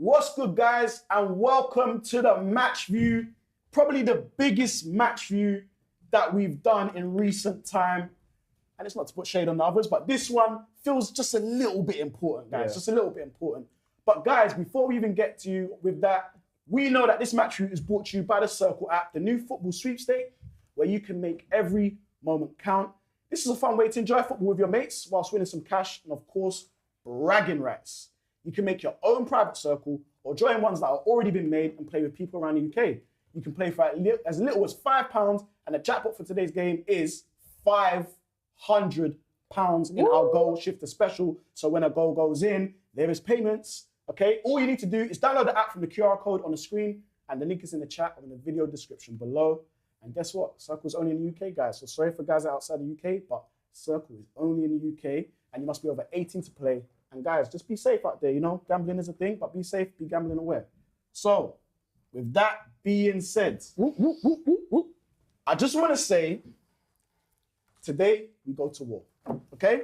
What's good, guys, and welcome to the match view. Probably the biggest match view that we've done in recent time. And it's not to put shade on the others, but this one feels just a little bit important, guys. Just a little bit important. But guys, before we even get to you with that, we know that this match view is brought to you by the Circl app, the new football sweepstake, where you can make every moment count. This is a fun way to enjoy football with your mates whilst winning some cash and, of course, bragging rights. You can make your own private circle or join ones that have already been made and play with people around the UK. You can play for as little as £5, and the jackpot for today's game is £500 in our goal shifter special. So when a goal goes in, there is payments. Okay, all you need to do is download the app from the QR code on the screen, and the link is in the chat or in the video description below. And guess what? Circle's only in the UK, guys. So sorry for guys outside the UK, but Circl is only in the UK, and you must be over 18 to play. And guys, just be safe out there, you know? Gambling is a thing, but be safe, be gambling aware. So, with that being said, I just want to say, today we go to war, okay?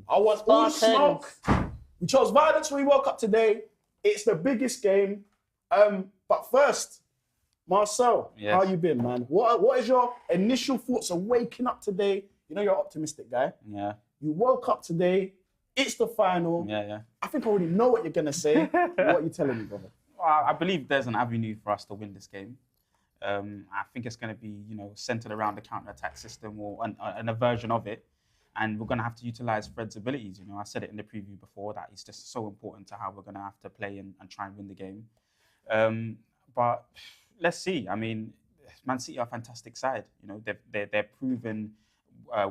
I want all smoke. We chose violence when we woke up today. It's the biggest game. But first, Marcel, how you been, man? What is your initial thoughts of waking up today? You know you're an optimistic guy. Yeah. You woke up today. It's the final. I think I already know what you're going to say. What are you telling me, brother? Well, I believe there's an avenue for us to win this game. I think it's going to be, centered around the counter-attack system or a version of it. And we're going to have to utilise Fred's abilities. I said it in the preview before that it's just so important to how we're going to have to play and try and win the game. But let's see. I mean, Man City are a fantastic side. They're proven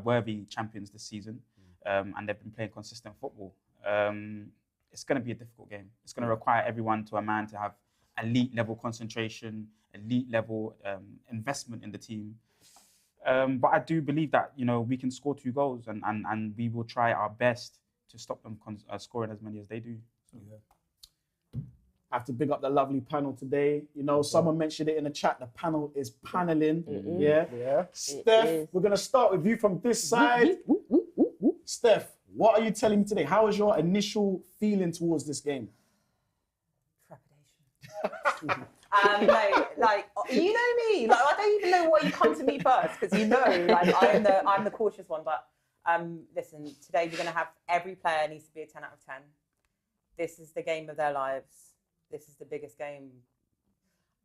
worthy champions this season. And they've been playing consistent football. It's going to be a difficult game. It's going to require everyone to a man to have elite level concentration, elite level investment in the team. But I do believe that we can score 2 goals, and we will try our best to stop them scoring as many as they do. So. I have to big up the lovely panel today. Someone mentioned it in the chat. The panel is paneling. Steph, we're going to start with you from this side. Steph, what are you telling me today? How is your initial feeling towards this game? Trepidation. You know me. I don't even know why you come to me first, because I'm the cautious one. But listen, today we're going to have every player needs to be a 10 out of 10. This is the game of their lives. This is the biggest game.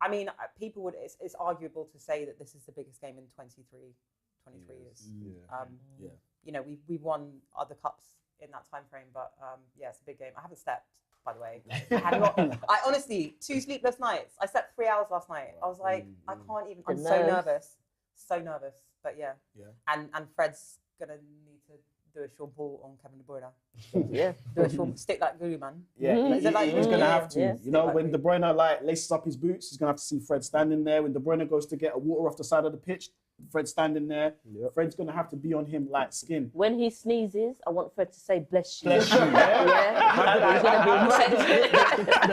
I mean, people would. It's arguable to say that this is the biggest game in 23 years. We've won other cups in that time frame, but it's a big game. I haven't slept, by the way. I honestly, 2 sleepless nights. I slept 3 hours last night. I was like, I can't even. I'm so nervous, But yeah. And Fred's gonna need to do a Sean Paul on Kevin De Bruyne. Do a Sean stick like glue, man. He's gonna have to. When De Bruyne laces up his boots, he's gonna have to see Fred standing there. When De Bruyne goes to get a water off the side of the pitch, Fred's standing there. Fred's going to have to be on him like skin. When he sneezes, I want Fred to say, bless you. Bless you, The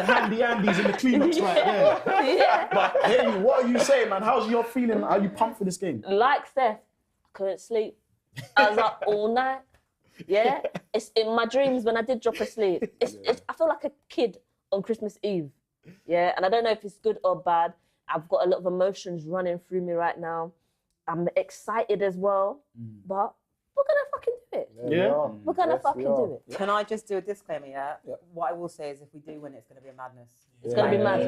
handy-andies and the Kleenex right there. But Hayely, what are you saying, man? How's your feeling? Are you pumped for this game? Like Steph, I couldn't sleep. I was up all night. It's in my dreams when I did drop asleep. I feel like a kid on Christmas Eve. And I don't know if it's good or bad. I've got a lot of emotions running through me right now. I'm excited as well, but we're gonna fucking do it. We're gonna fucking do it. Can I just do a disclaimer? What I will say is, if we do win, it's gonna be a madness. It's gonna be mad.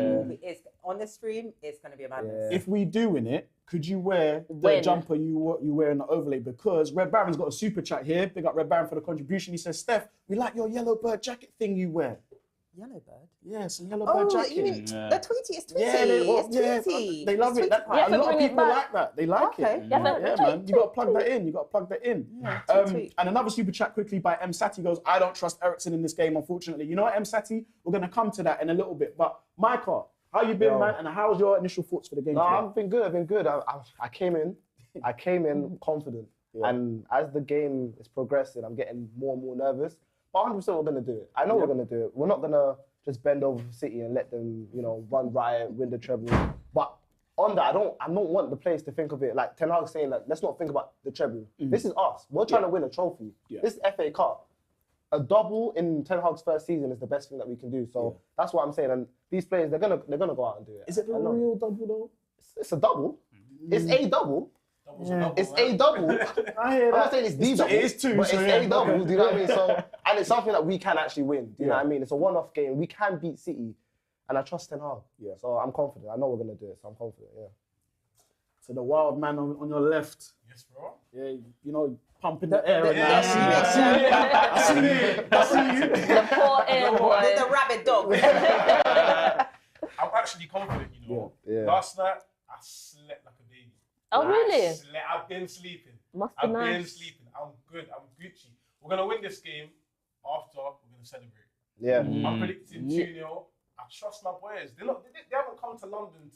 On this stream, it's gonna be a madness. If we do win it, could you wear the jumper you wear in the overlay? Because Red Baron's got a super chat here. Big up Red Baron for the contribution. He says, Steph, we like your yellow bird jacket thing you wear. Yellow bird? Yeah, it's a yellow bird jacket. You mean the Tweety? It's Tweety. They love it. A lot of people like that. They like it. Man. You got to plug that in. And another super chat quickly by M. Sati goes, I don't trust Eriksen in this game, unfortunately. You know what, M. Sati? We're going to come to that in a little bit. But Micah, how you been, man? And how's your initial thoughts for the game? No, I've been good. I came in confident. And as the game is progressing, I'm getting more and more nervous. But 100% we're going to do it. I know we're going to do it. We're not going to just bend over City and let them, run riot, win the treble. But on that, I don't want the players to think of it like Ten Hag saying, like, let's not think about the treble. This is us. We're trying to win a trophy. This is FA Cup. a double in Ten Hag's first season is the best thing that we can do. So that's what I'm saying. And these players, they're gonna go out and do it. Is it the real double though? It's a double. It's a double. It's a double. I hear I'm that. not saying it's the double. It is two, but so it's yeah, a double. okay. Do you know what I mean? So, and it's something that we can actually win. Do you know what I mean? It's a one-off game. We can beat City, and I trust Ten Hag. Yeah. So I'm confident. I know we're gonna do it. So I'm confident. Yeah. So the wild man on your left. Yes, bro. Yeah, you know, pumping the air. yeah, I see you. The poor air boy. The rabbit dog. I'm actually confident, you know. Yeah. Last night, I slept like a baby. Oh, really? I've been sleeping. Must be I've been nice. sleeping. I'm good. I'm Gucci. We're going to win this game. After, we're going to celebrate. Yeah. I'm predicting 2-0. I trust my boys. They haven't come to London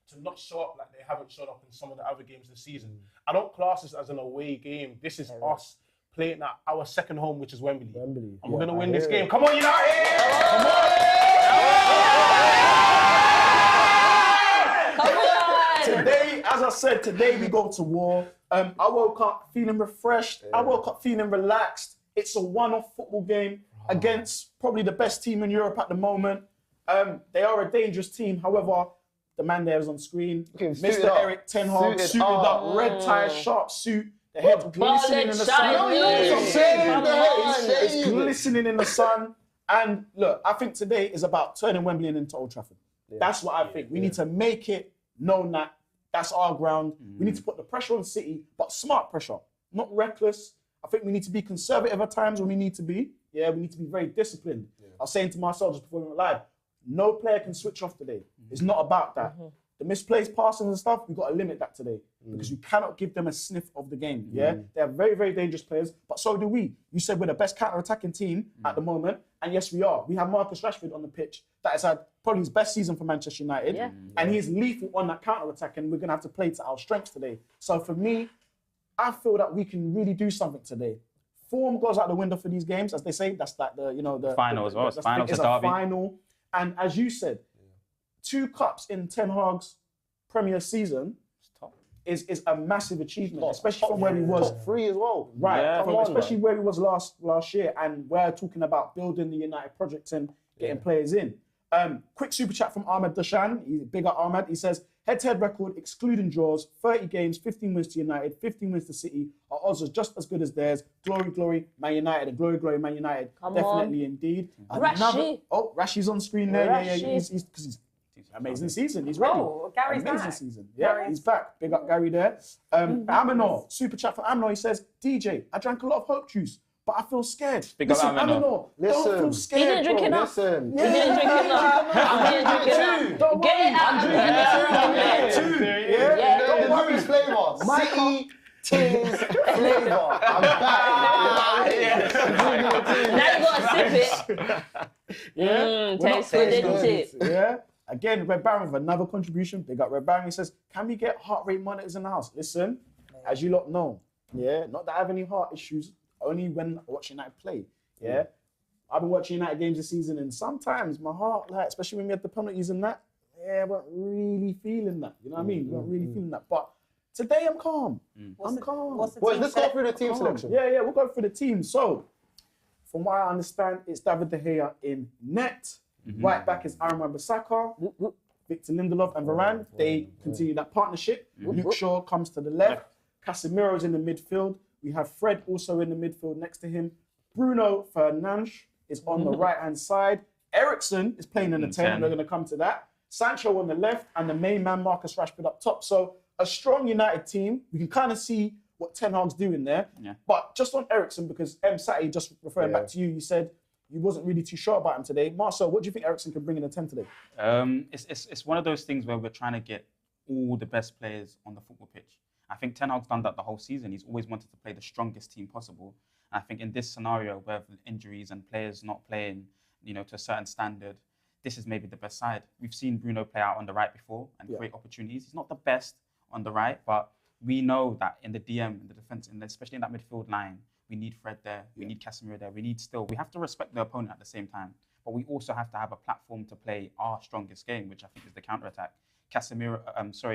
to not show up like they haven't shown up in some of the other games this season. I don't class this as an away game. This is us playing at our second home, which is Wembley. And we're going to win this game. Come on, United! Come on! Today, as I said, today we go to war. I woke up feeling refreshed. I woke up feeling relaxed. It's a one-off football game against probably the best team in Europe at the moment. They are a dangerous team. However, the man there is on screen. Mr. Erik Ten Hag, suited up, red tie, sharp suit. The head's glistening in the sun. It's glistening in the sun. And look, I think today is about turning Wembley into Old Trafford. That's what I think. We need to make it known that that's our ground. We need to put the pressure on City, but smart pressure, not reckless. I think we need to be conservative at times when we need to be. Yeah, we need to be very disciplined. I was saying to Marcel just before we went live, no player can switch off today. It's not about that. The misplaced passing and stuff, we've got to limit that today because we cannot give them a sniff of the game. Yeah, they're very, very dangerous players, but so do we. You said we're the best counter-attacking team at the moment, and yes, we are. We have Marcus Rashford on the pitch that has had probably his best season for Manchester United, and he's lethal on that counter-attack, and we're going to have to play to our strengths today. So for me, I feel that we can really do something today. Form goes out the window for these games, as they say. That's like the final as well. It's final to a derby. final, and as you said, 2 cups in Ten Hag's Premier season is a massive achievement, especially from where he was. Top 3 as well. Right, Yeah. especially where he was last year, and we're talking about building the United project and getting players in. Quick super chat from Ahmed Dashan. He's big up Ahmed. He says, head-to-head record, excluding draws, 30 games, 15 wins to United, 15 wins to City. Our odds are just as good as theirs. Glory, glory, Man United. And glory, glory, Man United. Come Definitely, on. indeed. Rashi. Rashi's on screen there. Yeah, Rashi. he's amazing season. He's ready. Oh, Gary's amazing back. season. Yeah, he's back. Big up Gary there. Aminor, super chat for Aminor. He says, DJ, I drank a lot of hope juice, but I feel scared. Big up Listen, Aminor. don't feel Listen. scared. He didn't drink bro. enough. Listen. He didn't drink enough. He didn't drink enough. Don't Get worry. it out. Yeah. Don't worry, flavour. City Teams flavour. I'm back. Now you gotta sip it. Yeah. Tastes good, didn't it? Yeah. Again, Red Baron with another contribution. Big up Red Baron. He says, can we get heart rate monitors in the house? Listen, as you lot know, not that I have any heart issues, only when I watch United play. Yeah. I've been watching United games this season, and sometimes my heart, like, especially when we had the penalties and that, I wasn't really feeling that. You know what I mean? Wasn't really feeling that. But today I'm calm. I'm calm. What's the Boys, team let's go through the team Calm. selection. Yeah, we'll go through the team. So, from what I understand, it's David De Gea in net. Right back is Aaron Wan-Bissaka, Victor Lindelof and Varane. They continue that partnership. Luke Shaw comes to the left. Casemiro's in the midfield. We have Fred also in the midfield next to him. Bruno Fernandes is on the right-hand side. Eriksen is playing in the 10, and we're going to come to that. Sancho on the left, and the main man, Marcus Rashford, up top. So a strong United team. We can kind of see what Ten Hag's doing there. Yeah. But just on Eriksen, because Sati, just referring back to you, you said you wasn't really too sure about him today. Marcel, what do you think Eriksen can bring in the 10 today? It's one of those things where we're trying to get all the best players on the football pitch. I think Ten Hag's done that the whole season. He's always wanted to play the strongest team possible. And I think in this scenario where injuries and players not playing, to a certain standard, this is maybe the best side. We've seen Bruno play out on the right before and create opportunities. He's not the best on the right, but we know that in the DM, in the defense, especially in that midfield line, we need Fred there, we need Casemiro there, we have to respect the opponent at the same time, but we also have to have a platform to play our strongest game, which I think is the counter-attack.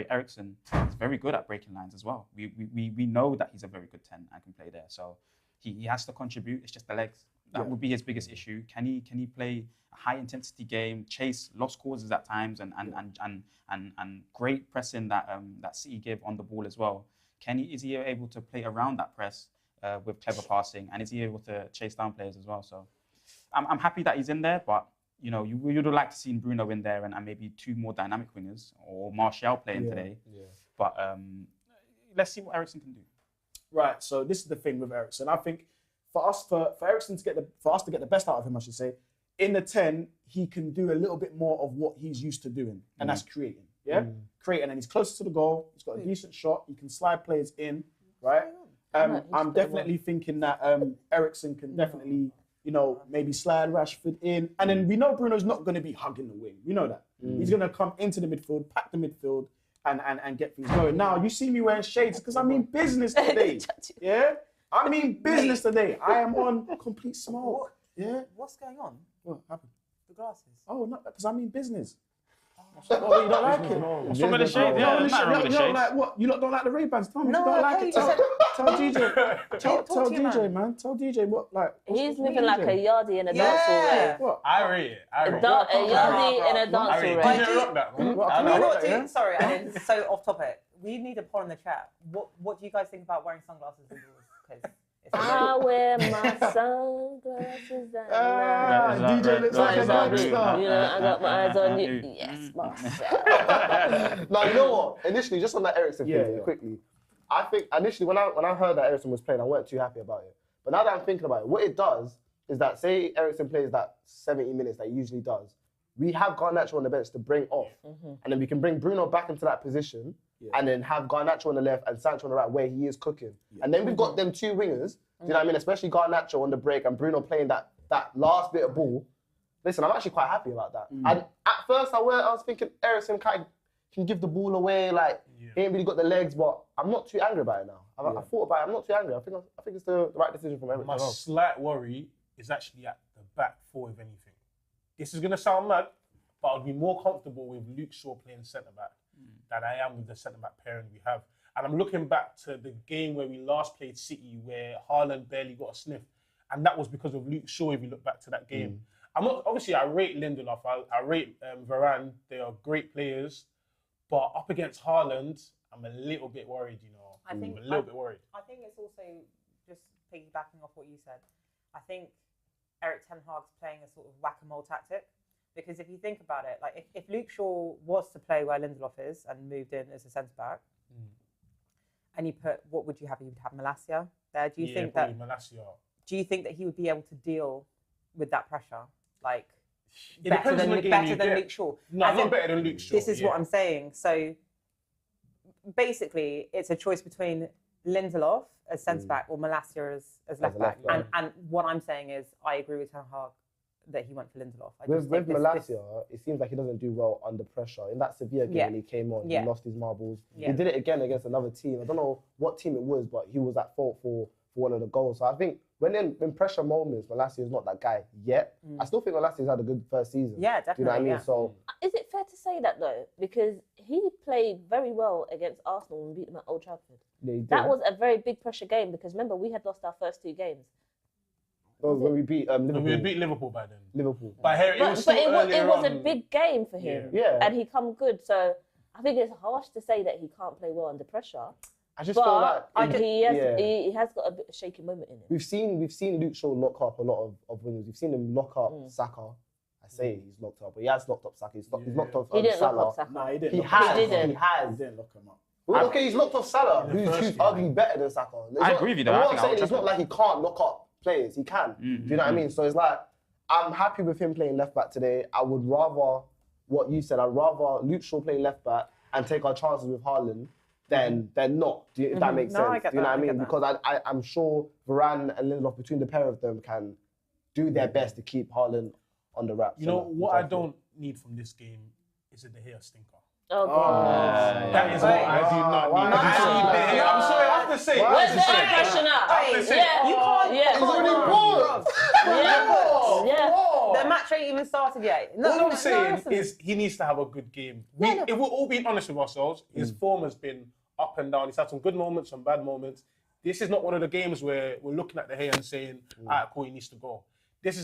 Eriksen is very good at breaking lines as well. We know that he's a very good 10 and can play there, so he has to contribute. It's just the legs. That would be his biggest issue. Can he play a high intensity game, chase lost causes at times, and great pressing that City give on the ball as well? Is he able to play around that press with clever passing, and is he able to chase down players as well? So I'm happy that he's in there, but you know, you'd like to see Bruno in there and maybe 2 more dynamic wingers, or Marcel playing today. Yeah. But let's see what Eriksen can do. Right. So this is the thing with Eriksen. I think for Eriksen to get the best out of him, I should say, in the 10, he can do a little bit more of what he's used to doing, and that's creating. Yeah, creating, and he's closer to the goal. He's got a decent shot. He can slide players in, right? I'm definitely thinking that Eriksen can definitely, you know, maybe slide Rashford in, and then we know Bruno's not going to be hugging the wing. We know that he's going to come into the midfield, pack the midfield, and get things going. Now you see me wearing shades because I mean business today. Yeah, I mean business today. I am on complete smoke. Yeah. What's going on? What happened? The glasses. Oh, no, because I mean business. Oh, you don't like it? What's wrong with the shade? Yeah, you nothing wrong with the don't shades. like what? You lot don't like the Ray-Bans? Tell me No, you don't like it. Tell DJ. Tell talk to you, DJ, man. Tell DJ what, like. He's living like a yardie in a dance hall. What? I rate it. A yardie in a dance hall. DJ rock that, man. What, I can know. we You know rock what, that, yeah? dude? Sorry, I didn't. So off topic. We need a poll in the chat. What do you guys think about wearing sunglasses indoors? Because I wear my sunglasses at night. DJ looks like a gangster. You know, I got my eyes on you. Yes, Marcel. Now, you know what? Initially, just on that Eriksen thing, quickly, I think initially when I heard that Eriksen was playing, I weren't too happy about it. But now that I'm thinking about it, what it does is that, say Eriksen plays that 70 minutes that he usually does, we have Garnacho on the bench to bring off. And then we can bring Bruno back into that position and then have Garnacho on the left and Sancho on the right where he is cooking. And then we've got them 2 wingers, you know what I mean? Especially Garnacho on the break and Bruno playing that last bit of ball. Listen, I'm actually quite happy about that. And at first I was thinking Eriksen can give the ball away, like he ain't really got the legs, but I'm not too angry about it now. I thought about it, I'm not too angry. I think it's the right decision from Eriksen. My slight worry is actually at the back 4, if anything. This is going to sound mad, but I'd be more comfortable with Luke Shaw playing centre-back than I am with the centre-back pairing we have. And I'm looking back to the game where we last played City, where Haaland barely got a sniff. And that was because of Luke Shaw, if you look back to that game. Obviously, I rate Lindelof, I rate Varane. They are great players. But up against Haaland, I'm a little bit worried, you know. I'm a little bit worried. I think it's also, just piggybacking off what you said, I think Erik Ten Hag's playing a sort of whack-a-mole tactic. Because if you think about it, like if Luke Shaw was to play where Lindelof is and moved in as a centre-back, and you put, what would you have? You would have Malacia there. Do you think that? Malacia. Do you think that he would be able to deal with that pressure, like It better depends on the game than you get. Luke Shaw? No, As not in, better than Luke Shaw. This is what I'm saying. So basically, it's a choice between Lindelof as centre-back or Malacia as left-back. And what I'm saying is, I agree with Ten Hag that he went for Lindelof. With Malacia, it seems like he doesn't do well under pressure. In that Sevilla game when he came on, he lost his marbles. He did it again against another team. I don't know what team it was, but he was at fault for one of the goals. So I think when in pressure moments, Malacia is not that guy yet. I still think Malacia's had a good first season. Yeah, definitely. Do you know what I mean? So is it fair to say that though? Because he played very well against Arsenal and beat them at Old Trafford. That was a very big pressure game because remember we had lost our first 2 games. When we beat Liverpool. We beat Liverpool by then. Liverpool. But it was a big game for him. Yeah. And he come good. So I think it's harsh to say that he can't play well under pressure. I just feel like he has got a bit of a shaky moment in him. We've seen Luke Shaw lock up a lot of winners. We've seen him lock up Saka. I say he's locked up, but he has locked up Saka. He's locked up He didn't Salah. lock up Saka. No, he didn't. He didn't lock him up. Well, okay, he's locked off Salah, who's arguably better than Saka. I agree with you though. What I'm saying, it's not like he can't lock up players. He can. Do you know what I mean? So it's like, I'm happy with him playing left back today. I would rather, what you said, I'd rather Luke Shaw play left back and take our chances with Haaland than not. If that makes sense. I get Do you know that, what I mean? get that. Because I'm sure Varane and Lindelof, between the pair of them, can do their best to keep Haaland on the wraps. You know, what I don't need from this game is a De Gea stinker. Oh, God. That is what I do not need. I'm sorry, I have to say. Where's the air freshener? You can't. He's already paused. The match ain't even started yet. All I'm saying is he needs to have a good game. If we're all being honest with ourselves, his form has been up and down. He's had some good moments, some bad moments. This is not one of the games where we're looking at De Gea and saying, cool, he needs to go. this should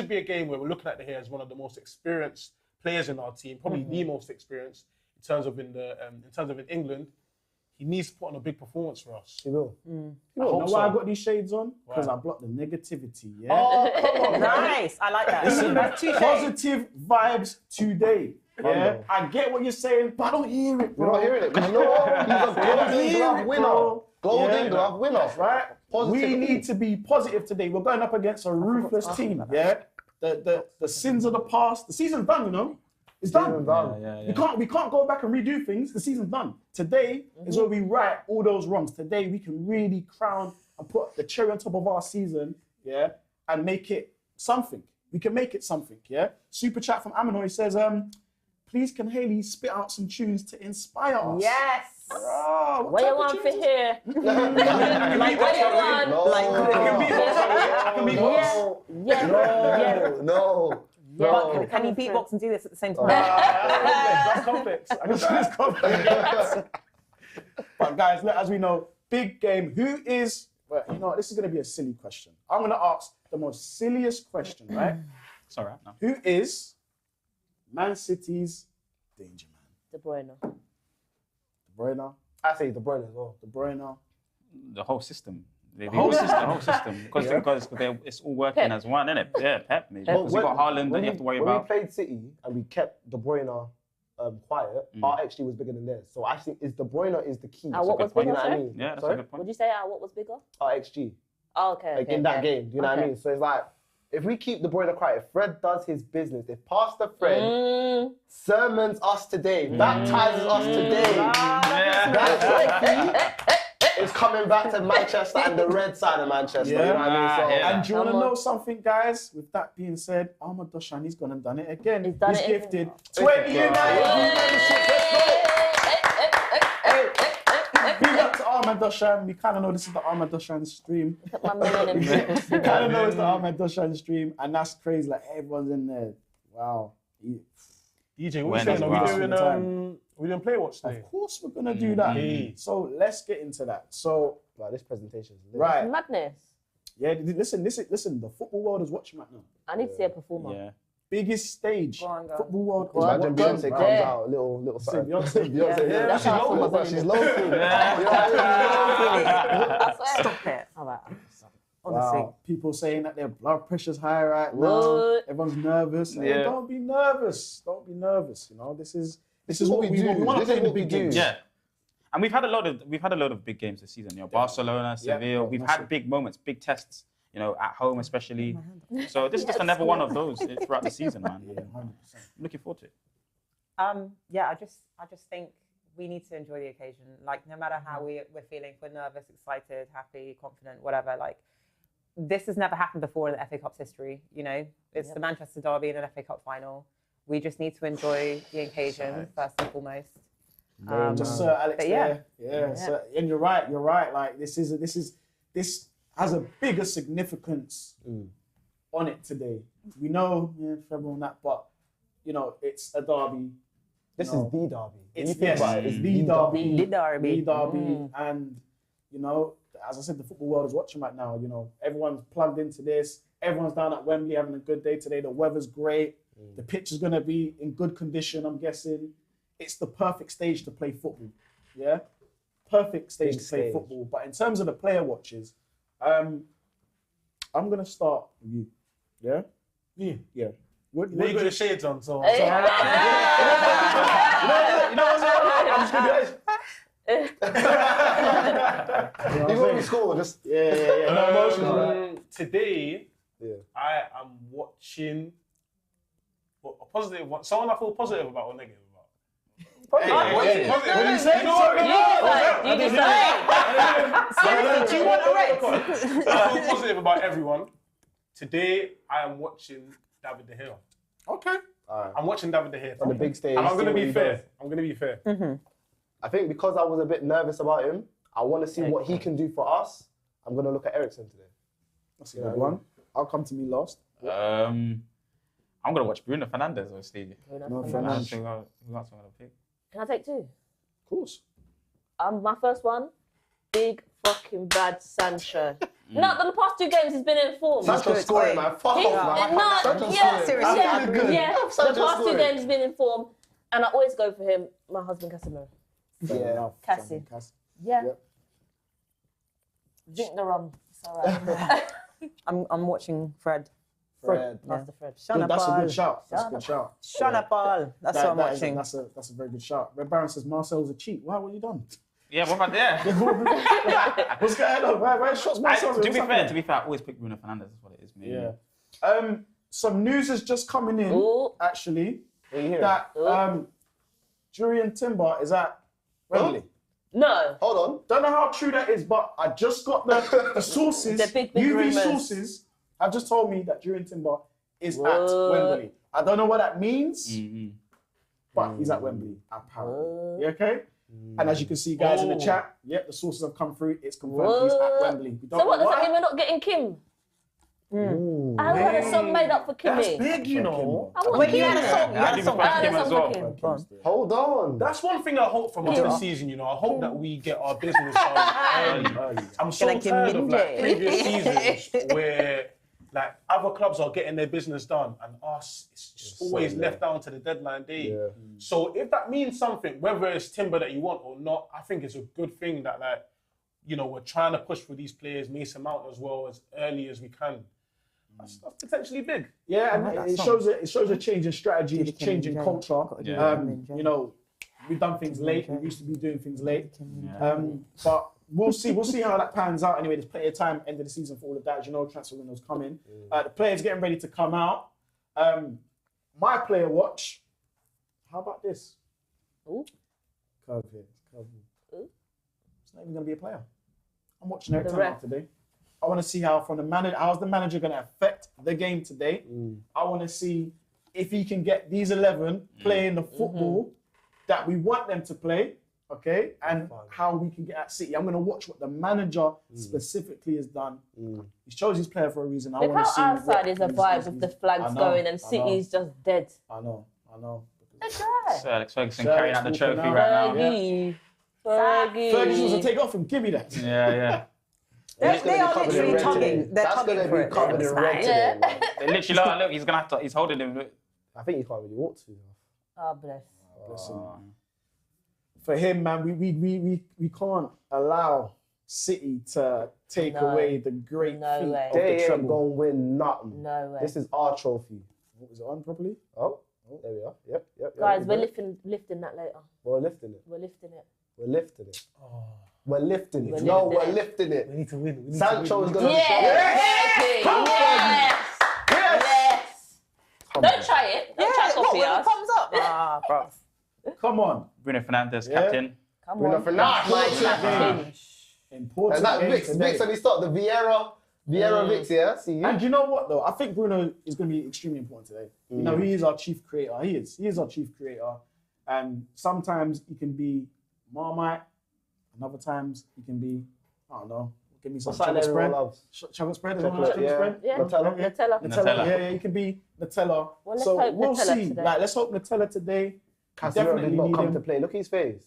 be a game where we're looking at De Gea as one of the most experienced players in our team, probably the most experienced in terms of in England. He needs to put on a big performance for us. He will. You know why I got these shades on? Because I blocked the negativity, yeah? Oh, come on. Nice. I like that. Listen, Touche. positive vibes today. Yeah, I get what you're saying, but I don't hear it, bro. You're not hearing it. Because you know what? He's a Golden Glove winner. Golden Glove winner. Right? Positive. We need to be positive today. We're going up against a ruthless team, yeah? The sins of the past. The season's done, you know? It's done. We can't go back and redo things. The season's done. Today is where we right all those wrongs. Today we can really crown and put the cherry on top of our season, yeah, and make it something. We can make it something, yeah. Super chat from Aminoy says, please can Hayely spit out some tunes to inspire us? Yes. Oh, What you want for here? Like what you want? No. Like I can beatbox. No. But can you beatbox and do this at the same time? That's complex. I can see this complex. But guys, as we know, big game. Who is? Well, you know what, this is going to be a silly question. I'm going to ask the most silliest question, right? It's all right. No. Who is Man City's danger man? De Bruyne. De Bruyne. I say De Bruyne as well. De Bruyne. The whole system. The whole system. Because it's all working as one, isn't it? Yeah, Pep. Because you got Haaland that you have to worry when about. we played City and we kept De Bruyne quiet, our XG was bigger than theirs. So I think De Bruyne is the key. What was You know bigger, what I sorry? mean? Yeah, that's Sorry? a good point. Would you say what was bigger? Our XG. Oh, okay. Like in that game, do you know what I mean? So it's like, if we keep De Bruyne quiet, if Fred does his business, if Pastor Fred sermons us today, baptizes us today, that trophy is coming back to Manchester and the red side of Manchester. You know what I mean? So, And do you want to know something, guys? With that being said, Ahmad Doshani's gone and done it again. He's done it gifted again. 20 United memberships. Big up to Ahmad Doshan. We kind of know this is the Ahmad Doshan stream. Put my million in. We kind of know it's the Ahmad Doshan stream, and that's crazy. Like everyone's in there. Wow. DJ, what When are you saying? is Are we doing play watch today? Of course, we're gonna do that. So let's get into that. So, like, this presentation is lit. right. Madness. Yeah. Listen. The football world is watching right now. I need to see a performer. Yeah. Biggest stage. Go on, go. Football world. is Imagine watching Beyonce right comes now. out, little something. Beyonce. Yeah, That's she's how local, I but feel. she's local. I swear. Stop it. All right. Honestly. Wow. People saying that their blood pressure's high right now. What? Everyone's nervous. Hey, Yeah. don't be nervous. Don't be nervous. You know, this is what we do. We want to This is play the what we big do. games. Yeah. And we've had a lot of big games this season. You know, Barcelona, Seville. We've had big moments, big tests. You know, at home especially. So this is just another one of those throughout the season, man. Yeah, 100%. I'm looking forward to it. Yeah, I just think we need to enjoy the occasion. Like, no matter how we're feeling, if we're nervous, excited, happy, confident, whatever, like, this has never happened before in the FA Cup's history, you know? It's the Manchester derby in an FA Cup final. We just need to enjoy the occasion, first and foremost. Just Alex but yeah. there. Yeah. So, and you're right. Like, this has a bigger significance on it today. We know, Trevor on that, but, you know, it's a derby. This is the derby. It's the derby. The derby. The derby. And, you know, as I said, the football world is watching right now. You know, everyone's plugged into this. Everyone's down at Wembley having a good day today. The weather's great. The pitch is going to be in good condition, I'm guessing. It's the perfect stage to play football. Yeah? Perfect stage to play football. But in terms of the player watches, I'm going to start with you. Yeah? Yeah. You got your shades on, so. You know what's I'm just going to be honest. You want to score, just... Yeah. No emotions, right? Today, I am watching a positive one. Someone I feel positive about or negative about? Positive. What do you say? You decide. Do you want a race? I feel positive about everyone. Today, I am watching David De Gea. Okay. I'm watching David De Gea. On the big stage. And I'm going to see be what he fair. does. I'm going to be fair. I think because I was a bit nervous about him, I want to see what he can do for us. I'm going to look at Eriksen today. That's a good one. I'll come to me last. I'm going to watch Bruno Fernandes, obviously. No, Who Fernandes. else I'm going to pick? Can I take two? Of course. My first one, big fucking bad Sancho. No, but the past 2 games he's been in form. Sancho's scoring, man. Fuck off, man. Sancho's scoring. seriously, yeah, I agree. yeah. The Sancho's past 2 scoring. games he's been in form, and I always go for him. My husband Casemiro. Yeah. Cassie. Yeah. Drink the rum. It's alright. I'm watching Fred. Fred. That's the Fred. That's a good shout. That's a good shout. Shut up, all. That's what I'm watching. That's a very good shout. Red Baron says Marcel's a cheat. Wow, what have you done? Yeah, what about there? What's going on? Why shots Marcel? To be fair, I always pick Bruno Fernandes. That's what it is, man. Yeah. Some news is just coming in. Ooh. Actually, What are you hearing? that Julian Timber is at Wembley. No. Hold on. Don't know how true that is, but I just got the sources. The big UV rumours. sources have just told me that Julian Timber is Whoa. at Wembley. I don't know what that means, but he's at Wembley apparently. You okay? And as you can see, guys, in the chat, the sources have come through. It's confirmed he's at Wembley. We don't So what know does that why. mean? We're not getting Kim. I had a song made up for That's Kimmy. big, you know. I want Wait, you Kim. had a song. You I had a did song. back I had a Kim as song well. for Kim. Hold on. That's one thing I hope from us this season, you know. I hope that we get our business done early. I'm so Like in tired of like Minje. previous seasons where like other clubs are getting their business done and us, it's just always left down to the deadline day. Yeah. So if that means something, whether it's Timber that you want or not, I think it's a good thing that like, you know, we're trying to push for these players, Mason Mount as well, as early as we can. That's potentially big. Yeah, and it shows a change in strategy, a change in culture. You know, we've done things late. We used to be doing things late. But we'll see how that pans out. Anyway, there's plenty of time end of the season for all of that. As you know, transfer window's coming. The players getting ready to come out. My player watch. How about this? Ooh. Curve here. Ooh. It's not even going to be a player. I'm watching every The time ref. out today. I want to see how's the manager going to affect the game today. I want to see if he can get these 11 playing the football that we want them to play, okay, and how we can get at City. I'm going to watch what the manager specifically has done. He chose his player for a reason. I Look want to see how outside what is a he's- vibe with the flags going and City's just dead. I know. That's right. Sir Alex Ferguson Sir carrying out the Alex trophy walking right out. now. Fergie. Fergie. Ferguson was to take off and give me that. Yeah. They are literally tugging. They're That's tugging going for to it. be covered in red today, man. They literally look, he's gonna have to. He's holding him. I think you can't really walk to. Oh, bless. Listen, for him, man, we can't allow City to take away the great No feat way. of They the ain't treble. going to win nothing. No way. This is our trophy. Is it on properly? Oh, there we are. Yep. Guys, we're lifting that later. We're lifting it. We're lifting it. We're lifting it. We're lifting it. We're No, lifting we're it. lifting it. We need to win. Sancho is going to Yes! Yes! Don't try it. Don't try Yeah, what, copy when it us. comes up? Ah, bro. Come on. Bruno Fernandes, Yeah. captain. Come Bruno on. Fernandes. My Important captain. game. Important And that game Vix today. when he started, the Vieira Vix, yeah? See you. And you know what though? I think Bruno is going to be extremely important today. You know, he is our chief creator. He is our chief creator. And sometimes he can be Marmite, and other times he can be, I don't know, give me some What's that chocolate everyone spread. loves? Chocolate spread. Chocolate, yeah. Spread? Yeah. Nutella. Nutella. Nutella. Yeah, he can be Nutella. Well, let's so hope we'll Nutella see. today. Like, let's hope Nutella today. Casemiro Definitely did not need come him. to play. Look at his face.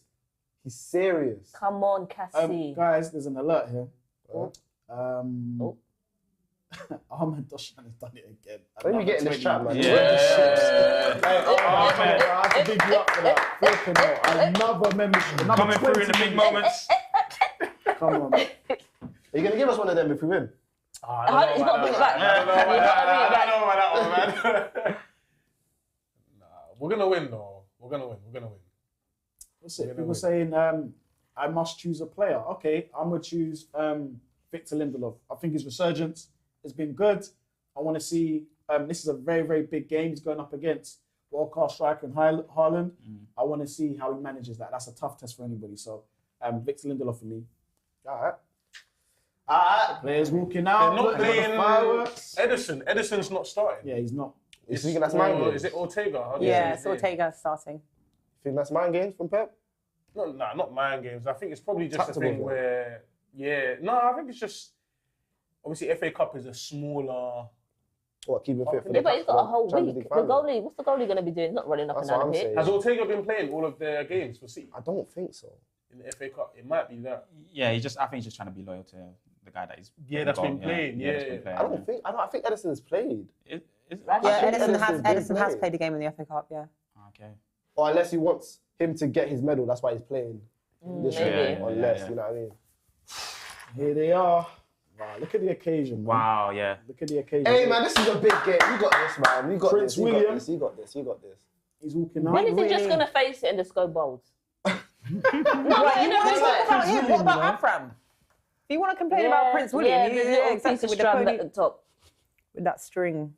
He's serious. Come on, Cassie. Guys, there's an alert here. Oh. Oh. Ahmed Doshan has done it again. When you get in this trap, man. Yeah. Hey, Ahmed, I have to big you up for that. Flipping hell. Another membership. Another Coming through in the 20 big moments. Come on. Are you going to give us one of them if we win? He's got to bring it back. I don't know He's got to about bring it back. that one, man. We're gonna win though. We're gonna win. What's it? People saying I must choose a player. Okay, I'm going to choose Victor Lindelof. I think his resurgence has been good. I want to see, this is a very, very big game. He's going up against world-class striker and Haaland. I want to see how he manages that. That's a tough test for anybody. So Victor Lindelof for me. All right. Players walking They're out. not looking at the playing fireworks. Edison. Edison's not starting. Yeah, he's not. You think that's mind games? Is it Ortega? How do you Yeah, say it's his name? Ortega starting. Think that's mind games from Pep? No, not mind games. I think it's probably just Tactical a thing game. where, I think it's just, obviously FA Cup is a smaller. What, keep him fit for Yeah, the but he's got a whole Champions week. League The final? goalie, what's the goalie going to be doing? He's not running up That's and what down I'm the pitch. saying. Has Ortega been playing all of their games for City I don't think so. in the FA Cup? It might be that. Yeah, I think he's just trying to be loyal to the guy that is. that's been playing. that's been playing. I think Edison's played. Edison has played a game in the FA Cup, yeah. Okay. Or unless he wants him to get his medal, that's why he's playing. This year. Unless, you know what I mean? Here they are. Wow, look at the occasion, man. Wow, yeah. Look at the occasion. Hey, man, this is a big game. You got this, man. You got Prince this. William. You got this. He's walking out. When is he just going to face it and just go bold? What about him? What about Afram? If you want to complain about Prince William, you piece of strand at the top. With that string.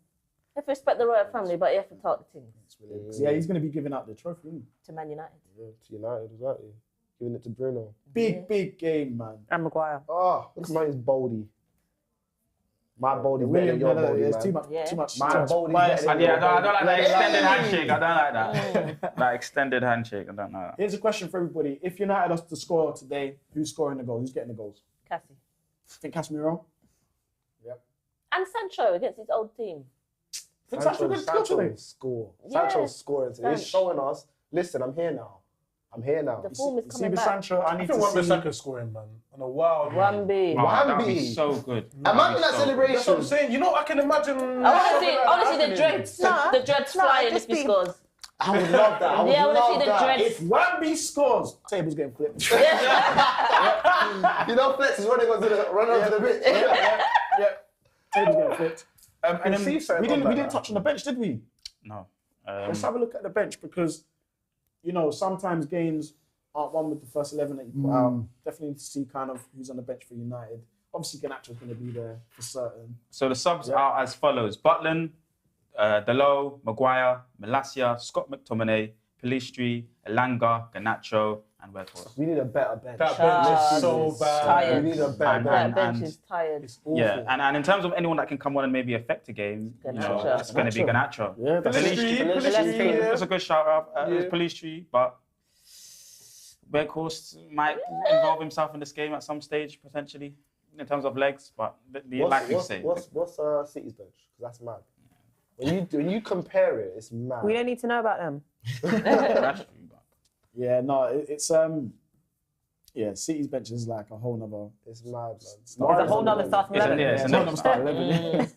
If respect the royal family, but you have to talk the things. Yeah, he's going to be giving out the trophy, isn't he? To Man United. Yeah, to United, exactly. Giving it to Bruno. Big game, man. And Maguire. Oh, look at mine's Baldy. My Baldy better William, than your Baldy, it's man. too much. My Baldy's better than I your don't like that Baldy. extended handshake. I don't like that. That extended handshake. I don't know that. Here's a question for everybody. If United has to score today, who's scoring the goals? Who's getting the goals? Cassie. I think Casemiro. Yep. And Sancho against his old team. Sancho's score. Yeah. Sancho's scoring today. He's showing us, listen, I'm here now. The form is coming back. Sancho, I I need think to see. Wan-Bissaka's scoring, man. On a wild. Wambi. That would be so good. Imagine that celebration. That's what I'm saying. You know, I can imagine. I want to see the dreads. The dreads flying if he scores. I would love that. I would Yeah, I want to love see the that. dreads. If Wambi scores, table's getting flipped. You know, Flex is running onto the pitch. Yeah. Table's getting flipped. And then see something we on didn't that. touch on the bench, did we? No. Let's have a look at the bench because, you know, sometimes games aren't won with the first 11 that you put out. Definitely need to see kind of who's on the bench for United. Obviously, Garnacho's going to be there for certain. So the subs are as follows: Butland, Delo, Maguire, Malacia, Scott McTominay, Pellistri, Elanga, Garnacho, and Weghorst. We need a better bench. That bench is so bad. Tired. We need a better That bench. bench is tired. It's awful. Yeah, and in terms of anyone that can come on and maybe affect the game, you know, Garnacho. it's going to be Garnacho. Yeah, that's Pellistri, that's a good shout out. Pellistri, but Weghorst might involve himself in this game at some stage potentially in terms of legs, but the likely to say. What's City's bench? Because that's mad. When you compare it, it's mad. We don't need to know about them. That's true, but- Yeah, no, it's City's bench is like a whole nother. It's mad, man. It's a whole nother starting 11. it's It's another start 11.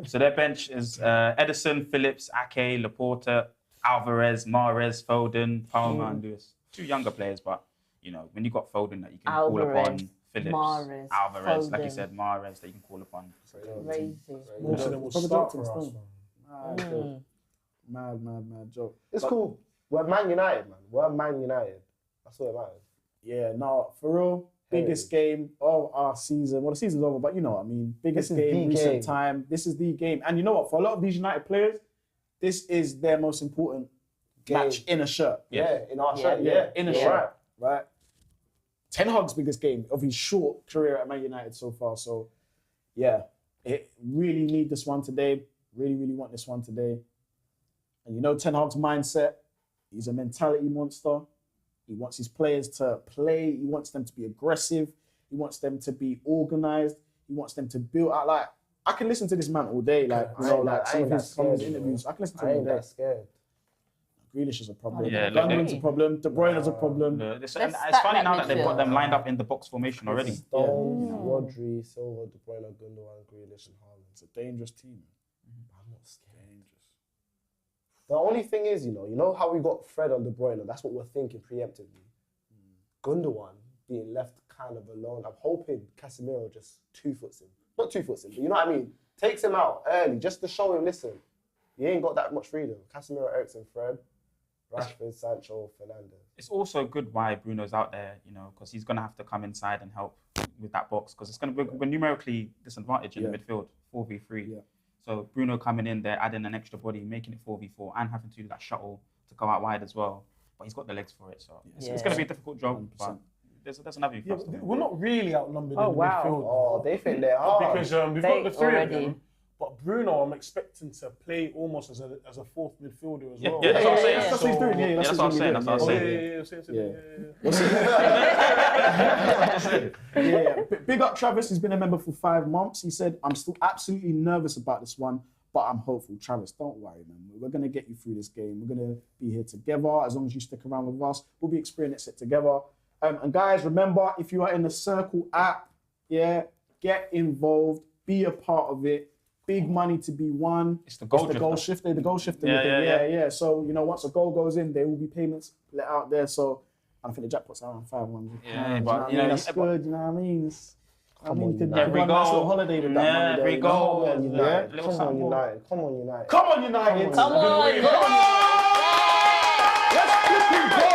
So their bench is Edison, Phillips, Ake, Laporta, Alvarez, Mahrez, Foden, Palmer, and Lewis. 2 younger players, but you know when you got Foden that you can call upon, Phillips, Mahrez, Alvarez, like you Foden. said, Mahrez that you can call upon. Crazy. Most of them will Probably start Dortmund for us, still. man. Mad joke. It's But, cool. We're Man United, man. We're Man United. That's what it matters. Yeah, no, for real, biggest game of our season. Well, the season's over, but you know what I mean. Biggest This is game, the recent game. time. This is the game. And you know what? For a lot of these United players, this is their most important match in a shirt. Yeah, in our shirt. In a shirt, right? Ten Hag's biggest game of his short career at Man United so far. So, yeah, it really need this one today. Really want this one today. And you know Ten Hag's mindset. He's a mentality monster. He wants his players to play. He wants them to be aggressive. He wants them to be organised. He wants them to build out. Like, I can listen to this man all day. Like, you know, like some of his interviews. I can listen to I him all ain't day. that scared. Grealish is a problem. Yeah, Gundogan's a problem. De Bruyne is a problem. And it's Let's funny stack now that that they've got midfield. them lined up in the box formation already. Stones, Rodri, Silva, De Bruyne, Gundogan, Grealish, and Haaland. It's a dangerous team. I'm not scared. The only thing is, you know how we got Fred on De Bruyne. That's what we're thinking preemptively. Gundogan being left kind of alone. I'm hoping Casemiro just 2-foots him. Not 2-foots him, but you know what I mean. Takes him out early just to show him, listen, you ain't got that much freedom. Casemiro, Eriksen, Fred, Rashford, Sancho, Fernandes. It's also good why Bruno's out there, you know, because he's going to have to come inside and help with that box because it's going to be we're numerically disadvantaged in the midfield, 4v3. Yeah. So Bruno coming in there, adding an extra body, making it 4v4 and having to do that shuttle to go out wide as well. But he's got the legs for it, so it's going to be a difficult job, 100%. but there's another view for us to win. We're not really outnumbered Oh, in wow. midfield. Oh, they think they're hard. Because we've got the three of them. But Bruno, I'm expecting to play almost as a fourth midfielder as well. Yeah, that's what I'm saying. That's what he's doing. Yeah, That's what I'm saying. That's what I'm saying. Yeah. Big up Travis. He's been a member for 5 months. He said, I'm still absolutely nervous about this one, but I'm hopeful. Travis, don't worry, man. We're going to get you through this game. We're going to be here together. As long as you stick around with us, we'll be experiencing it together. And guys, remember, if you are in the Circl app, get involved, be a part of it. Big money to be won. It's the goal shifter. The goal shifter. Yeah. So, you know, once a goal goes in, there will be payments let out there. So, I think the jackpot's around 5-1. Yeah, but, you know, that's good, you know what I mean? Come on, you could United. go on a nice little holiday with that money. Every there, goal. you know? Yeah. Come on, United. Come on, United. Come on, United. Come on. Let's quickly go.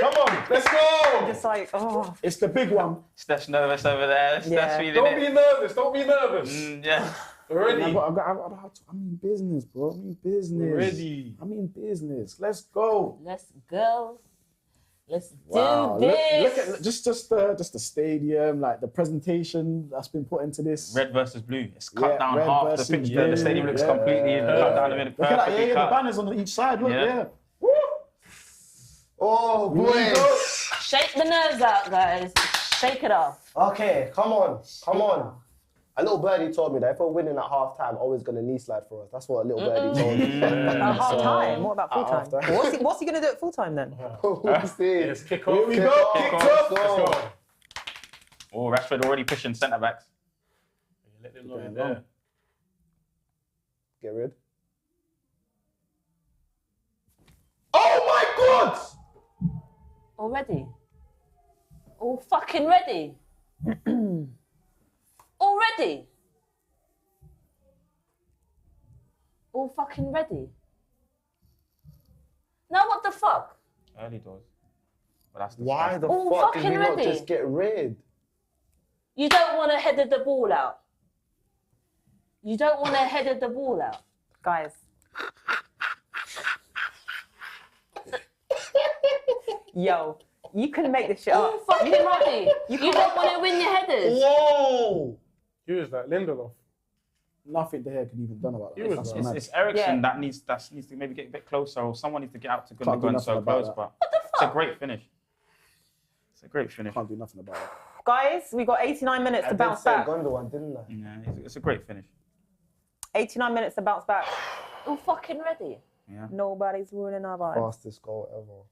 Come on, let's go. Just like, oh. It's the big one. Steph's nervous over there. Steph's feeling Don't it. be nervous. Don't be nervous. Yeah. Already. I'm in business, bro. I'm in business. Already. I'm in business. Let's go. Let's go. Let's do Wow. this. Look at just the stadium, like the presentation that's been put into this. Red versus blue. It's cut Yeah, down red half versus- the pitch. yeah, The stadium looks yeah. completely cut down a minute. Look at that, Perfectly the cut. banners on each side. Look, Yeah. Woo! Oh, Here we go. boys. Shake the nerves out, guys. Shake it off. Okay, come on. A little birdie told me that if we're winning at half time, always going to knee slide for us. That's what a little birdie told me. At half time? What about full time? half-time. What's he going to do at full time then? We'll see. Let's kick off. Here we go. Kick Kicked off. off. Let's go. Oh, Rashford already pushing centre backs. Let them know Yeah, in there. Get rid. Oh my God! Already? All fucking ready? Already? All fucking ready? Now what the fuck? Early doors. But that's the Why the All fuck did fucking we not ready. just get rid? You don't want to header the ball out. You don't want to header the ball out. Guys. Yo, you can make this shit All up. fucking ready. You don't want to win your headers. Whoa! Who is that? Lindelof. Nothing the hair could even done about He that. was That's right. mad. It's Eriksen Yeah. that needs to maybe get a bit closer, or someone needs to get out to Can't do Gundogan nothing so about close. that. But What the it's a fuck? great finish. It's a great finish. Can't do nothing about it. Guys, we got 89 minutes I to did bounce say back. Gundogan, didn't I? Yeah, it's a great finish. 89 minutes to bounce back. All fucking ready. Yeah. Nobody's ruining our vibes. Fastest goal ever.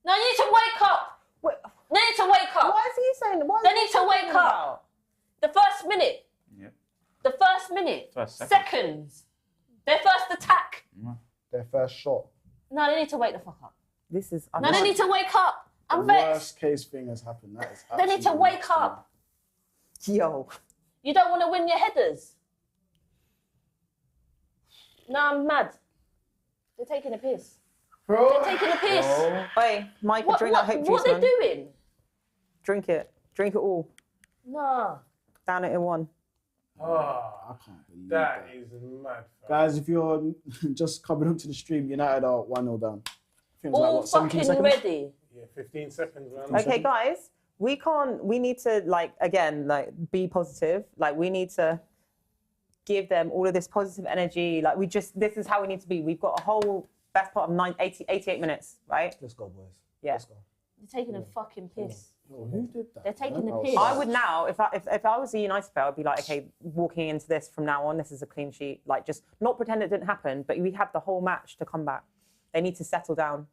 No, you need to wake up. Wait, They need to wake up. why is he saying? Why is They he need to talking wake up. The first minute. Yeah. The first minute. First second. Seconds. Their first attack. Their first shot. No, they need to wake the fuck up. This is. No, they need to wake up. I'm The vexed. worst case thing has happened. That is They need to absolutely wake nuts, up. Yo. You don't want to win your headers. No, I'm mad. They're taking a piss. Bro. They're taking a piss. Hey, Micah, What, drink that hope what juice, are they man. doing? Drink it. Drink it all. No. Down it in one. Ah, I can't believe that that. is mad. fam. Guys, if you're just coming onto the stream, United are 1-0 down. I think it was All like, what, 17 fucking seconds? ready. Yeah, 15 seconds, man. Okay, guys, we need to, like, again, like, be positive. Like, we need to give them all of this positive energy. Like, this is how we need to be. We've got a whole best part of 88 minutes, right? Let's go, boys. Yeah. Let's go. They're taking a fucking piss. Oh, who did that? They're taking the Oh, piss. I would now, if I was a United player, I'd be like, okay, walking into this from now on, this is a clean sheet. Like, just not pretend it didn't happen, but we have the whole match to come back. They need to settle down.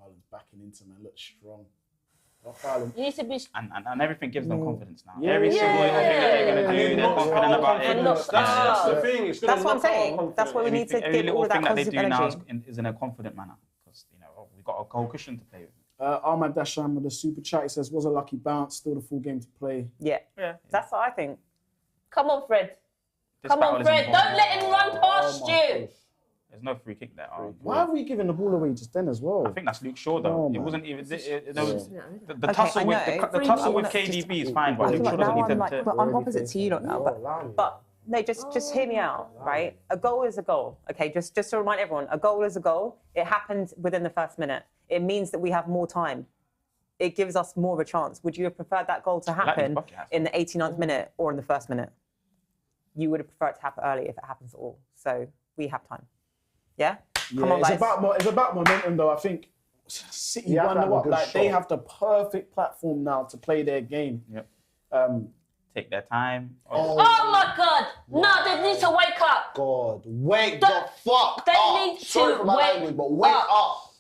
Haaland's backing into man, look strong. Not Haaland. You need to be. And everything gives them confidence now. Yeah, Every yeah, single yeah, thing that they're going to And do, it they're knocks confident our about it. confidence. That's the thing. It's gonna That's what I'm knock our saying. confidence. That's why we need to Every give little all of that thing that they positive do now energy. is in a confident manner. Because, you know, we've got a goal cushion to play with. Ahmad Dasham with the super chat, he says, was a lucky bounce, still the full game to play. Yeah. Yeah. That's what I think. Come on, Fred. This Come battle on, is Fred. important. Don't let him run past Oh, you. my gosh. There's no free kick there. Why have we given the ball away just then as well? I think that's Luke Shaw, though. Oh, it man. wasn't even. There was, the Okay, tussle I with know. the Free tussle kick. with KDB is fine, I but feel Luke like Shaw now doesn't need I'm like, to. but I'm opposite to you lot now. Allow me. But no, just hear me out, right? A goal is a goal, okay? Just to remind everyone, a goal is a goal. It happened within the first minute. It means that we have more time. It gives us more of a chance. Would you have preferred that goal to like happen this bucket has in the 89th minute or in the first minute? You would have preferred it to happen early if it happens at all. So we have time. Yeah? Come on, it's guys. it's about momentum, though. I think City You have to won have a what, good like they shot. have the perfect platform now to play their game. Yep. Take their time. Oh my God. No, they need to wake up. God, wake the fuck They up. need to Sorry for my wake language, but wake up. up.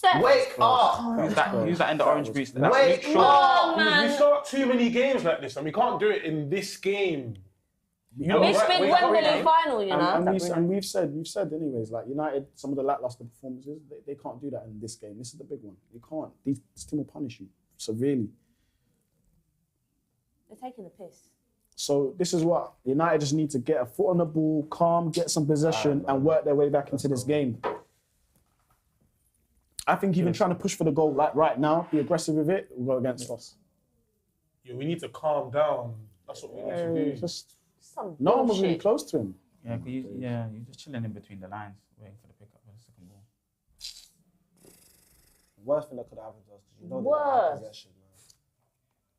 Steph. Wake up! Who's that in the orange boots? That's Wait, Luke Shaw. Oh, We man. start too many games like this, and we can't do it in this game. It's been Wembley final, you know. And we've said anyways, like United, some of the lackluster performances, they can't do that in this game. This is the big one. You can't. This team will punish you severely. They're taking the piss. So this is what United just need to get a foot on the ball, calm, get some possession, and work their way back into this game. I think even trying to push for the goal, like right now, be aggressive with it, will go against us. Yeah, we need to calm down. That's what we need to do. Just Some no one was really bullshit. close to him. Yeah, you're just chilling in between the lines, waiting for the pickup of the second ball. Worst thing that could have happened to us because you know Worst. they have possession, man.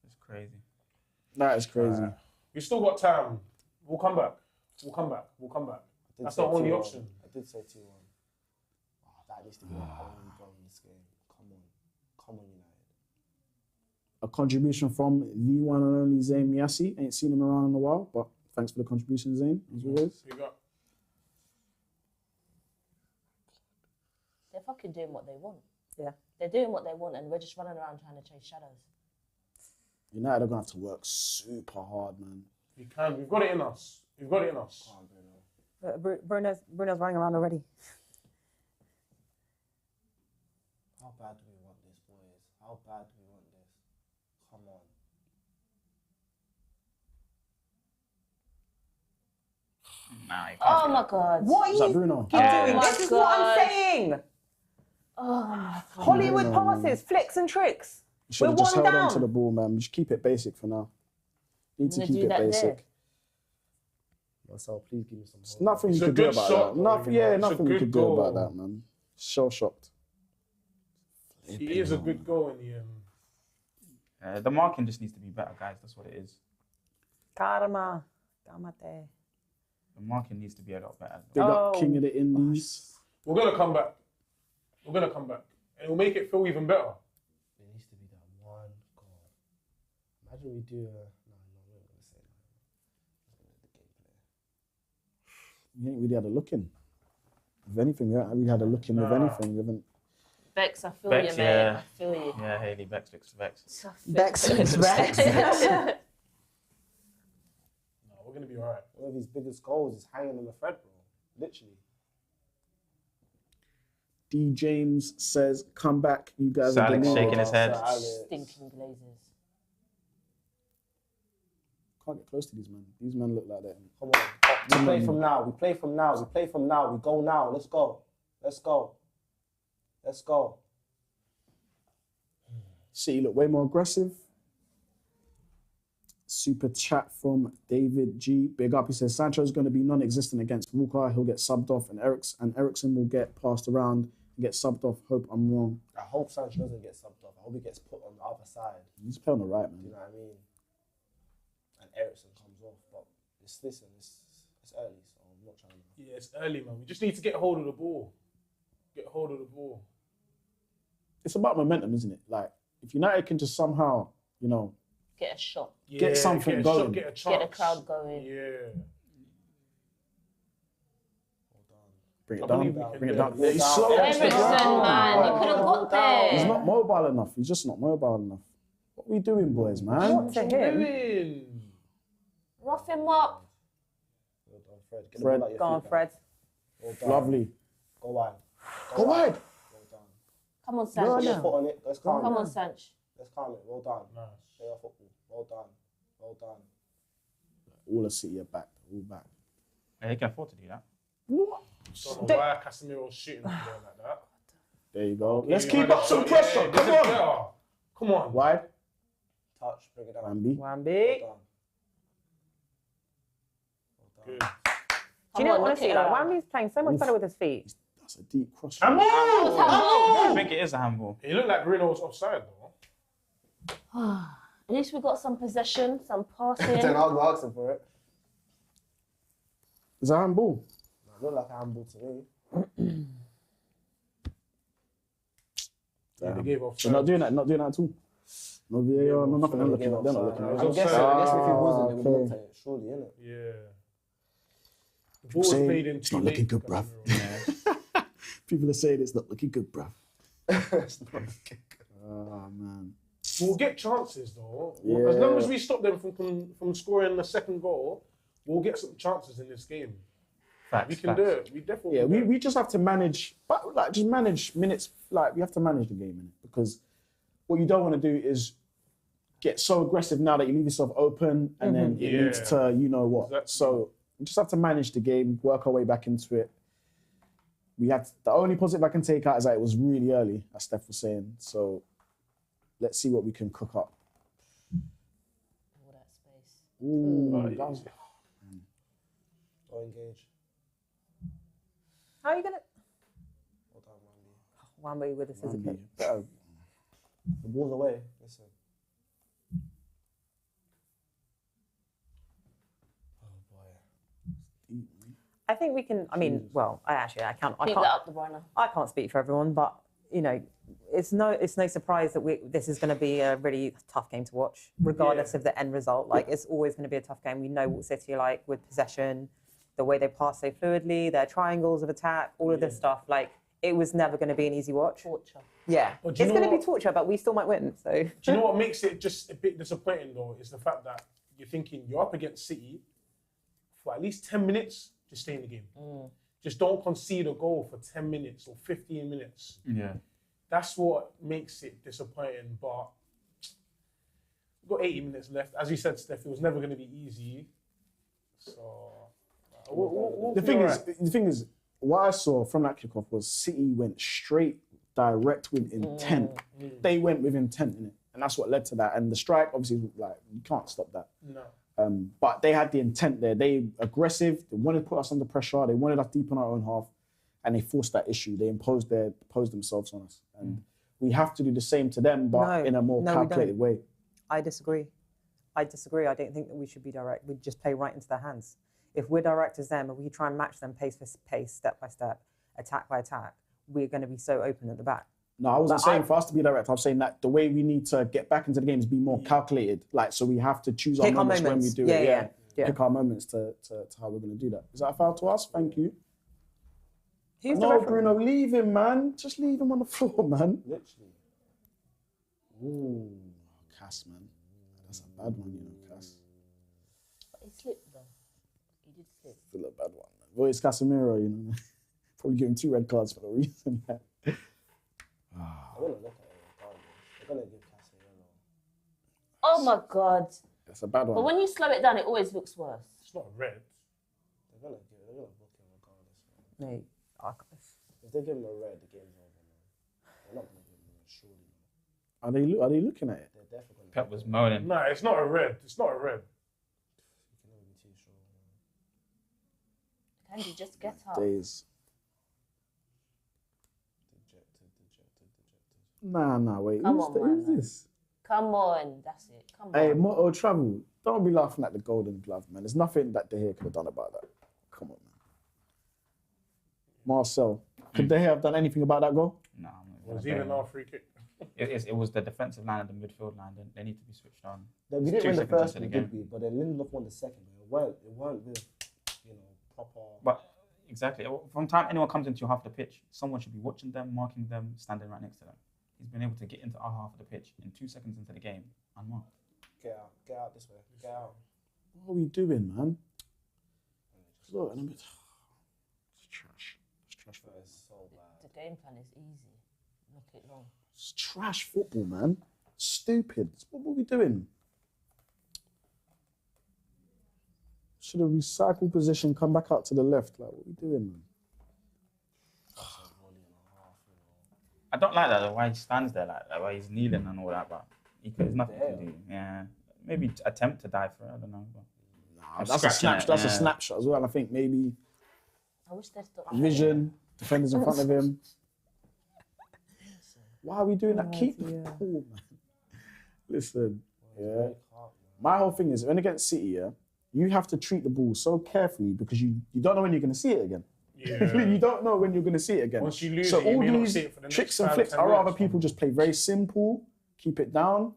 It's crazy. That is crazy. We still got time. We'll come back. We'll come back. We'll come back. I did That's say the only 2-1. option. I did say 2-1. Oh, that needs to be a home goal in this game. Come on, United. A contribution from the one and only Zayn Miassi. Ain't seen him around in a while, but thanks for the contribution, Zayn, as always. We got They're fucking doing what they want. Yeah. They're doing what they want, and we're just running around trying to chase shadows. United are going to have to work super hard, man. we can. We've got it in us. We've got it in us. Bruno's running around already. How bad do we want this, boys? How bad do we want this? Come on. Nah, you can't Oh do my that. God. What are Is that you Bruno? Yeah. doing? Oh This my is what I'm God. saying. Oh my God. Hollywood passes, flicks and tricks. You should have We're just one held down. on to the ball, man. Just keep it basic for now. Need to Gonna keep do it that basic. there. Marcel, please give me some There's hope. nothing It's you a could do good about shot, that. though, Nothing, you know. yeah, It's a nothing we good could do goal. about that, man. Shell shocked. It is a good goal in the end. The marking just needs to be better, guys. That's what it is. Karma. Kamate. The marking needs to be a lot better. Big up Oh. King of the Indies. We're gonna come back. We're gonna come back, and it'll make it feel even better. There needs to be that one goal. Imagine we do a... No, we're not going to say that. We ain't really had a look in. If anything, we haven't really had a look in with anything. We haven't. Bex, I feel Bex, you, mate. yeah. I feel you. Yeah, Hayely, Bex looks Vex. Bex looks Bex. No, we're gonna be alright. One of his biggest goals is hanging on the thread, bro. Literally. D. James says, come back. You guys are Alex the shaking his head. Sir Alex. Stinking glazers. Can't get close to these men. These men look like that. Come on. We play from now. We play from now. We play from now. We go now. Let's go. Let's go. Let's go. City look way more aggressive. Super chat from David G. Big up. He says Sancho's going to be non-existent against Walker. He'll get subbed off, and Eriksen will get passed around and get subbed off. Hope I'm wrong. I hope Sancho doesn't get subbed off. I hope he gets put on the other side. He's playing on the right, Do you man. know what I mean? And Eriksen comes off, but it's early, so I'm not trying to. Yeah, it's early, man. We just need to get hold of the ball. Get hold of the ball. It's about momentum, isn't it? Like, if United can just somehow, you know, Get a shot. Yeah, something get a going. Shot, get a chance. Get the crowd going. Yeah. bring I it down. believe we can Bring it do down. it. Yeah, he's Down. slow. Eriksen, man. You could have got there. He's not mobile enough. He's just not mobile enough. What are we doing, boys, man? What to him? Doing? Rough him up. Well done, Fred. Get the Fred. ball out your Go on, feet, Fred. man. Well done. Lovely. Go wide. Go wide. Well done. Come on, Put Sanch. your foot on it. Let's calm Come it. on, Sanch. Let's calm it. Well done. Nice. Play our football. Well done. Well done. All the City are back. All back. Yeah, he can afford to do that. Don't know why Casemiro's shooting there like that. There you go. Okay, Let's you keep had a up some shot. pressure. Yeah, Come this is on. better. Come on. Wide. Touch. Bring it down. Wambi. Wambi. Well done. Well Good. done. Do you know, Come on, honestly, look like, at it. Wambi's playing so much better with his feet. That's a deep cross. I think it is a handball. He looked like Bruno was offside though. At least we got some possession, some passing. Then I'll go asking for it. Is that handball? It looked like a handball to me. Yeah, they gave They're offside. not doing that. Not doing that at all. No VAR. No nothing. They're They gave looking. They're not offside. looking. It I'm was guessing offside. if he wasn't, they would Okay. look at it. Surely, innit? Yeah. The ball was saying played in it's too not late. looking good, bruv. Casemiro. People are saying it's not looking good, bruv. It's not a kick. Oh, man. We'll get chances though. Yeah. As long as we stop them from scoring the second goal, we'll get some chances in this game. Facts, We can do it. We definitely. Yeah, can do it. we just have to manage, but like just manage minutes. Like we have to manage the game, innit? Because what you don't want to do is get so aggressive now that you leave yourself open, and then it leads to you know what. Exactly. So we just have to manage the game, work our way back into it. We had the only positive I can take out is that it was really early, as Steph was saying. So let's see what we can cook up. All that space. Ooh, that was- Or engage. How are you gonna? What time, Mandy? One way with a scissor kick. better. The ball's away. Listen. Oh boy. I think we can. I mean, well, I can't. Keep that up, De Bruyne. I can't speak for everyone, but you know, it's no surprise that this is going to be a really tough game to watch, regardless of the end result. Like, it's always going to be a tough game. We know what City are like with possession, the way they pass so fluidly, their triangles of attack, all of this stuff. Like, it was never going to be an easy watch. Torture. Yeah, But it's do you know going to be what? torture, but we still might win. So Do you know what makes it just a bit disappointing though? Is the fact that you're thinking you're up against City for at least 10 minutes, just stay in the game. Just don't concede a goal for 10 minutes or 15 minutes. Yeah. That's what makes it disappointing. But we've got 80 minutes left. As you said, Steph, it was never going to be easy. So we'll The be thing all is, right. the thing is, what I saw from that kickoff was City went straight, direct with intent. They went with intent in it, and that's what led to that. And the strike, obviously, like you can't stop that. No. But they had the intent there. They aggressive. They wanted to put us under pressure. They wanted us deep in our own half, and they forced that issue. They imposed themselves on us, and we have to do the same to them, but in a more we calculated don't. way. I disagree. I don't think that we should be direct. We just play right into their hands. If we're direct as them and we try and match them pace for pace, step by step, attack by attack, we're going to be so open at the back. No, I wasn't But saying for us to be direct. I'm saying that the way we need to get back into the game is be more calculated. Like, so we have to choose our Pick our moments when we moments. do Yeah, it. yeah, yeah. Pick our moments to how we're going to do that. Is that a foul to us? Thank you. Who's the No, referee? Bruno, leave him, man. Just leave him on the floor, man. Literally. Ooh, Cass, man. That's a bad one, you know, Cass. But he slipped though. He did slip. Still a bad one, man. Well, it's Casemiro, you know. Probably give him 2 red cards for no reason. I'm gonna look at it regardless. They're gonna give Casemiro. Oh my God. That's a bad one. But when you slow it down, it always looks worse. It's not red. They're gonna book him regardless. Man. No, If they give him a red, the game's over, man. They're not gonna give him a red, surely. Are they looking at it? They're definitely gonna. Pep was moaning. No, it's not a red. It's not a red. You can never be too sure. Man. Candy, just get up. Days. Dejected. Nah, wait. Come Who's on, the- man. who's this? Come on, that's it. Come Hey, on. Moto Travel. Don't be laughing at the golden glove, man. There's nothing that De Gea could have done about that. Come on, man. Marcel. Could De Gea have done anything about that goal? No, It was even our free kick. It was the defensive line and the midfield line. They need to be switched on. We It's didn't 2 win the seconds first into one, the did we? But then Lindelof won the second. It weren't with, proper. But exactly, from time anyone comes into your half of the pitch, someone should be watching them, marking them, standing right next to them. He's been able to get into our half of the pitch in 2 seconds into the game, unmarked. Get out this way. Get out. What are we doing, man? Look, and it's trash. It's trash That football. is so bad. The game plan is easy. Look it long. It's trash football, man. Stupid. What were we doing? Should have recycled position, come back out to the left. Like, what are we doing, man? I don't like that, though, why he stands there like that, why he's kneeling and all that, but there's nothing to do. Yeah. Maybe attempt to die for it, I don't know. But Nah, that's a snapshot. That's a snapshot as well. I think maybe I wish they'd stop. vision, defenders in front of him. Why are we doing that? Keep the ball, man. Listen, yeah. My whole thing is when against City, yeah, you have to treat the ball so carefully because you don't know when you're going to see it again. Yeah. You don't know when you're going to see it again. Once you lose so it, you all may not these see it for the next tricks and 5, flips, 10 I rather minutes. people just play very simple, keep it down.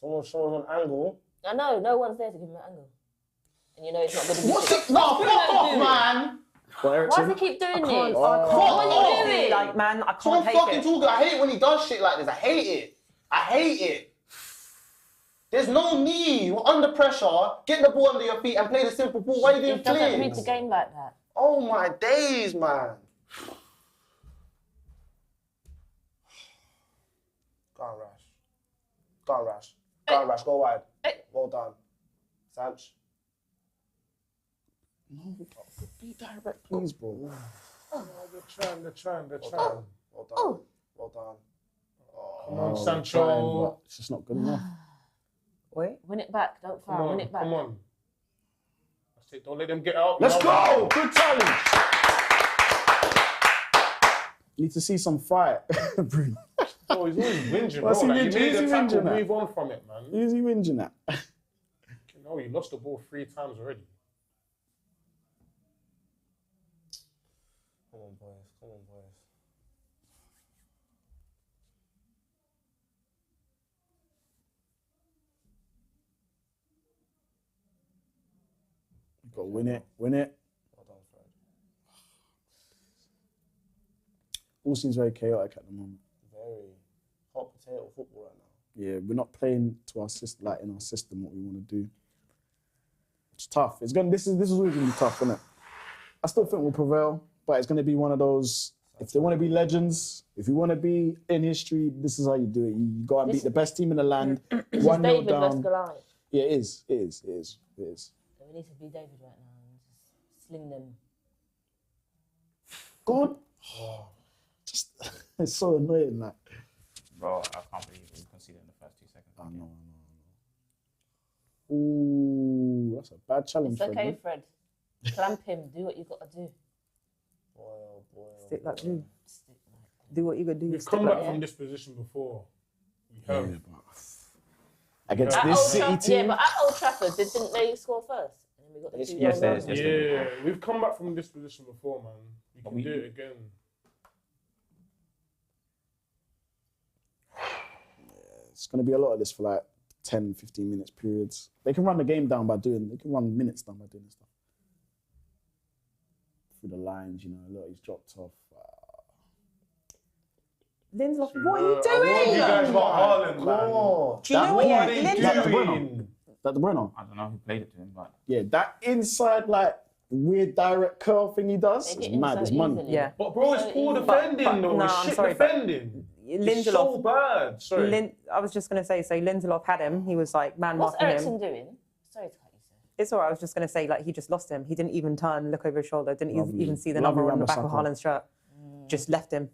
Someone's an angle. I know, no one's there to give him an angle. And you know it's not going to be. What's it? No, fuck off, man! Why does he keep doing this? I can't. What are you doing? Like, man, I Someone can't take fucking it. talking. I hate when he does shit like this. I hate it. I hate it. There's no need. We're under pressure. Get the ball under your feet and play the simple ball. Why are you doing He doesn't read flicks? the game like that. Oh my days, man. Go on, Rash. Go on, Rash. Go on, Rash. Go wide. Well done. Sanch. No, be direct, please, bro. They're trying. Well done. Well done. Come on, Sancho. It's just not good enough. Wait. Win it back. Don't foul. Win it back. Come on. That's it. Don't let them get out. Let's go! Good challenge. Need to see some fight. Bruno. Oh, he's always whinging, bro. What's he Like, you whinging? made Who's the he tackle, whinging at? move on from it, man. Who's he whinging at? No, he lost the ball 3 times already. Come on, boys. Come on, boys. Got to win it. Win it. Well done, Fred. All seems very chaotic at the moment. Very hot potato football right now. Yeah, we're not playing to our system, like in our system, what we want to do. It's tough. It's gonna. This is always gonna be tough, isn't it? I still think we'll prevail, but it's gonna be one of those. If they want to be legends, if you want to be in history, this is how you do it. You go and beat the best team in the land. 1-0 David down. versus Goliath. Yeah, it is. So we need to be David right now and just sling them. God, just it's so annoying. Like, Bro, I can't believe we conceded in the first 2 seconds. I know. Ooh, that's a bad challenge. It's okay, man. Fred. Clamp him. Do what you got to do. Boy, oh boy. Stick like glue. Stick like Do what you gotta do. We've Stick come like back from this position before. We have. Yeah, but against At this Old City Trafford, team. yeah, but at Old Trafford, didn't they score first? And then we got the two Yes, goals. yes, Yeah, we've come back from this position before, man. We But can we- do it again. It's going to be a lot of this for like 10, 15 minutes periods. They can run the game down by doing, they can run minutes down by doing this stuff. Through the lines, you know, look, he's dropped off. Lindelof, what are you I warned doing? you guys about Haaland, man. God. Do you know what What are you're they Lindelof? doing? That De Bruyne? I don't know who played it to him, but Yeah, that inside, like, weird direct curl thing he does, They it's get in mad, so it's money. easily. Yeah. But bro, it's poor defending though. no, It's I'm shit sorry, but defending. It's so Lindelof, bad. Sorry. I was just going to say, so Lindelof had him. He was like man What's marking Eriksen him. doing? Sorry to cut you, sir. It's all right. I was just going to say, like, he just lost him. He didn't even turn, look over his shoulder, didn't Lovely. even see the Lovely number on the back of Wan-Bissaka. Haaland's shirt. Just left him.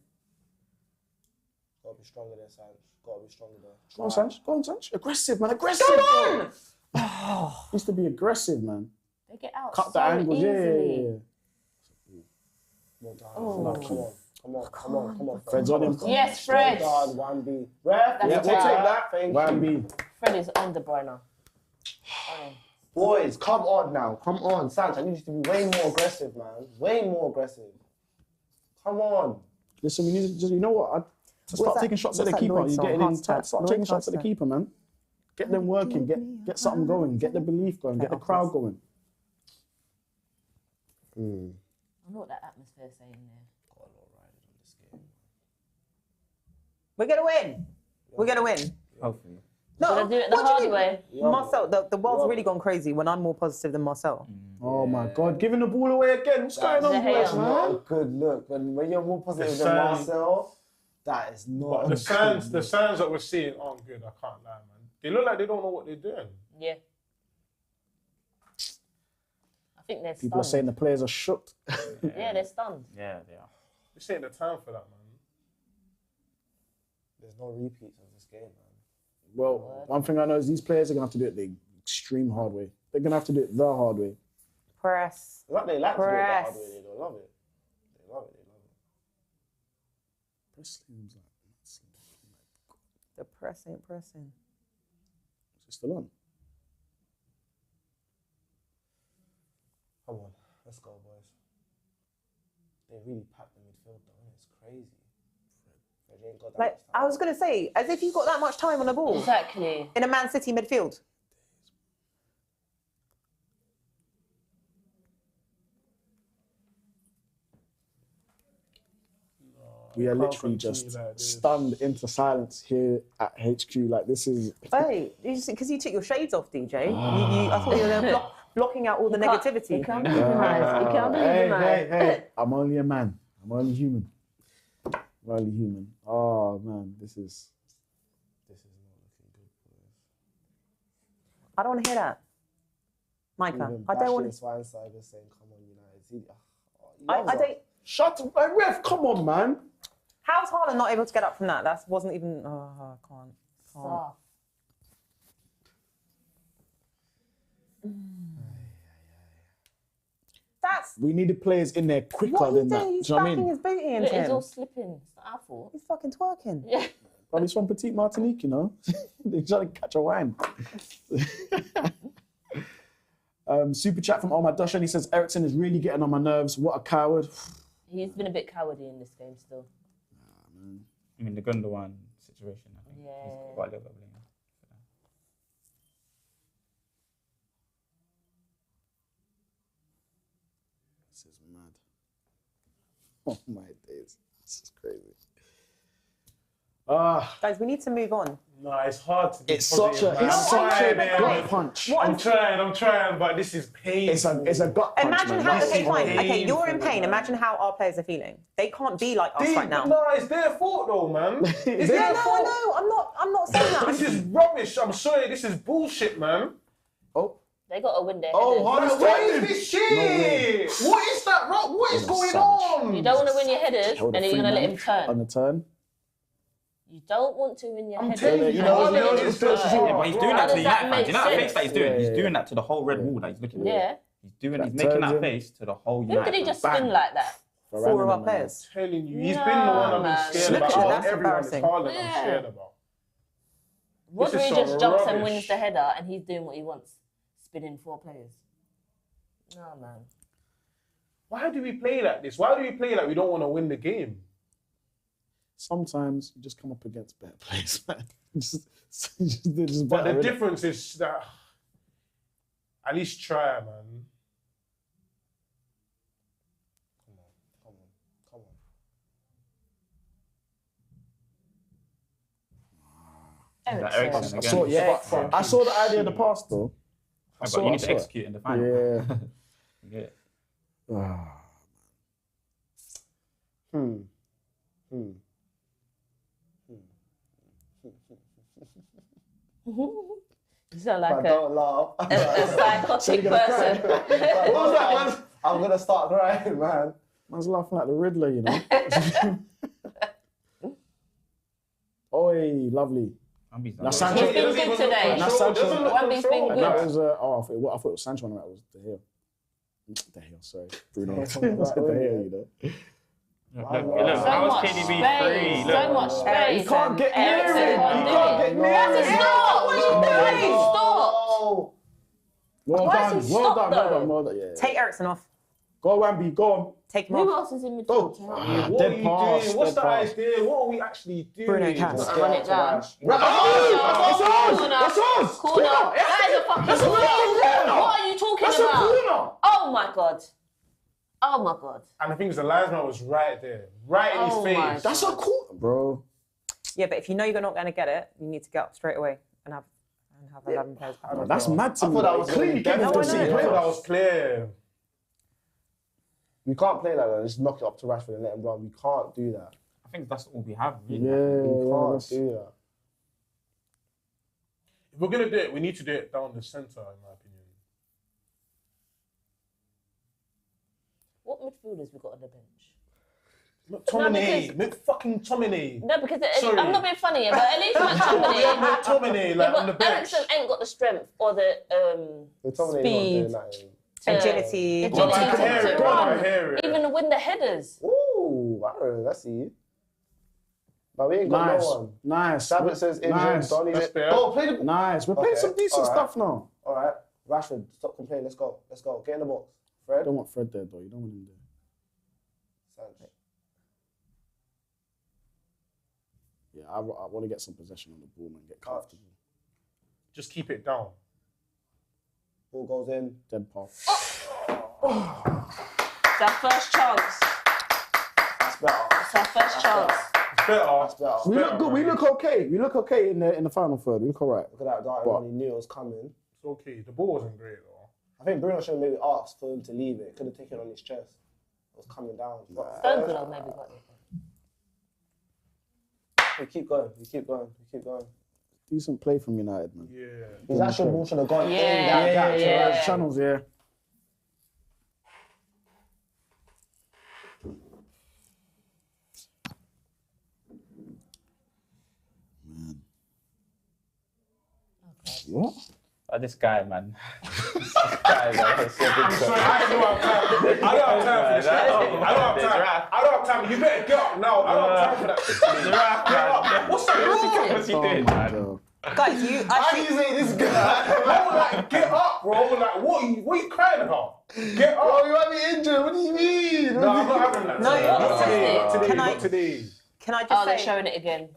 Gotta be stronger there, Sanch. Gotta be stronger there. Go on, Sanch. Go on, Sanch. Aggressive, man. Aggressive. Come on! Used to be aggressive, man. They get out Cut so the angles. easily. Yeah. Well done. Lucky. Come on. Fred's on him. Yes, Fred. Well done, 1B. Ref, That's we'll it. take that. Thank you. Wambi. Fred is on De Bruyne. Boys, come on now. Come on, Sanch. I need you to be way more aggressive, man. Way more aggressive. Come on. Listen, we need to just, you know what? Start that- taking shots at what's the that keeper. Lloyd You're song? getting in Heart tight. attack. Start Lloyd taking shots at the heart attack. keeper, man. Get them working. Get something going. Get the belief going. Get the crowd going. I know what that atmosphere's saying there. We're going to win. We're going to win. hopefully. No, Gonna do it the what do you hard mean? way. Marcel, the world's really gone crazy when I'm more positive than Marcel. Oh my God, giving the ball away again. What's going on, De Gea. boys, That's not a man? good look. When you're more positive The than sign- Marcel, that is not But a the good signs look. that we're seeing aren't good. I can't lie, man. They look like they don't know what they're doing. Yeah. I think they're People are saying the players are shook. Yeah, they're stunned. Yeah, they are. This ain't the time for that, man. There's no repeats of this game, man. Well, one thing I know is these players are going to have to do it the extreme hard way. They're going to have to do it the hard way. Press. Like they like to do it the hard Press. way. They don't love it. They love it. The press ain't pressing. Is it still on? Come on, let's go, boys. They really packed the midfield though. It's crazy. Fred ain't got that Like, much time. I was going to say, as if you got that much time on the ball Exactly. in a Man City midfield. We are Can't literally continue just like this. stunned into silence here at HQ. Like, this is... Wait, because you took your shades off, DJ. I thought you were blocking out all the negativity. You can't be humanized. You can't be humanized. Hey. I'm only a man. I'm only human. I'm only human. Oh, man, this is not looking good. I don't want to hear that. Micah, Even I don't want Bashing Swineside was saying, come on, United. He I don't... Shut up. Hey, Ref, come on, man. How's Haaland not able to get up from that? That wasn't even... Oh, I can't. Soft. That's... We needed players in there quicker What are you than that. doing? Do He's you know what I backing mean? his booty Look, into he's all him. slipping. It's not our fault. He's fucking twerking. Yeah. But he's from Petite Martinique, you know. They're trying to catch a wine. Super chat from Omar Dashan. He says, Eriksen is really getting on my nerves. What a coward. He's been a bit cowardly in this game still. I mean, the Gundogan situation, I think Yeah. he's got a little bit of blame. This is mad. Oh my days. This is crazy. Guys, we need to move on. No, it's hard to be It's such a, positive, man. it's I'm such trying, a man. gut punch. I'm trying, but this is painful. It's a gut punch, Imagine man. how... This Okay, is fine. Okay, painful, you're in pain. man. Imagine how our players are feeling. They can't be like us right now. No, it's their fault though, man. It's Yeah, their no, I fault. know. I'm not saying that. This is rubbish. I'm sorry. This is bullshit, man. Oh, They got to win their Oh, headers. Haaland- What is this shit? What is that? What is going on? You don't want to win your headers, held a and then you're free going to let man him turn. on the turn. You don't want to win your I'm headers. telling you, you know, Haaland you know, is it's just- just- Yeah, but he's doing that to the How does that United fans. make You know that sense? face that he's doing? Yeah, He's yeah. doing that to the whole red wall that he's looking at. Yeah. He's That making turns that him. face to the whole Who United did he fans. just Bang. spin like that? Four of our players. Telling you, he's No, been the one I've man. been scared Look about. at that, Out that's of everyone, it's embarrassing. Haaland I'm Yeah. scared about. Rodri is just some jumps and rubbish. wins the header, and he's doing what he wants, spinning 4 players. No, man. Why do we play like this? Why do we play like we don't want to win the game? Sometimes you just come up against better players, man. just But better, the innit? difference is that at least try, man. Come on. That Eriksen. Eriksen I again. saw, yeah, I saw the idea of the pass though. But you need to execute in the final. Yeah. Yeah. Ah. You sound I like don't laugh. a psychotic person. What was that, man? I'm gonna start crying, man. Man's laughing like the Riddler, you know. Oi, lovely. Ambi's done Now well. Sancho. He's been good today. That's Sancho. Wemby's been And that good. was I thought it was Sancho and that was De Gea, sorry. Bruno. Yeah, De Gea, you know. Look, So how much is KDB space, free? so Look. much space. You can't get near Eriksen him. can't You do can't it. get near That's a him. stop. What are you doing? Stop. Oh. Well Why done, is he well stopped, done, though? well done, yeah. Take Eriksen off. Go Wamby, go on. Take him Who off. else is in Go. midfield? to help Ah, you? What dead are you pass, doing? What's dead the pass. idea? What are we actually doing? Bruno Cass. Let's Run get it out to down. Rash. Corner. That's ours. Corner. That is a fucking That's a corner. corner. What are you talking That's a about? corner. Oh my god. Oh my god. And the thing is, the linesman was right there, right in his Oh face. my That's a corner, bro. Yeah, but if you know you're not going to get it, you need to get up straight away and have 11 players back. don't That's know. mad to I me. thought that was Clearly really gave dead. it No, to I City know. I thought players. that was clear. We can't play like that. Just knock it up to Rashford and let him run. We can't do that. I think that's all we have, really. We can't that's- do that. If we're gonna do it, we need to do it down the centre, in my opinion. What midfielders we got on the bench? McTominay, McFucking-Tominay. No, because Sorry. I'm not being funny, but at least We have McTominay. McTominay Yeah, like on the but bench. Eriksen ain't got the strength or the The Tommy Speed. not doing that. Agility. agility Go on, I hear to it, go on, I run, hear it. even to win the headers. Ooh, Aaron, I see you. But we ain't got Nice, no one. nice. Sabit says injured. Nice. Donny's That's in. fair. Oh, play the. Nice. We're playing Okay, some decent alright. stuff now. All right, Rashford, stop complaining. Let's go. Let's go. Get in the box. Fred. I don't want Fred there, though. You don't want him there. Sancho. Yeah, I want to get some possession on the ball, man. Get comfortable. Just keep it down. Ball goes in. Dead pass. It's our first chance. That's better. It's our first chance. It's better. We look good. We look okay. We look okay in the final third. We look alright. Look at that guy when he knew it was coming. It's okay. The ball wasn't great though. I think Bruno should have maybe asked for him to leave it. Could have taken it on his chest. It was coming down. Stone could have maybe got it. We keep going. We keep going. We keep going. Decent play from United, man. Yeah. His actual ball should have gone in Yeah, that gap. yeah. Channels, yeah. What? Oh, this guy, man. This guy, man. It's so good. Sorry, I don't have time for this. I don't have time. You better get up now. I don't have time for that. Get up. What's that? What's he doing, man? Guys, you How actually. do you say this guy? Bro, like, get up, bro. Like, what are you crying about? Get up. Oh, you might be injured. What do you mean? No, I'm not having that. No, Not today. no. Not today. Can Not I- today. Can I Oh, just they're say? showing it again.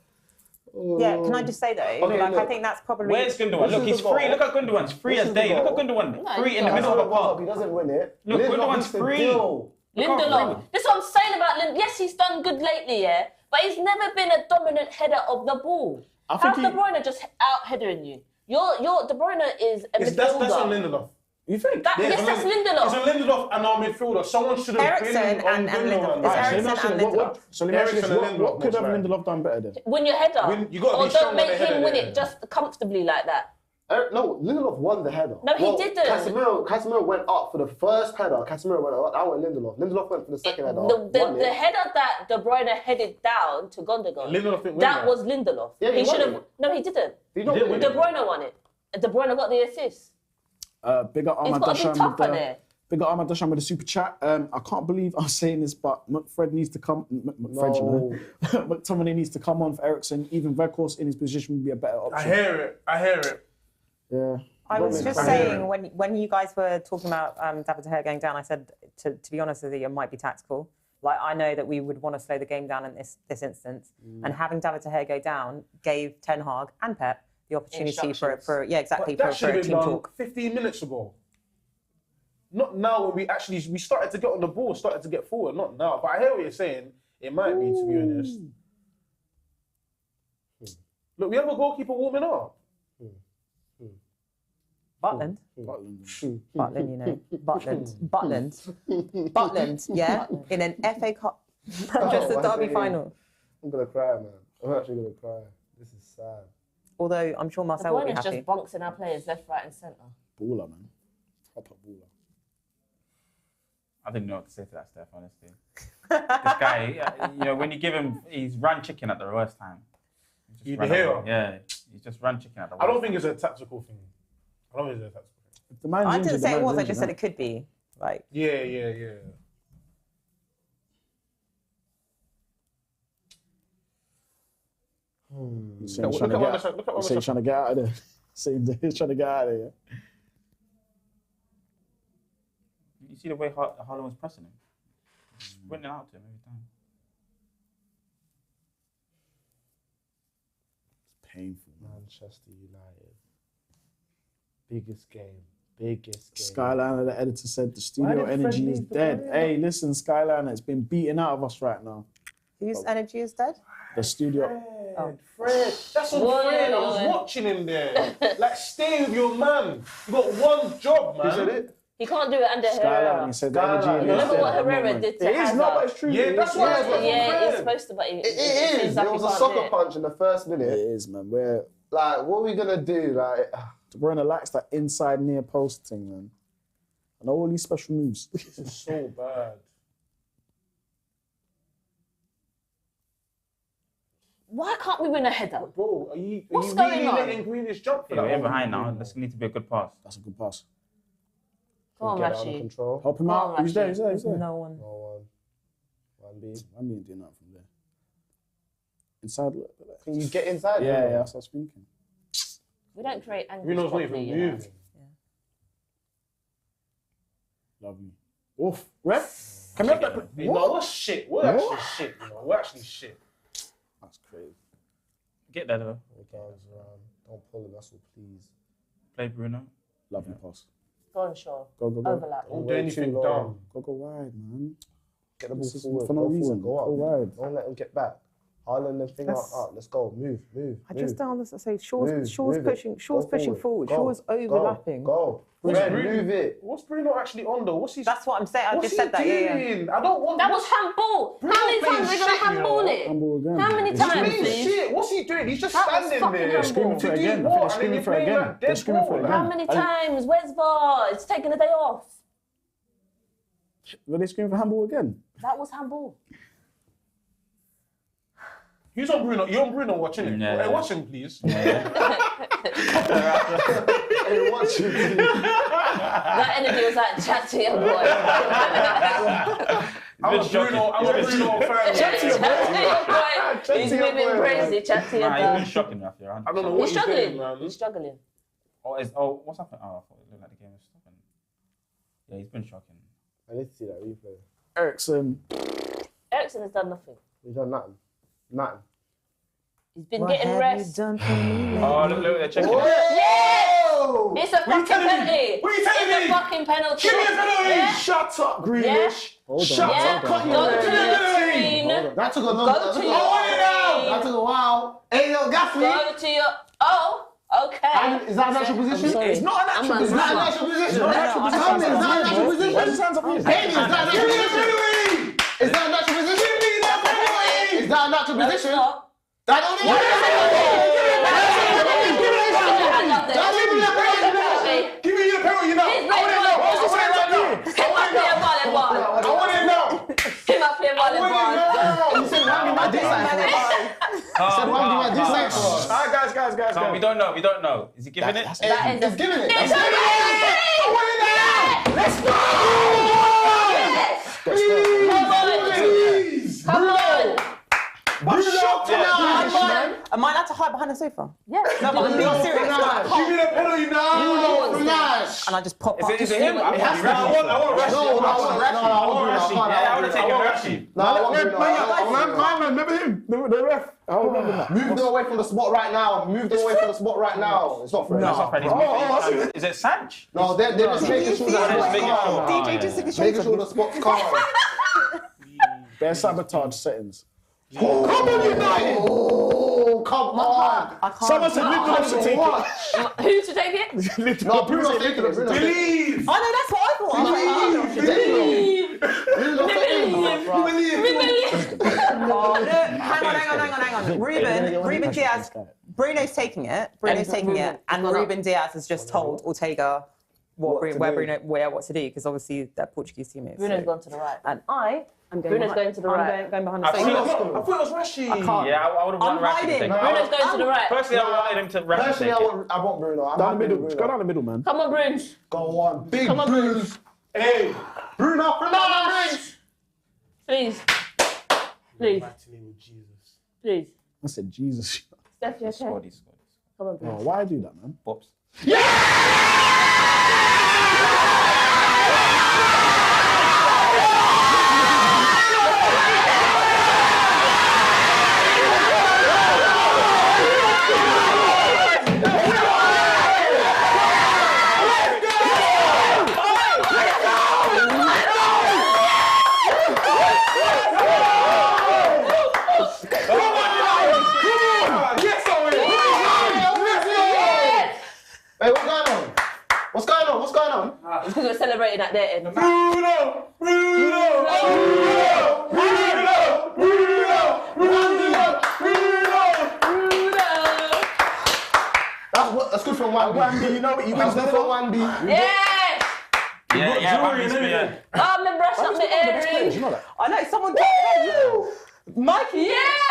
Yeah, can I just say though? Okay, like, I look. think that's probably. Where's Gundogan? Look, he's free. Look at Gundogan's free This as is the day. Look at goal. Gundogan. No, Free he's in the not. middle of the park. He doesn't win it. Look, Lindelof Gundogan's needs to free. deal. Lindelof. This is what I'm saying about Lindelof. Yes, he's done good lately, yeah, but he's never been a dominant header of the ball. I think How's De Bruyne just out-headering you? Your De Bruyne is a That's on midfielder. Lindelof. You think? Yes, that's Lindelof. It's on Lindelof and our midfielder. Someone should have Eriksen been on and Lindelof. Gundogan. It's Right, Eriksen and Lindelof. so let me ask you this, Eriksen and what Lindelof could have most likely. Lindelof done better then? Win your header. You gotta or be strong don't on make the him header win then. it just comfortably like that. No, Lindelof won the header. No, he didn't. Casemiro went up for the first header. Casemiro went up. That went Lindelof. Lindelof went for the second header. won The it. header that De Bruyne headed down to Gundogan, Lindelof didn't win that that. was Lindelof. Yeah, he he should won have. it. No, he didn't. He not didn't win De it. Bruyne won it. De Bruyne got the assist. Big up He's Ahmad got to be Dashan tougher with there. Big up Ahmad Dashan with the super chat. I can't believe I'm saying this, but Fred needs to come. Fred, you know. McTominay needs to come on for Eriksen. Even Weghorst in his position would be a better I option. hear it. Yeah. I was just I saying hear when you guys were talking about David De Gea going down, I said to be honest with you, it might be tactical. Like I know that we would want to slow the game down in this instance, and having David De Gea go down gave Ten Hag and Pep the opportunity for Instructions. for But that should a have team been done talk. 15 minutes ago. Not now when we started to get on the ball, started to get forward. Not now. But I hear what you're saying. It might be, to be honest. Look, we have a goalkeeper warming up. Butland, Butland, you know, Butland, yeah, in an FA Cup, Manchester Derby final. I'm gonna cry, man. I'm actually gonna cry. This is sad. Although I'm sure De Marcel will be Bruyne's happy. just bonks in our players left, right, and centre. Baller, man. Proper baller. I didn't know what to say to that, Steph, honestly. This guy, you know, when you give him, he's run chicken at the worst time. He just You ran hear? away. Yeah, he's just run chicken at the worst I don't think it's a tactical thing. I don't think it's a tactical thing. If the man's I injured, didn't the say it man's was. I injured, just said innit? it could be. Like Yeah. He's Look trying at to what get Marcel- look at what he's trying to get out of there. He's trying to get out of there. You see the way Haaland was pressing him? Sprinting out to him every time. It's painful, man. Manchester United. Biggest game. Skyliner, the editor said the studio did energy Fred is leave the dead. Bruyne? Hey, listen, Skyliner, it's been beaten out of us right now. whose energy is dead? The studio. Fred, that's on Whoa. Fred. I was watching him there. Like, stay with your man. You got one job, man. You said it? He can't do it under Skyliner, Herrera. he said the energy is Remember dead what at the Herrera moment. did to It is Hazard? not, but it's true. Yeah, that's what I was watching. Yeah, Fred. it's supposed to, but It seems is. like It was he a can't soccer do it. punch in the first It minute. is, man. We're Like, what are we gonna do? Like, De Bruyne lacks that inside near post thing, man. And all these special moves. This is so bad. Why can't we win a header? Bro, are you What's really going on? letting Greenish jump for Yeah, that? we're in behind now. This need to be a good pass. That's a good pass. Come on, get it under Rashi. control. Help him Go out. on, He's there, Rashid. he's there, he's there. No one. No one. 1B. I mean, doing that from there. Inside, look. Can you get inside? Yeah, him? yeah, that's what I was thinking. We don't create angles Bruno's not properly, even you know. moving. Lovely. Oof. Ref? Can we have that? You know, we're shit. We're actually shit, you know. We're actually shit. That's crazy. Get there though. All guns around. Don't pull the muscle, please. Play Bruno. Lovely pass. Go on, Shaw. Go, go, go. Overlap. Don't do Way anything too dumb. long. Go, go wide, man. Get the ball This is forward. for no Go reason. forward. Go up. Go wide. Don't let him get back. Haaland and thing That's- up. Let's go. Move. I just don't understand. Say Shaw's Move pushing. it. Shaw's Go pushing forward. Go. Shaw's overlapping. Go. What's Fred, Bruno- move it. What's Bruno actually on though? What's he? That's what I'm saying. I What's just said that. he Yeah. doing? I don't want. That was handball. Bruno How many playing times are they going shit, to handball you know. it? Handball again. How many He's times, Playing please? shit. What's he doing? He's just That was standing fucking there. handball. Screaming for it To do again. I think what? they're And then screaming you're for it playing again. like They're dead screaming for ball, it like. How again. many times? Where's VAR? It's taking a day off. Were they screaming for handball again? That was handball. Who's on Bruno? You're on Bruno watching it. Yeah. Hey, watch him, please. Hey, watch him. That energy was like, chat to your boy. I'm a Bruno fan. Chat to your boy. He's to your moving boy. crazy. Chat to your Nah, he's boy. been shocking, Raph. Yeah, I don't know He's what he's doing, struggling. man. He's struggling. What's happened? Oh, I thought it looked like the game was stopping. Yeah, he's been shocking. I need to see that replay. Eriksen. Eriksen has done nothing. He's done nothing. Nothing. He's been getting rest. Done for me? Oh, look, they're checking. Whoa! It's a fucking telling me? penalty. What are you telling It's me? a fucking penalty. Give me a penalty! Yeah. Shut up, Grealish. Hold on. Shut Yeah. up. Go Cut to your your leg. screen. That took a long Go that to took a your while. screen. That took a while. Hey, yo, Gaffney. Go to your. Oh, okay. Is that an actual position? sorry. It's not an actual I'm Is position. that an actual position? It's not an actual position. Tell me, is that an actual Why is his position? hands up here? Hey, is that an actual position? Is that an actual position? Is that an actual No, it's position? not. That don't even Give me your penalty now. He's I want it now. I want it right now. Him up here, volleyball. I want it now. Him up here, volleyball. You said why do I do something? Calm, Why do I do calm, something? calm. All right, guys. Calm, we don't know. Is he giving it? That is It's giving it. It's That's a Let's go! Come on. Am I allowed to hide behind the sofa? Yeah. No, but I'm being serious. Give me the penalty now. And I just pop up. Is it him? I want Rashid. No, I want Rashid. Yeah, I want to take Rashid. No, I want Remember him? The ref. I remember that. Move them away from the spot right now. Move them away from the spot right now. It's not fair. That's not fair. He's moving. Is it Sanch? No, they're just making sure that Just the making spot's sure. calm. DJ just took a Making sure the spot's calm. Bare sabotage settings. Come on, United! Oh, come on! I can't. Someone said Midfield should take it. Who to take it? No, Bruno's taking it. Bruno's taking it. Believe. Oh no, that's what I thought. I was like, Bruno's taking it. oh, look. Hang on. Ruben Diaz. Bruno's taking it. And Ruben Diaz has just told Ortega what to do, because obviously that Portuguese team is. Bruno's gone to the right. And I'm going. Bruno's going to the right. Going behind the I sofa. thought it was Rashid. I can't. Yeah, I would have I'm wanted Rashid to hiding. take No. it. Bruno's going to the right. Personally, I wanted him to Rashid Personally, take it. I want Bruno. I'm Down the happy middle. with Just Bruno. go down the middle, man. Come on, Bruce. Go on. Big Come on, Bruce. Hey. Bruno Fernandes. Please. Please. Mighty name of Jesus. Please. I said, Jesus. Steph, you okay? Squad. Come on, Oh, Bruce. why do that, man? Pops. Hey, what's going on? It's because we're celebrating at their end. Bruno. That's good for one. Wambi, you know what? You That's win good for one B. Yes! Yeah, Wambi's me. Oh, me brush up the earring. You know that? I know someone. Micah. Yes!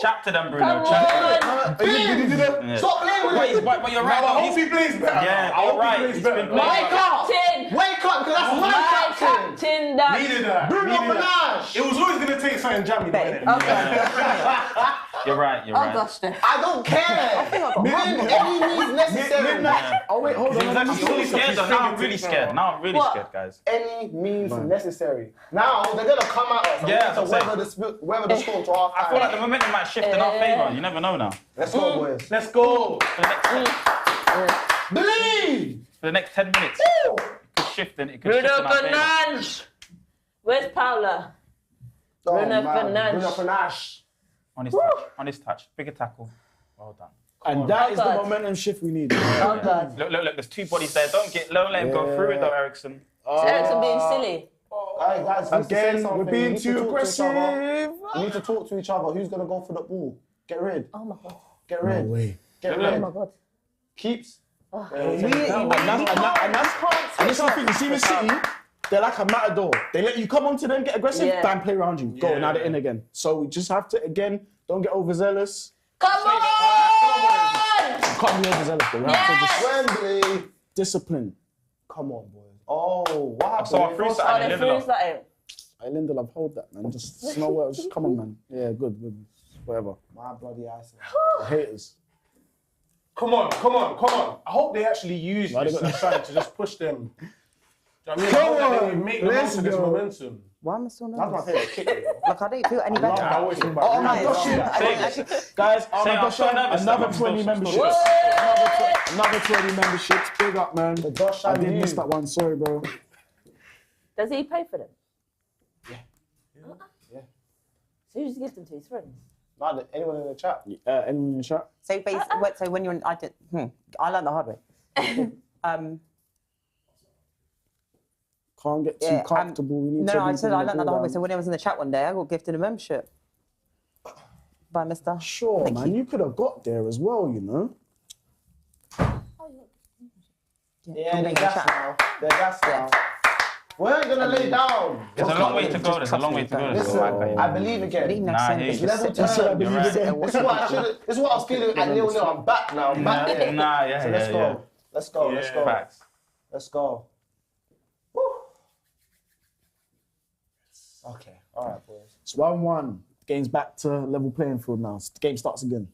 Chat to them, Bruno. Come Chat to them. on. Yeah. Stop playing with it. But you're right. I though. hope he plays better. Yeah, I you're hope right. he plays He's better. been playing My better. captain. Wake up, because that's my My captain. captain. That. Needed that. Bruno Needed that. Fernandes. It was always going to take something jammy. Okay. You're right. You're Oh right. gosh, Steph. I don't care. Any means necessary. Oh, wait, hold on. I'm really scared though. Now I'm really scared. Now I'm really What? scared, guys. Any means necessary. Now they're gonna come at us. Yeah, to that's what I'm weather the storm to our I feel like the momentum might shift in our favour. You never know now. Let's go, boys. Let's go. Believe. For the next 10 minutes, it could shift in. It could shift Bruno in our favour. Fernandes. Where's Paula? Oh, Bruno man. Fernandes. Bruno Fernandes. On his touch. Bigger tackle. Well done. And that is the God. momentum shift we need. Oh, God. Look, there's 2 bodies there. Don't let him go through it though, Eriksen. Eriksen being silly. Hey, guys, we need to say Again, something. we're We being need to too talk to each aggressive. other. We need to talk to each other. Who's going to go for the ball? Get rid. Oh, my God. Get rid. No way. Get Oh, rid. my God. Keeps. And this is the thing, you see with City, they're like a matador. They let you come onto them, get aggressive, Yeah. bam, play around you. Go, Yeah. now they're in again. So we just have to, again, don't get overzealous. Come on! Can't be overzealous, but we have to just Wembley. discipline. Come on, boys. Oh, what happened? saw a free Oh, side. they threw something. Hey, Lindelof, hold that, man. Just know what, just come on, man. Yeah, good. Whatever. My bloody ass. Haters. Come on. I hope they actually use Why they this got- as trying to just push them. Do you know what I mean? I hope that they make the most of this momentum. Why am I still That's my nervous? favourite kick. You know. Like, I don't feel any better. I always think about Oh, it. my Really. gosh. Guys, Say, I'm so nervous, another I'm 20 still memberships. nervous. Another 20 memberships. Big up, man. The Josh I and did you. miss that one. Sorry, bro. Does he pay for them? Yeah. So who does he give them to? His friends? Not anyone in the chat. Anyone in the chat? So basically, so when you're in, I learned the hard way. Can't get too Yeah, comfortable. We need No, to I said I learned that the hard way. down. So when I was in the chat one day, I got gifted a membership by Mr. Sure, Thank man. You could have got there as well, you know. Yeah, they're gas now. They're gas now. We ain't gonna lay down. There's a long way to go. There's a long way to go. Listen, I believe again. Nah, I hear It's you. level I said I 10. believe right. again. This is what I was feeling at 0-0. I'm back now. I'm back. Yeah, So let's go. yeah. Let's go. Let's go. Facts. Let's go. Woo. Okay. All right, boys. It's 1-1. Game's back to level playing field now. The game starts again.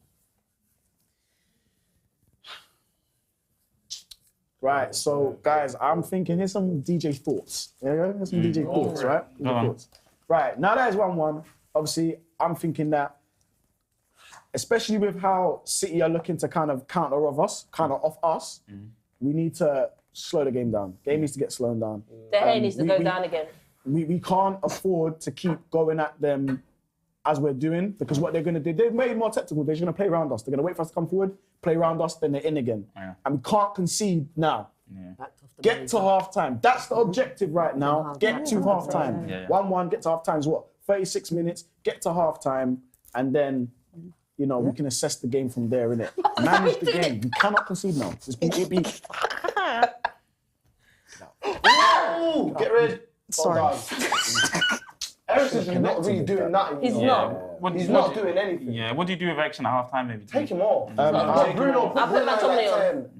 Right, so guys, I'm thinking, here's some DJ thoughts. Yeah, here's some DJ thoughts, right? DJ on. thoughts. Right, now that it's 1-1, obviously, I'm thinking that, especially with how City are looking to kind of counter off us, we need to slow the game down. Game needs to get slowed down. Their hair needs to go down again. We can't afford to keep going at them as we're doing, because what they're going to do, they're way more tactical. They're just going to play around us. They're going to wait for us to come forward, play around us, then they're in again. Yeah. And we can't concede now. Backed off the Get to half time. That's the objective right now. Get to half time. Yeah. 1-1, get to half time is what? 36 minutes, get to half time, and then, you know, we can assess the game from there, innit? Manage the game. We cannot concede now. It'd be Ooh, get rid. Sorry. Eriksen's not really doing nothing. He's you know. not. What- He's what not do- doing anything. Yeah, what do you do with Eriksen at half time, maybe? Take him off. I'll Bruno, put Bruno McTominay on. left him.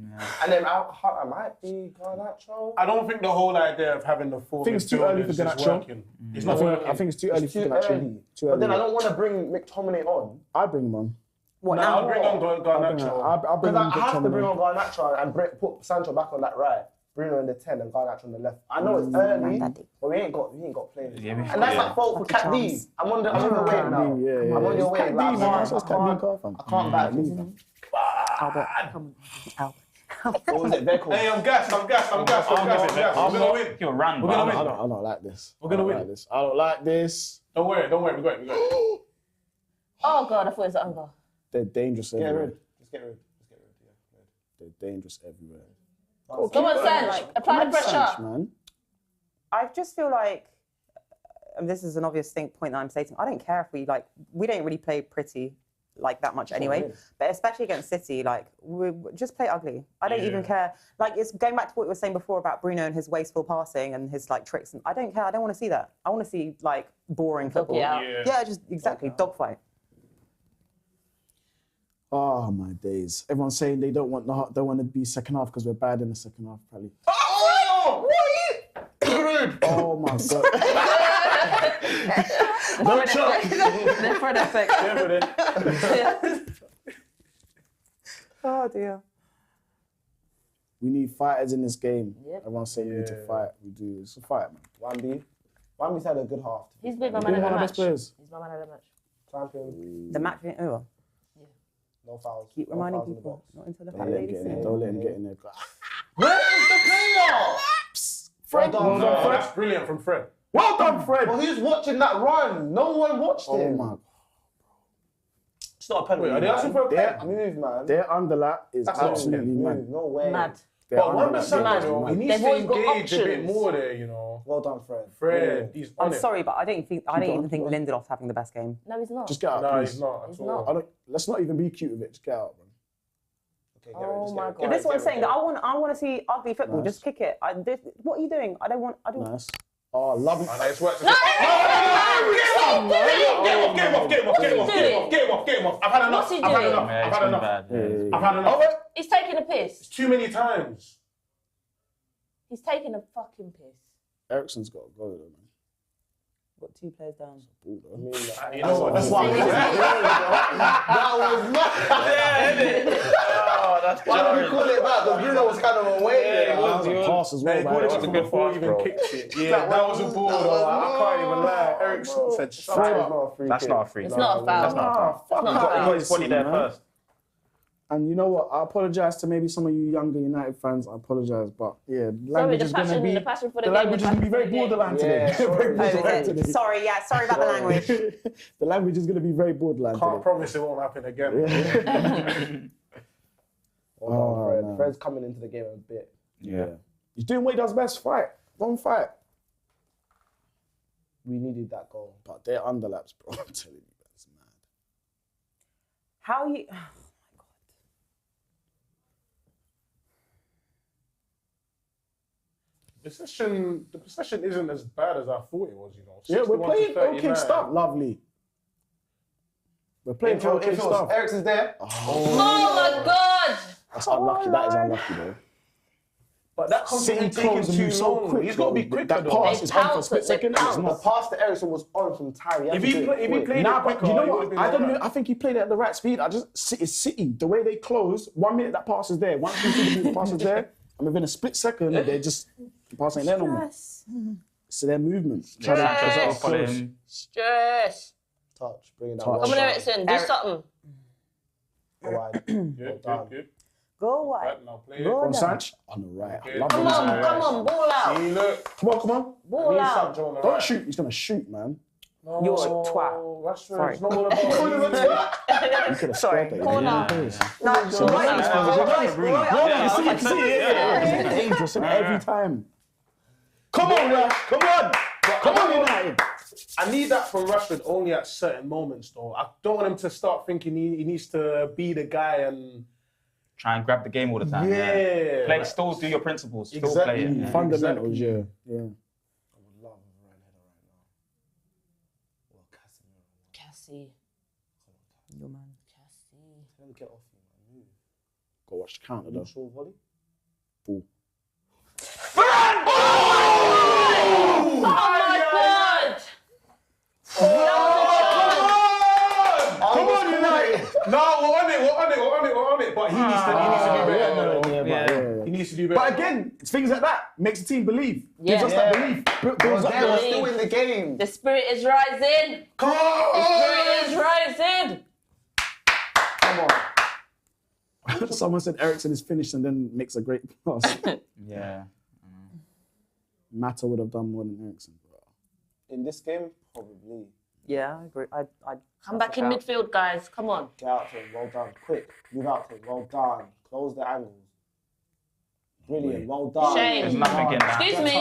And then I might be Garnacho. I don't think the whole idea of having the four think it's too early for midfielders is Garnacho. working. It's not working. I think it's too early It's for too Garnacho. early. Too But then I early. don't want to bring McTominay on. I'd bring him on. What Nah, now? I'll bring on Garnacho. I'll bring Because him I have to bring McTominay. on Garnacho and put Sancho back on that right. Bruno in the 10 and Garnacho on the left. I know it's early, but we ain't got players. Yeah, And that's like fault for Cat D. I'm on your way now. Yeah. I'm on your way. Cat D, Like, man. I That's Cat D, car, fam. can't back. Albert, come on. Albert. What was it? Vehicle. Hey, I'm gassed. We're gonna win. He'll run, We're gonna bro. win. I don't like this. We're gonna I don't win. like this. I don't like this. Don't worry. We got it. Oh, God, I thought it was Uncle. They're dangerous Get everywhere. rid. Just get rid. Yeah. They're dangerous everywhere. Come on, Sanch. Apply the pressure. Sanch, man. I just feel like, and this is an obvious point that I'm stating, I don't care if we don't really play pretty like that much anyway, but especially against City, like, we just play ugly. I don't even care. Like, it's going back to what we were saying before about Bruno and his wasteful passing and his, like, tricks. And I don't care. I don't want to see that. I want to see, like, boring football. Yeah. Yeah, just exactly. Dogfight. Oh my days! Everyone's saying they don't want to be second half because we're bad in the second half, probably. Oh, what? Oh my god! No chuck. Different effect. Oh dear. We need fighters in this game. Yep. Everyone's saying we need to fight. We do. It's a fight, man. Wamby's had a good half. He's been my He's man of one the of the match. best players. He's my man of the match. Champion. The match ain't over. No fouls. Keep No reminding fouls in the people. box. Not into the Don't fat let him lady get in there. scene. Don't let him get in there. Where is the player? Fred, Well done, No, Fred. that's brilliant from Fred. Well done, Fred. Well, who's watching that run? No one watched Oh him. my God. It's not a penalty. Wait, are they asking for a pen? Move, man. Their underlap is That's not absolutely Move. mad. No way. Mad. Their But underlap 1%, is you know, he mad. needs They've to always got engage a bit options. more there, you know. Well done, Fred. Fred, he's on I'm it. sorry, but I don't even going, think keep going. Lindelof's having the best game. No, he's not. Just get out, No, please. he's not He's at not. all. Let's not even be cute with it. Just get out, man. Okay, Oh my God. This one's saying that I want to see ugly football. Nice. Just kick it. What are you doing? I don't. Nice. Oh, love it. It's worked. No! Get him off. I've had enough. What's he I've had doing? enough. Yeah, I've it's had been enough. bad. Yeah. I've had enough. He's taking a piss. Too many times. He's taking a fucking piss. Eriksen's got to go, though, man. Got 2 players down. Ball, though. You know what? That's why. That was mad. Oh, that's Why don't we call it back? Because Bruno was kind of away there. That was a pass as well, Hey, man. called it was a back good before he pass, even bro. kicked it. Yeah, that was a ball, though. I can't even lie. Eriksen said, shut up. That's not a free. It's not a foul. That's not a foul. It's not a He foul. got his body there first. And you know what? I apologise to maybe some of you younger United fans. I apologise, but yeah, language the is going to passion- be the passion for the the game language is is going to be very passion for the borderline game. today. Yeah, sure. Very Oh, is borderline it? today. Sorry, sorry about the language. The language is going to be very borderline Can't today. promise it won't happen again. Well done, Fred. man. Fred's coming into the game a bit. Yeah. He's doing what he does best. Fight. Don't fight. We needed that goal. But they're underlaps, bro. I'm telling you, that's mad. How you? The possession isn't as bad as I thought it was, you know. Yeah, we're 61 to playing 39. okay stuff. Lovely. We're playing okay stuff. Eriksen's there. Oh my God! That's unlucky. That is unlucky, though. But that comes City from taking closed and too moved so long. quick. He's got to be bro. quicker, That though. pass is on for a pounced, split they second. and it's The not. pass to Eriksen was on from time. He had If to he do it quick. played Nah, it but quicker, you know he what? would've been I don't know. alright. I think he played it at the right speed. It's City. The way they close, 1 minute that pass is there. Once you see the pass is there, and within a split second, they just the pass ain't there no more. So their movement. Try to Yes. Follow close. him. Stress. Touch, bringing that Touch. one Come on, shot. Eriksen, do something. Go wide. Good. Go wide. Right, now play it. Go On down. Sanch on the right. I Okay. love Come this on, guy. come on, ball out. See, look. Come on. Ball Need out. Sancho on the Don't right. shoot. He's gonna shoot, man. No, You're a twat. Rashford, Sorry. it's not all about you. You could have Sorry. scored that. Corner. No, So right, nice, right, Bruno. right, Yeah, right. I See it. It's dangerous every time. Come on, Raph. Come on, United. I need that from Rashford only at certain moments, though. I don't want him to start thinking he needs to be the guy and Try and grab the game all the time. Yeah. Play, still do your principles. Still Exactly. play it. Yeah. Fundamentals, yeah. I would love a right header right now. Well, Casemiro. Cassie. Your man. Cassie. Let him get off you, man. Move. Go watch the counter, though. Short volley. Ball. Oh my God! Come on, United! No, we're on it. But he needs to do better. Yeah. He needs to do better. But again, it's things like that makes the team believe. Yeah. Gives us that belief. Builds up They were the... still in the game. The spirit is rising. Come The on! spirit is rising. Come on. Someone said Eriksen is finished and then makes a great pass. Yeah. Mata would have done more than Eriksen. In this game, probably. Yeah, I agree. I Come back in midfield, guys. Come on. Get out to him. Well done. Quick. Move out to him. Well done. Close the angles. Brilliant. Well done. Shame. There's nothing in that. Excuse me.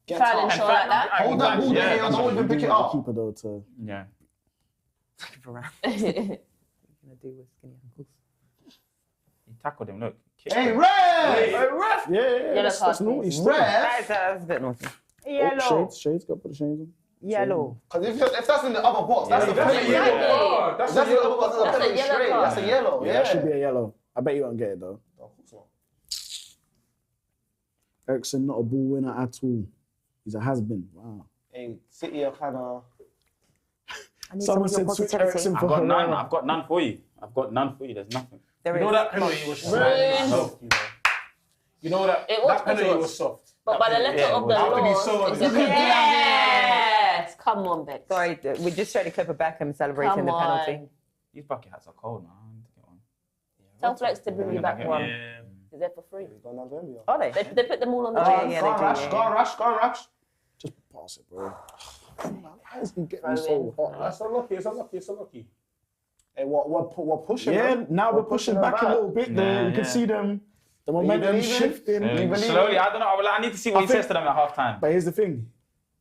Get Fouling up. shot like that. Hold that ball there. I don't even pick it The up. keeper though to... Yeah. What are you gonna do with skinny ankles? He tackled him. Look. Kicked Hey, him. Red! Yeah. That's card, naughty please. stuff. Red! That's a bit naughty. Oh, shades. Got to put the shades on. Yellow. Because if that's in the other box, that's a That's a penalty. yellow card. That's a yellow box. That's a That's a penalty yellow straight. card. That's a yellow. Yeah, that should be a yellow. I bet you won't get it though. Of course not. Eriksen not a ball winner at all. He's a has-been. Wow. Hey, City are kind of... Someone said switch Eriksen I've for got none. Herrera. I've got none for you. There's nothing. There You know is. that penalty was Rude. soft, you know that It was that penalty good. was soft. But by the letter Yeah, of the have to be law, so it's a honest. yes. Come on, Bex. Sorry, we just showed a clip of Beckham celebrating Come the on. penalty. These bucket hats are cold, man. I need to get one. Tell Flex to bring you back one. Yeah. Because they're for free. Going down to Zambia. Are they? They put them all on the Oh, chain. yeah, Go on, they do, Rash. yeah. Go on, Rash. Go on, Rash. Just pass. pass it, bro. Why is he getting so hot? That's unlucky. It's unlucky. Hey, we're pushing. Yeah, them. now we're pushing them back a little bit. Yeah, You can see them, the momentum believing? shifting. Slowly, I don't know. I need to see what he says to them at half time. But here's the thing.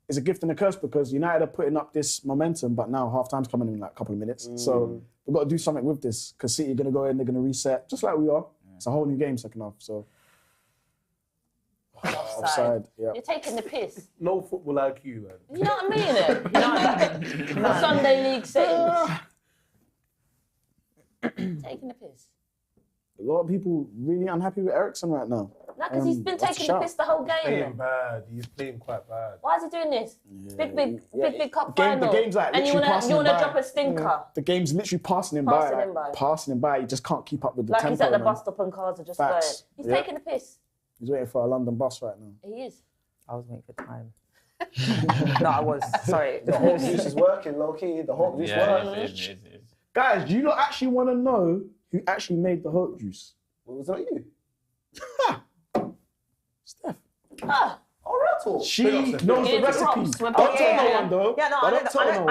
It's a gift and a curse because United are putting up this momentum, but now half-time's coming in like a couple of minutes. So we've got to do something with this because City are going to go in, they're going to reset, just like we are. It's a whole new game second half, so... Offside, yeah. You're taking the piss. No football IQ, man. You know what I mean? No. Sunday League settings. Taking the piss. A lot of people really unhappy with Eriksen right now. No, because he's been that's a taking the shout. piss the whole Playing game. bad. He's playing quite bad. Why is he doing this? Big cup The final. game's like and you literally wanna passing him by. drop a stinker. The game's literally passing him by. Passing him by. He just can't keep up with the Like tempo, he's at the man. bus stop and cars are just Facts. going. He's taking the piss. He's waiting for a London bus right now. He is. I was waiting for time. No, I was. Sorry. The whole juice is working, low key. The whole juice working. it is. Guys, do you not actually want to know who actually made the Hope Juice? Was that you? Steph. Ah, Oh, Rattle. She Big up, knows the Give recipe. props. Don't We're tell no one though. Yeah, no, I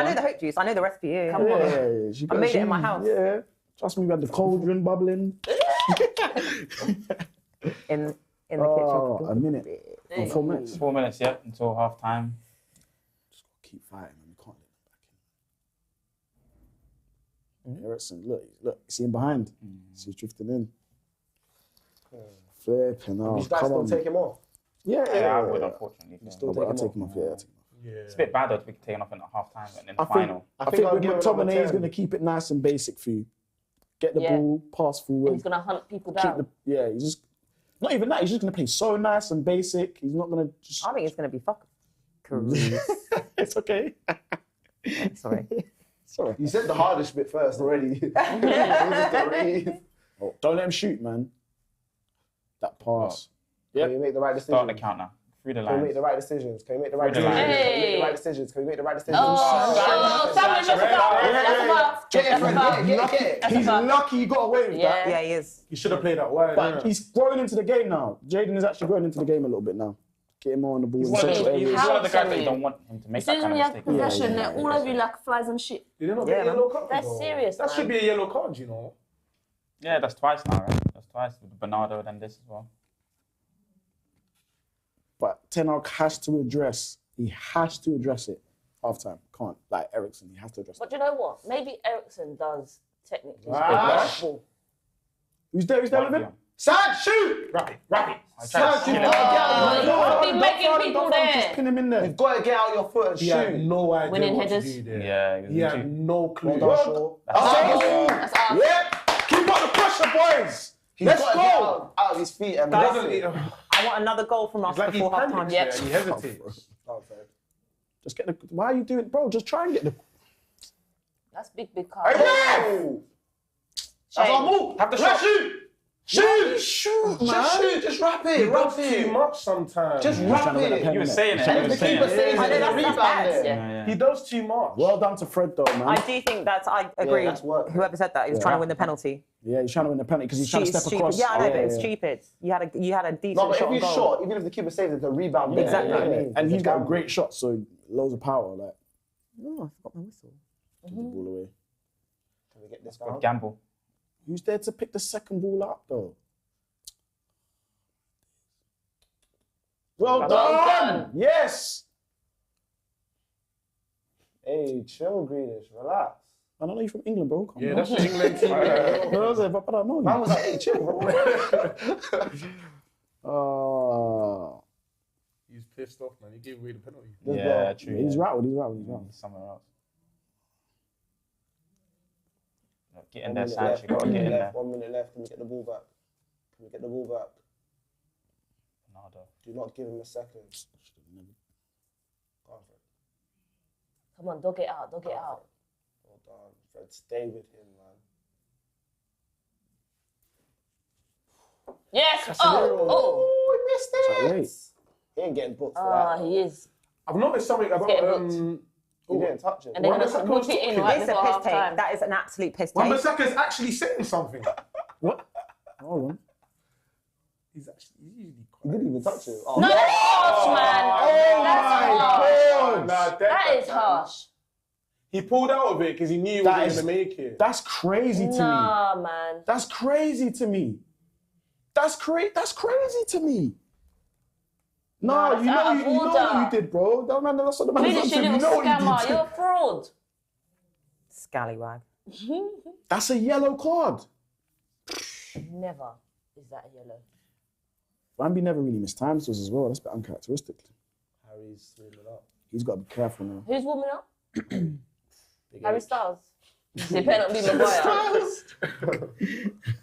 know the hope juice. I know the recipe. Yeah, Come on. Yeah, she I made it in my house. Yeah. Trust me, we had the cauldron bubbling. in the Oh, kitchen. a minute. Hey. 4 minutes. 4 minutes, yeah, until half time. Keep fighting, man. We can't let them back in. Eriksen, look, see him behind. See he's drifting in. Flipping out. You guys Come still on. take him off? Yeah. I would, unfortunately. Still I'll take him take off. him off. Yeah, I'll take him off. Yeah. It's a bit bad though to be taken off in the half time and then the I final. think I'll with give him number McTominay, he's 10. going to keep it nice and basic for you. Get the Yeah. ball, pass forward. He's gonna hunt people keep down. he's just not even that. He's just going to play so nice and basic. He's not going to just. I think it's going to be fuck. Career. It's okay. Sorry. Sorry. You said the hardest bit first already. Oh, don't let him shoot, man. That pass. Can you make the right decision? Start the count now. Through the Can we lines. make the right decisions? Can we make the right Through the decisions? lines. Can we make the Hey. right decisions? Can we make the right decisions? Oh, Samuel, that's a foul. That's a foul. Get it, That's a friend. foul. Get it. That's a He's foul. lucky he got away with that. Yeah, he is. You should have played that wide. But innit? he's growing into the game now. Jaden is actually growing into the game a little bit now. Getting more on the ball. He's in one of central those- he's areas. one of the guys that Samuel. you don't want him to make As soon that as kind we of have mistake. possession, yeah, they're all over you like flies and shit. Did they not Yeah, get a yellow card? That's though? serious, That man. should be a yellow card, you know. Yeah, that's twice now, right? That's twice with Bernardo and this as well. But Ten Hag has to address. He has to address it. Half time. Can't. Like Eriksen, he has to address it. But you know what? Maybe Eriksen does technically. Ah. ball. Who's there with him? Sad shoot! Rapid. Sad shoot! I'll be making people there. Just pin him in there. You've got to get out your foot and He had shoot. no idea Winning what headers. to do there. Yeah, He had no clue. Well done, Shaw. That's us. Yeah. Keep up the pressure, boys. He's Let's got to go. get out of his feet and Guys, that's it. I want another goal from us It's like he before half panics time. there, Yep. he hesitates. Oh, fair. Just get the. Why are you doing, bro? Just try and get the. That's big card. Oh! That's our move. Have the Let's shot. shoot! Shoot! Shoot, man! Just shoot, just wrap He it, wrap does too it. much sometimes. Just He's wrap trying to win a it. pen, You were innit? saying it. He's You trying were to The saying keeper it. saves I it, know the that's rebound bad, there. Yeah. He does too much. Well done to Fred, though, man. I do think that's, I agree. that's work. Whoever said that, he was trying to win the penalty. Yeah, he's trying to win the penalty because he's trying to step Stupid. across. Yeah, I know, but it's yeah. stupid. You had a decent No, but shot if on you goal. shot, even if the keeper saves it, the rebound. Yeah, Exactly. yeah, what I yeah. mean. And It's he's got a gamble. great shot, so loads of power. Like, Oh, I forgot my whistle. get the ball away. Can we get this Good down? gamble. Who's there to pick the second ball up, though? Well Well done! done. Yes! Hey, chill, Greenish, relax. I don't know you from England, bro. Come Yeah, on. that's the England team. man. Where was it? But I don't know Man you. was like, hey, chill, bro. He's pissed off, man. He gave away the penalty. Yeah, true. He's yeah. rattled, he's rattled. Somewhere else. Get in there, Sanch. You gotta get in there. 1 minute left. Can we get the ball back? Can we get the ball back? Bernardo. Do not give him a second. Go on, Fred. Come on, dog it out, dog it out. Well done. Fred, stay with him, man. Yes! Oh! he missed it. Late. He ain't getting booked for Ah, that. he is. I've noticed something about getting He didn't touch it. And they're Wan going to Bissaka put was it in talking. right It's a before piss half take. time. That is an absolute piss Wan take. Bissaka's actually saying something. What? Hold on. He's usually quite. He didn't even touch it. Oh, No, that's harsh, man. Oh That's my harsh. That is harsh. He pulled out of it because he knew he wasn't going to make it. That's crazy to me. Nah, man. That's crazy to me. That's crazy to me. No, that's you out know, of you know order. what you did, bro. That man, that's what the man Finish, done to you you. You little know what scammer. you You're did. a fraud. Scallywag. That's a yellow card. Never is that yellow. Wamby never really missed times to us as well. That's a bit uncharacteristic. Harry's warming up. He's got to be careful now. Who's warming up? Big Harry H. Styles. They better not be Maguire.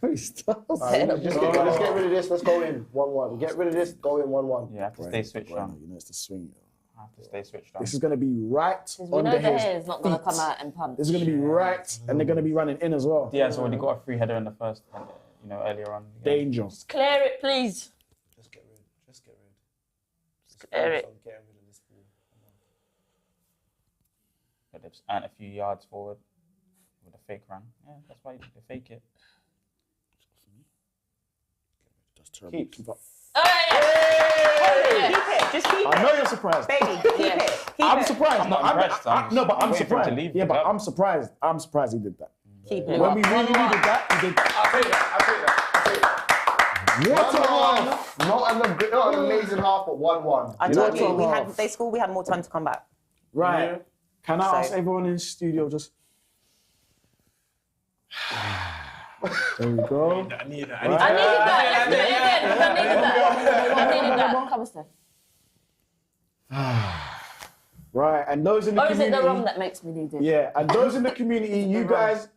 Harry Styles. Better not be Let's Maguire. get rid of this. Let's go in 1-1. Get rid of this. Go in 1-1. Yeah, I have to stay switched Right, on. you know, it's the swing. I have to stay switched on. This is going to be right We on know the the hair his is not going to feet. come out and punch. This is going to be right, and they're going to be running in as well. Diaz already got a free header in the first, earlier on. Yeah. Danger. Clear it, please. Just get rid. Just get rid. Just clear it. I'm getting rid of this ball. But they've earned a few yards forward with a fake run. Yeah, that's why they fake it. That's terrible. Keep up. Hey! Keep it. Just keep I it. know you're surprised. Baby, keep it. Keep I'm it. surprised. I'm not No, impressed. no, but I'm waiting for him to surprised. leave Yeah, the but club. I'm surprised. I'm surprised he did that. Keep it. When we really needed that, he did that. I'll take that. What a run! Not an amazing half, but 1-1. I You told know you, what? they scored, we had more time to come back. Right. Yeah. Can I ask So- everyone in the studio just... There we go. I need that. I needed that. Let's do it again, because I needed that. I needed that. Come on, Steph. Right, and those in the Or is it community... the rum that makes me need it? Yeah, and those in the community, you guys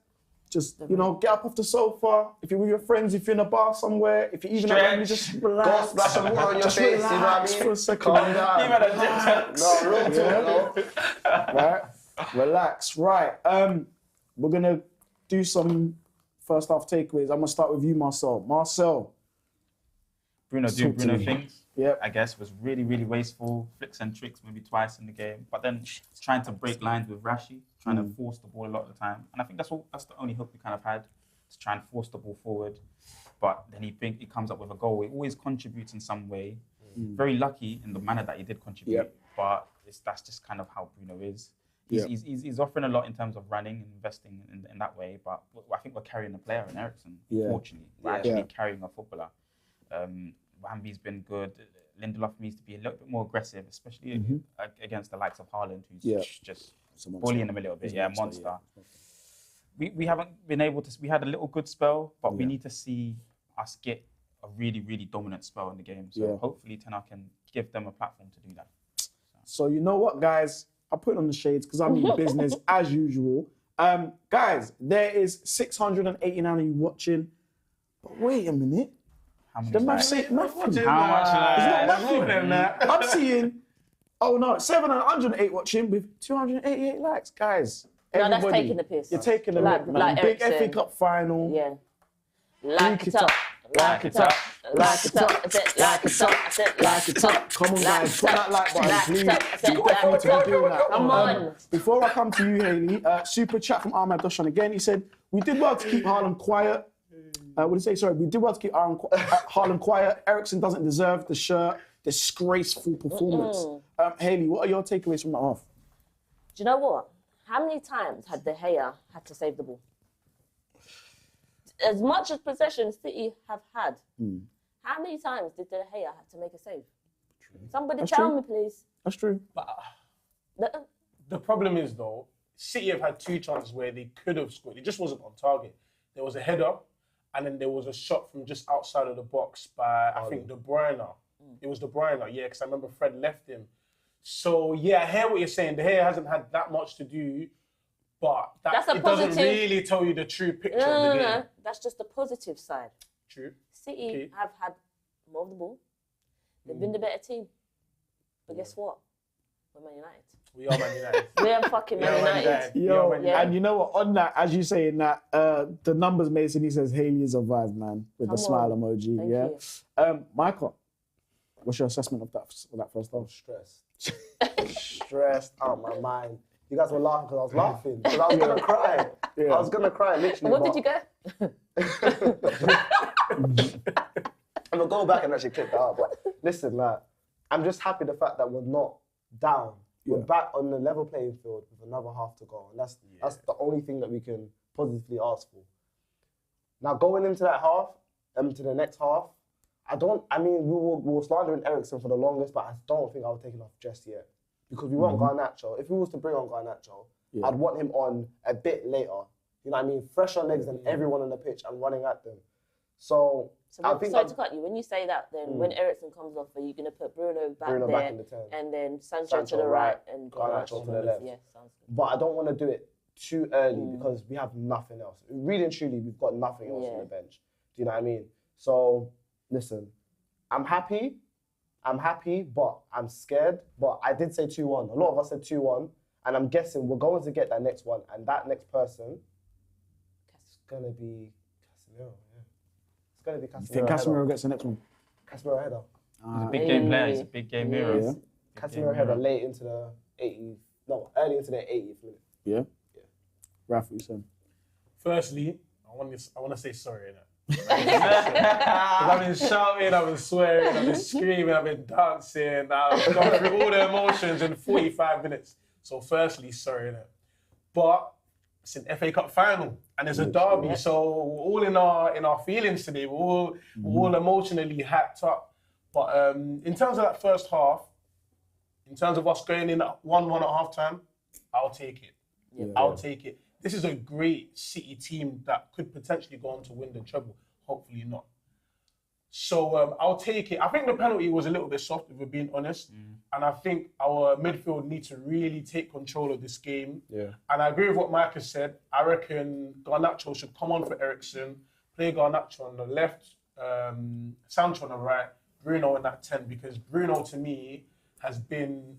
just, get up off the sofa. If you're with your friends, if you're in a bar somewhere, if you're even at home, just relax. Go splash some water on your Just face, you know what I relax mean? for a second. Calm down. Even a dip No, real talk, no. Right, relax. Right, we're gonna do some first half takeaways. I'm gonna start with you, Marcel. Marcel. Bruno doing Talk to Bruno me. things. Yep. I guess was really, really wasteful. Flicks and tricks maybe twice in the game, but then trying to break lines with Rashi, trying to force the ball a lot of the time. And I think that's the only hope we kind of had, to try and force the ball forward. But then he comes up with a goal. He always contributes in some way. Very lucky in the manner that he did contribute. Yep. But that's just kind of how Bruno is. He's offering a lot in terms of running and investing in that way. But I think we're carrying a player in Eriksen. Yeah. Fortunately, we're actually carrying a footballer. Wamby's been good. Lindelof needs to be a little bit more aggressive, especially against the likes of Haaland, who's just bullying him a little bit. Yeah, monster. We haven't been able to. We had a little good spell, but we need to see us get a really, really dominant spell in the game. So hopefully Ten Hag can give them a platform to do that. So you know what, guys? I put on the shades because I'm in business as usual. Guys, there is 689 of you watching. But wait a minute. How many The math likes? say nothing. How much likes? It's not nothing. I'm seeing, 708 watching with 288 likes. Guys, No, that's everybody, taking the piss. You're taking the Like- mick, man. like Big FA Eriksen. Cup final. Yeah. Like Link it up. Like it up. Like it up. I said, like it up. I said, Like it up. Come on, guys. Put that like button, Like it please. up. I said, You like definitely it to be up. doing that. Come on. Before I come to you, Hayely, super chat from Ahmad Doshan again. He said, we did well to keep Haaland quiet. What did he say? Sorry, we did well to keep Haaland quiet. Eriksen doesn't deserve the shirt. Disgraceful performance. Hayely, what are your takeaways from that half? Do you know what? How many times had De Gea had to save the ball? As much as possession City have had, how many times did De Gea have to make a save? Somebody tell me, please. That's true. The problem is, though, City have had two chances where they could have scored. It just wasn't on target. There was a header, and then there was a shot from just outside of the box by, I think, De Bruyne. It was De Bruyne, yeah, because I remember Fred left him. So, yeah, I hear what you're saying. De Gea hasn't had that much to do, but That's a it doesn't positive. really tell you the true picture of the game. No. That's just the positive side. True. City Okay. have had more of the ball. They've been the better team. But guess what? We're Man United. We are Man United. We're fucking Man United. Yo, Yeah. and you know what? On that, as you saying that, the numbers Mason, he says Hayely is a vibe, man, with the Come smile on. emoji. Thank yeah. you. Micah, what's your assessment of that first half? Stressed out my mind. You guys were laughing because I was laughing. Because I was going to cry. Yeah. I was going to cry, literally. What but did you go? I'm going to go back and actually clip that out. But listen, like, I'm just happy the fact that we're not down. We're back on the level playing field with another half to go. And that's the only thing that we can positively ask for. Now, going into that half, to the next half, we were slandering Eriksen for the longest, but I don't think I would take him off just yet. Because we want Garnacho. If we was to bring on Garnacho, I'd want him on a bit later. You know what I mean? Fresher legs than everyone on the pitch and running at them. So I think sorry to cut you. When you say that, then when Eriksen comes off, are you going to put Bruno back there in the 10. and then Sancho to the right and Garnacho to the left? Yeah, sounds good. But I don't want to do it too early because we have nothing else. Really and truly, we've got nothing else on the bench. Do you know what I mean? So, listen, I'm happy, but I'm scared. But I did say 2-1. A lot of us said 2-1. And I'm guessing we're going to get that next one. And that next person is going to be Casemiro. It's going to be Casemiro. You think Casemiro gets the next one? Casemiro header. He's a big game player. He's a big game hero. Yeah. Casemiro header late into the 80th. No, early into the 80th minute. Yeah? Raph, what you saying? Firstly, I want to say sorry, innit? I've been shouting, I've been swearing, I've been screaming, I've been dancing, I've gone through all the emotions in 45 minutes. So firstly, sorry, innit? But it's an FA Cup final and it's a derby, so we're all in our feelings today. We're all emotionally hacked up. But in terms of that first half, in terms of us going in at 1-1 at half time, I'll take it. Yeah. I'll take it. This is a great City team that could potentially go on to win the treble. Hopefully not. So I'll take it. I think the penalty was a little bit soft, if we're being honest. And I think our midfield need to really take control of this game. Yeah. And I agree with what Micah said. I reckon Garnacho should come on for Eriksen, play Garnacho on the left, Sancho on the right, Bruno in that 10, because Bruno, to me, has been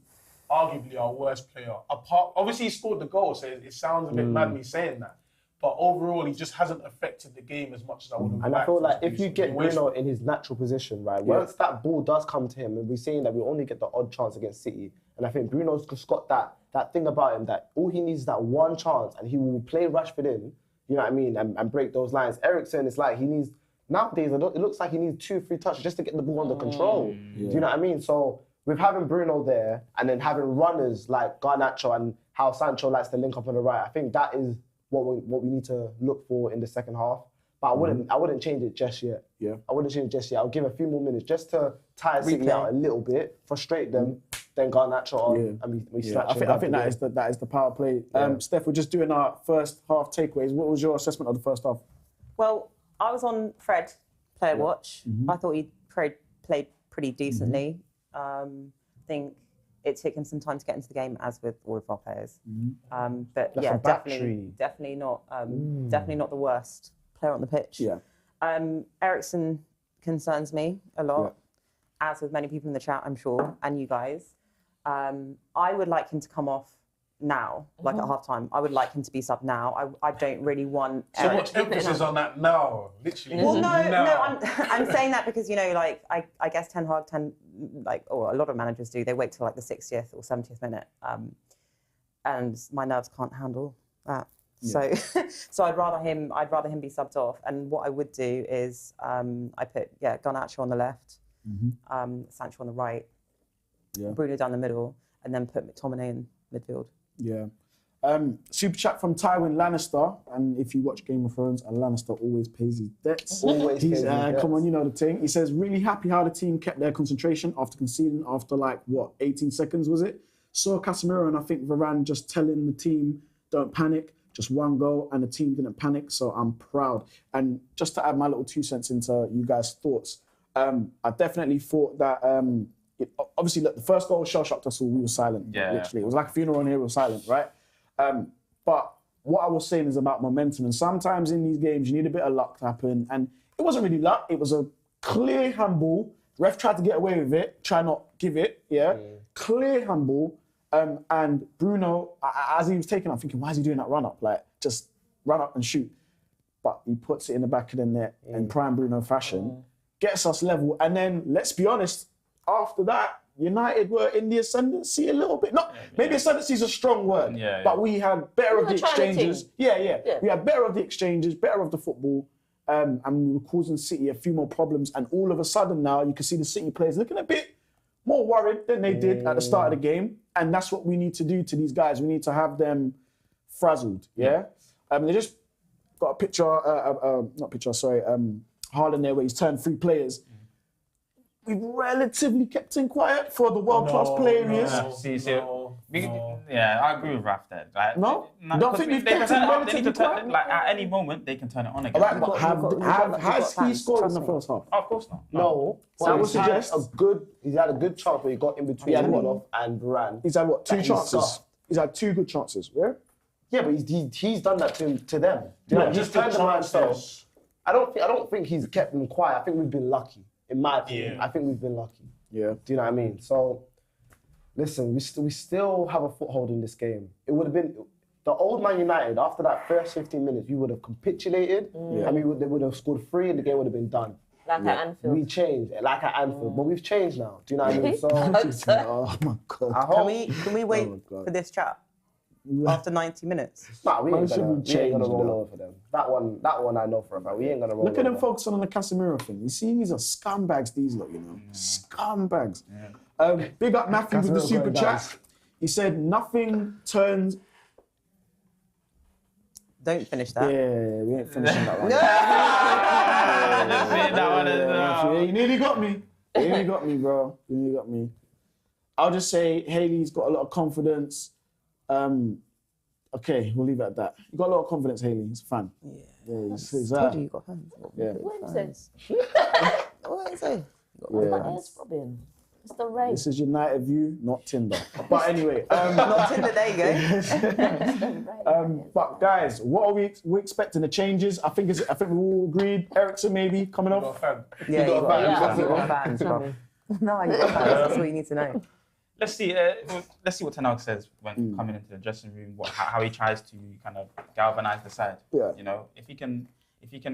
arguably our worst player. Obviously, he scored the goal, so it sounds a bit mad me saying that. But overall, he just hasn't affected the game as much as I would have liked. And I feel like if you get Bruno in his natural position, right, once that ball does come to him, and we're saying that we only get the odd chance against City, and I think Bruno's just got that thing about him that all he needs is that one chance, and he will play Rashford in, you know what I mean, and break those lines. Eriksen, it's like he needs, nowadays, it looks like he needs 2-3 touches just to get the ball under control. Do you know what I mean? So with having Bruno there, and then having runners like Garnacho and how Sancho likes to link up on the right, I think that is what we need to look for in the second half. But I wouldn't change it just yet. Yeah. I wouldn't change it just yet. I'll give a few more minutes just to tire City out a little bit, frustrate them, then Garnacho on, and we snatch it. I think that is the power play. Steph, we're just doing our first half takeaways. What was your assessment of the first half? Well, I was on Fred player watch. I thought he played pretty decently. I think it took him some time to get into the game, as with all of our players. But yeah, definitely not the worst player on the pitch. Yeah. Eriksen concerns me a lot, as with many people in the chat, I'm sure, and you guys. I would like him to come off now, like at half time. I would like him to be subbed now. I don't really want so much emphasis on that now, literally. Well, no, I'm saying that because, you know, like I guess Ten Hag, or a lot of managers do, they wait till like the 60th or 70th minute. And my nerves can't handle that. Yeah. So I'd rather him be subbed off. And what I would do is I put Garnacho on the left, Sancho on the right, Bruno down the middle, and then put McTominay in midfield. Yeah. Super chat from Tywin Lannister, and if you watch Game of Thrones, a Lannister always pays his debts. Always pays his debts. Come on, you know the thing. He says, really happy how the team kept their concentration after conceding after 18 seconds, was it? Saw Casemiro and I think Varane just telling the team, don't panic, just one goal, and the team didn't panic, so I'm proud. And just to add my little 2 cents into you guys' thoughts, I definitely thought that, obviously, look, the first goal shell-shocked us all. We were silent, literally. It was like a funeral in here, we were silent, right? But what I was saying is about momentum. And sometimes in these games, you need a bit of luck to happen. And it wasn't really luck. It was a clear handball. Ref tried to get away with it, try not give it, Clear handball. And Bruno, as he was taking it, I'm thinking, why is he doing that run-up? Like, just run up and shoot. But he puts it in the back of the net in prime Bruno fashion, gets us level. And then, let's be honest, after that, United were in the ascendancy a little bit. Maybe ascendancy is a strong word, but we had better of the exchanges. We had better of the exchanges, better of the football, and we were causing City a few more problems. And all of a sudden now, you can see the City players looking a bit more worried than they did at the start of the game. And that's what we need to do to these guys. We need to have them frazzled, yeah? They just got a picture, Haaland there, where he's turned 3 players. We've relatively kept him quiet for the world-class player he is. Yeah, I agree with Raph there. Like, No? Don't think we've kept him relatively quiet? Like, at any moment, they can turn it on again. All right, but has he scored in the first half? Of course not. No. So I would suggest he's had a good chance where he got in between Kickoff and Varane. He's had what, 2 He's chances? scuffed. He's had 2 good chances, yeah? Yeah, but he's done that to them. He's turned them around himself. I don't think he's kept them quiet. I think we've been lucky, in my opinion. Yeah. I think we've been lucky. Yeah. Do you know what I mean? So, listen, we still have a foothold in this game. It would have been the old Man United after that first 15 minutes. We would have capitulated, and they would have scored 3, and the game would have been done. Like at Anfield. We changed, like at Anfield, but we've changed now. Do you know what I mean? So, Oh my God. I hope. Can we wait God. for this chat after 90 minutes? Nah, we ain't should gonna, we we ain't gonna change roll now? over for them. That one I know for a fact. We ain't gonna roll Look at them over. focusing on the Casemiro thing. You see, these are scumbags, these lot, you know. Scumbags. Big up Matthew with the Casemiro super going down. chat. He said, nothing turns... Don't finish that. Yeah, we ain't finishing that one. That You nearly got me. You nearly got me, bro. You nearly got me. I'll just say Hayely's got a lot of confidence. Okay, we'll leave it at that. You got a lot of confidence, Hayely. He's a fan. Yeah, he's Told you got hands. Yeah. What is this? What is it? My ears throbbing. It's the rain. This is United View, not Tinder. But anyway, Not Tinder, there you go. but guys, what are we expecting? The changes? I think we all agreed. Eriksen maybe coming Got a off. fan. Yeah, you got Yeah. fans, bro. No, you got fans. That's all you need to know. Let's see what Ten Hag says when coming into the dressing room. How he tries to kind of galvanise the side. Yeah. You know, if he can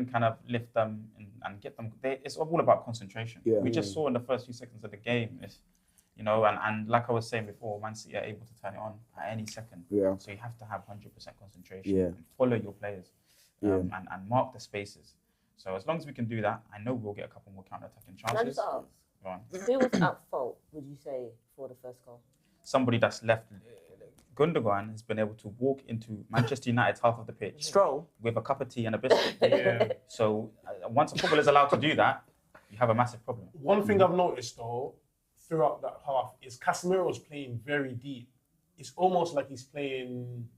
kind of lift them and get them, it's all about concentration. Yeah. We just saw in the first few seconds of the game, you know, and like I was saying before, Man City are able to turn it on at any second. Yeah. So you have to have 100% concentration. Yeah. And follow your players. Yeah. And mark the spaces. So as long as we can do that, I know we'll get a couple more counter-attacking Can I chances. just ask, Go on. who was at fault, would you say, for the first goal? Somebody that's left. Gundogan has been able to walk into Manchester United's half of the pitch Stroll. with a cup of tea and a biscuit. So once a footballer is allowed to do that, you have a massive problem. One thing I've noticed though, throughout that half, is Casemiro's playing very deep. It's almost like he's playing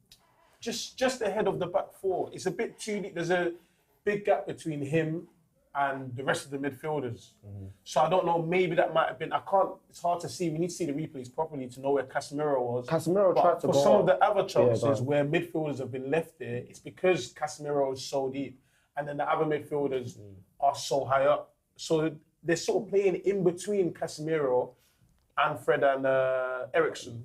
just ahead of the back 4. It's a bit too deep. There's a big gap between him and the rest of the midfielders. So I don't know, maybe that might have been, it's hard to see. We need to see the replays properly to know where Casemiro was. Casemiro But tried to for go some up. of the other chances go on. where midfielders have been left there, it's because Casemiro is so deep. And then the other midfielders are so high up. So they're sort of playing in between Casemiro and Fred and Eriksen,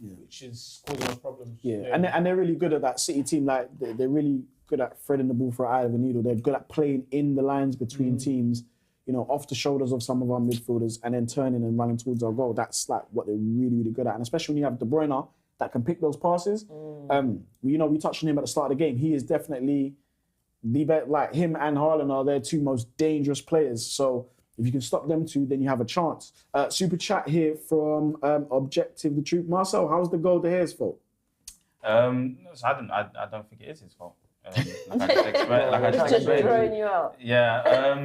which is causing us problems. Yeah. And they're really good at that City team. Like they're really good at threading the ball for eye of a needle. They're good at playing in the lines between teams, you know, off the shoulders of some of our midfielders and then turning and running towards our goal. That's like what they're really, really good at. And especially when you have De Bruyne that can pick those passes. You know, we touched on him at the start of the game. He is definitely the best. Like him and Haaland are their 2 most dangerous players. So if you can stop them 2, then you have a chance. Super chat here from Objective the Truth. Marcel, how's the goal to his fault? So I don't think it is his fault. Like I just Just explained. throwing you out. Yeah,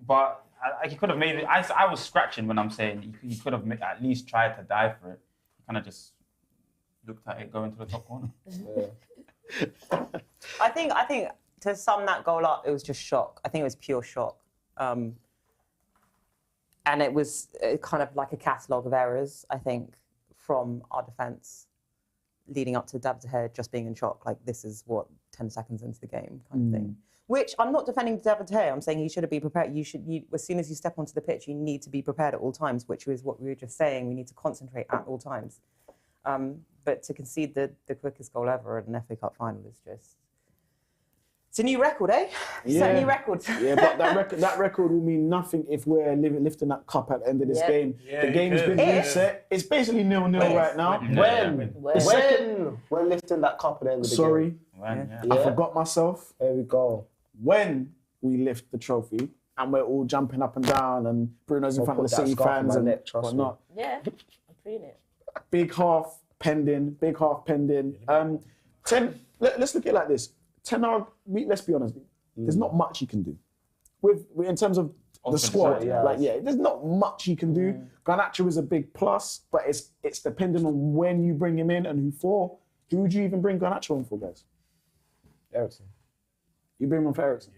but he could have made it. I was scratching when I'm saying he could have at least tried to dive for it. He kind of just looked at it going to the top corner. I think to sum that goal up, it was just shock. I think it was pure shock. And it was kind of like a catalogue of errors, I think, from our defence leading up to David De Gea just being in shock. Like, this is what, 10 seconds into the game kind of thing. Which, I'm not defending David De Gea. I'm saying he should have been prepared. As soon as you step onto the pitch, you need to be prepared at all times, which is what we were just saying. We need to concentrate at all times. But to concede the quickest goal ever at an FA Cup final is just... It's a new record, eh? It's a new record. Yeah, but that record will mean nothing if we're lifting that cup at the end of this game. Yeah, the game's been reset. It's basically 0-0 right now. When lifting that cup at the end of the game. Sorry, When, I forgot myself. There we go. When we lift the trophy and we're all jumping up and down and Bruno's in front of the City fans and whatnot. Yeah, I'm feeling it. Big half pending. Let's look at it like this. Ten Hag, let's be honest, there's not much he can do. In terms of the squad, there's not much he can do. Garnacho is a big plus, but it's dependent on when you bring him in and who for. Who would you even bring Garnacho in for, guys? Eriksen. You bring him on for Eriksen?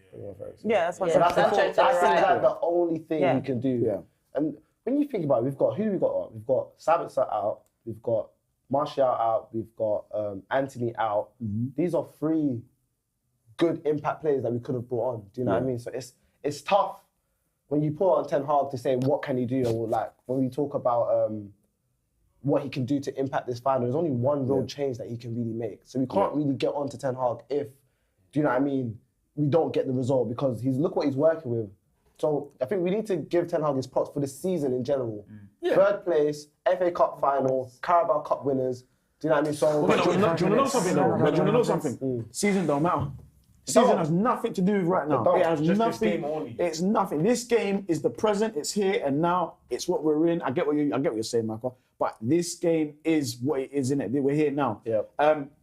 Yeah, that's what Yeah, That's like the only thing Yeah. he can do. Yeah. And when you think about it, we've got on? We've got Sabitzer out, we've got Marcel out, we've got Anthony out. These are 3 good impact players that we could have brought on. Do you know what I mean? So it's tough when you put on Ten Hag to say what can he do, or like when we talk about what he can do to impact this final. There's only one real change that he can really make. So we can't really get on to Ten Hag if, do you know what I mean, we don't get the result, because look what he's working with. So I think we need to give Ten Hag his props for the season in general. 3rd place, FA Cup final, Carabao Cup winners. Do you know what I mean? So Do you want to know something though? Do you want to know something? Season don't matter. Season has nothing to do with right now. It has Just nothing. this game only. It's nothing. This game is the present. It's here and now. It's what we're in. I get what you're saying, Michael. But this game is what it is, innit? We're here now.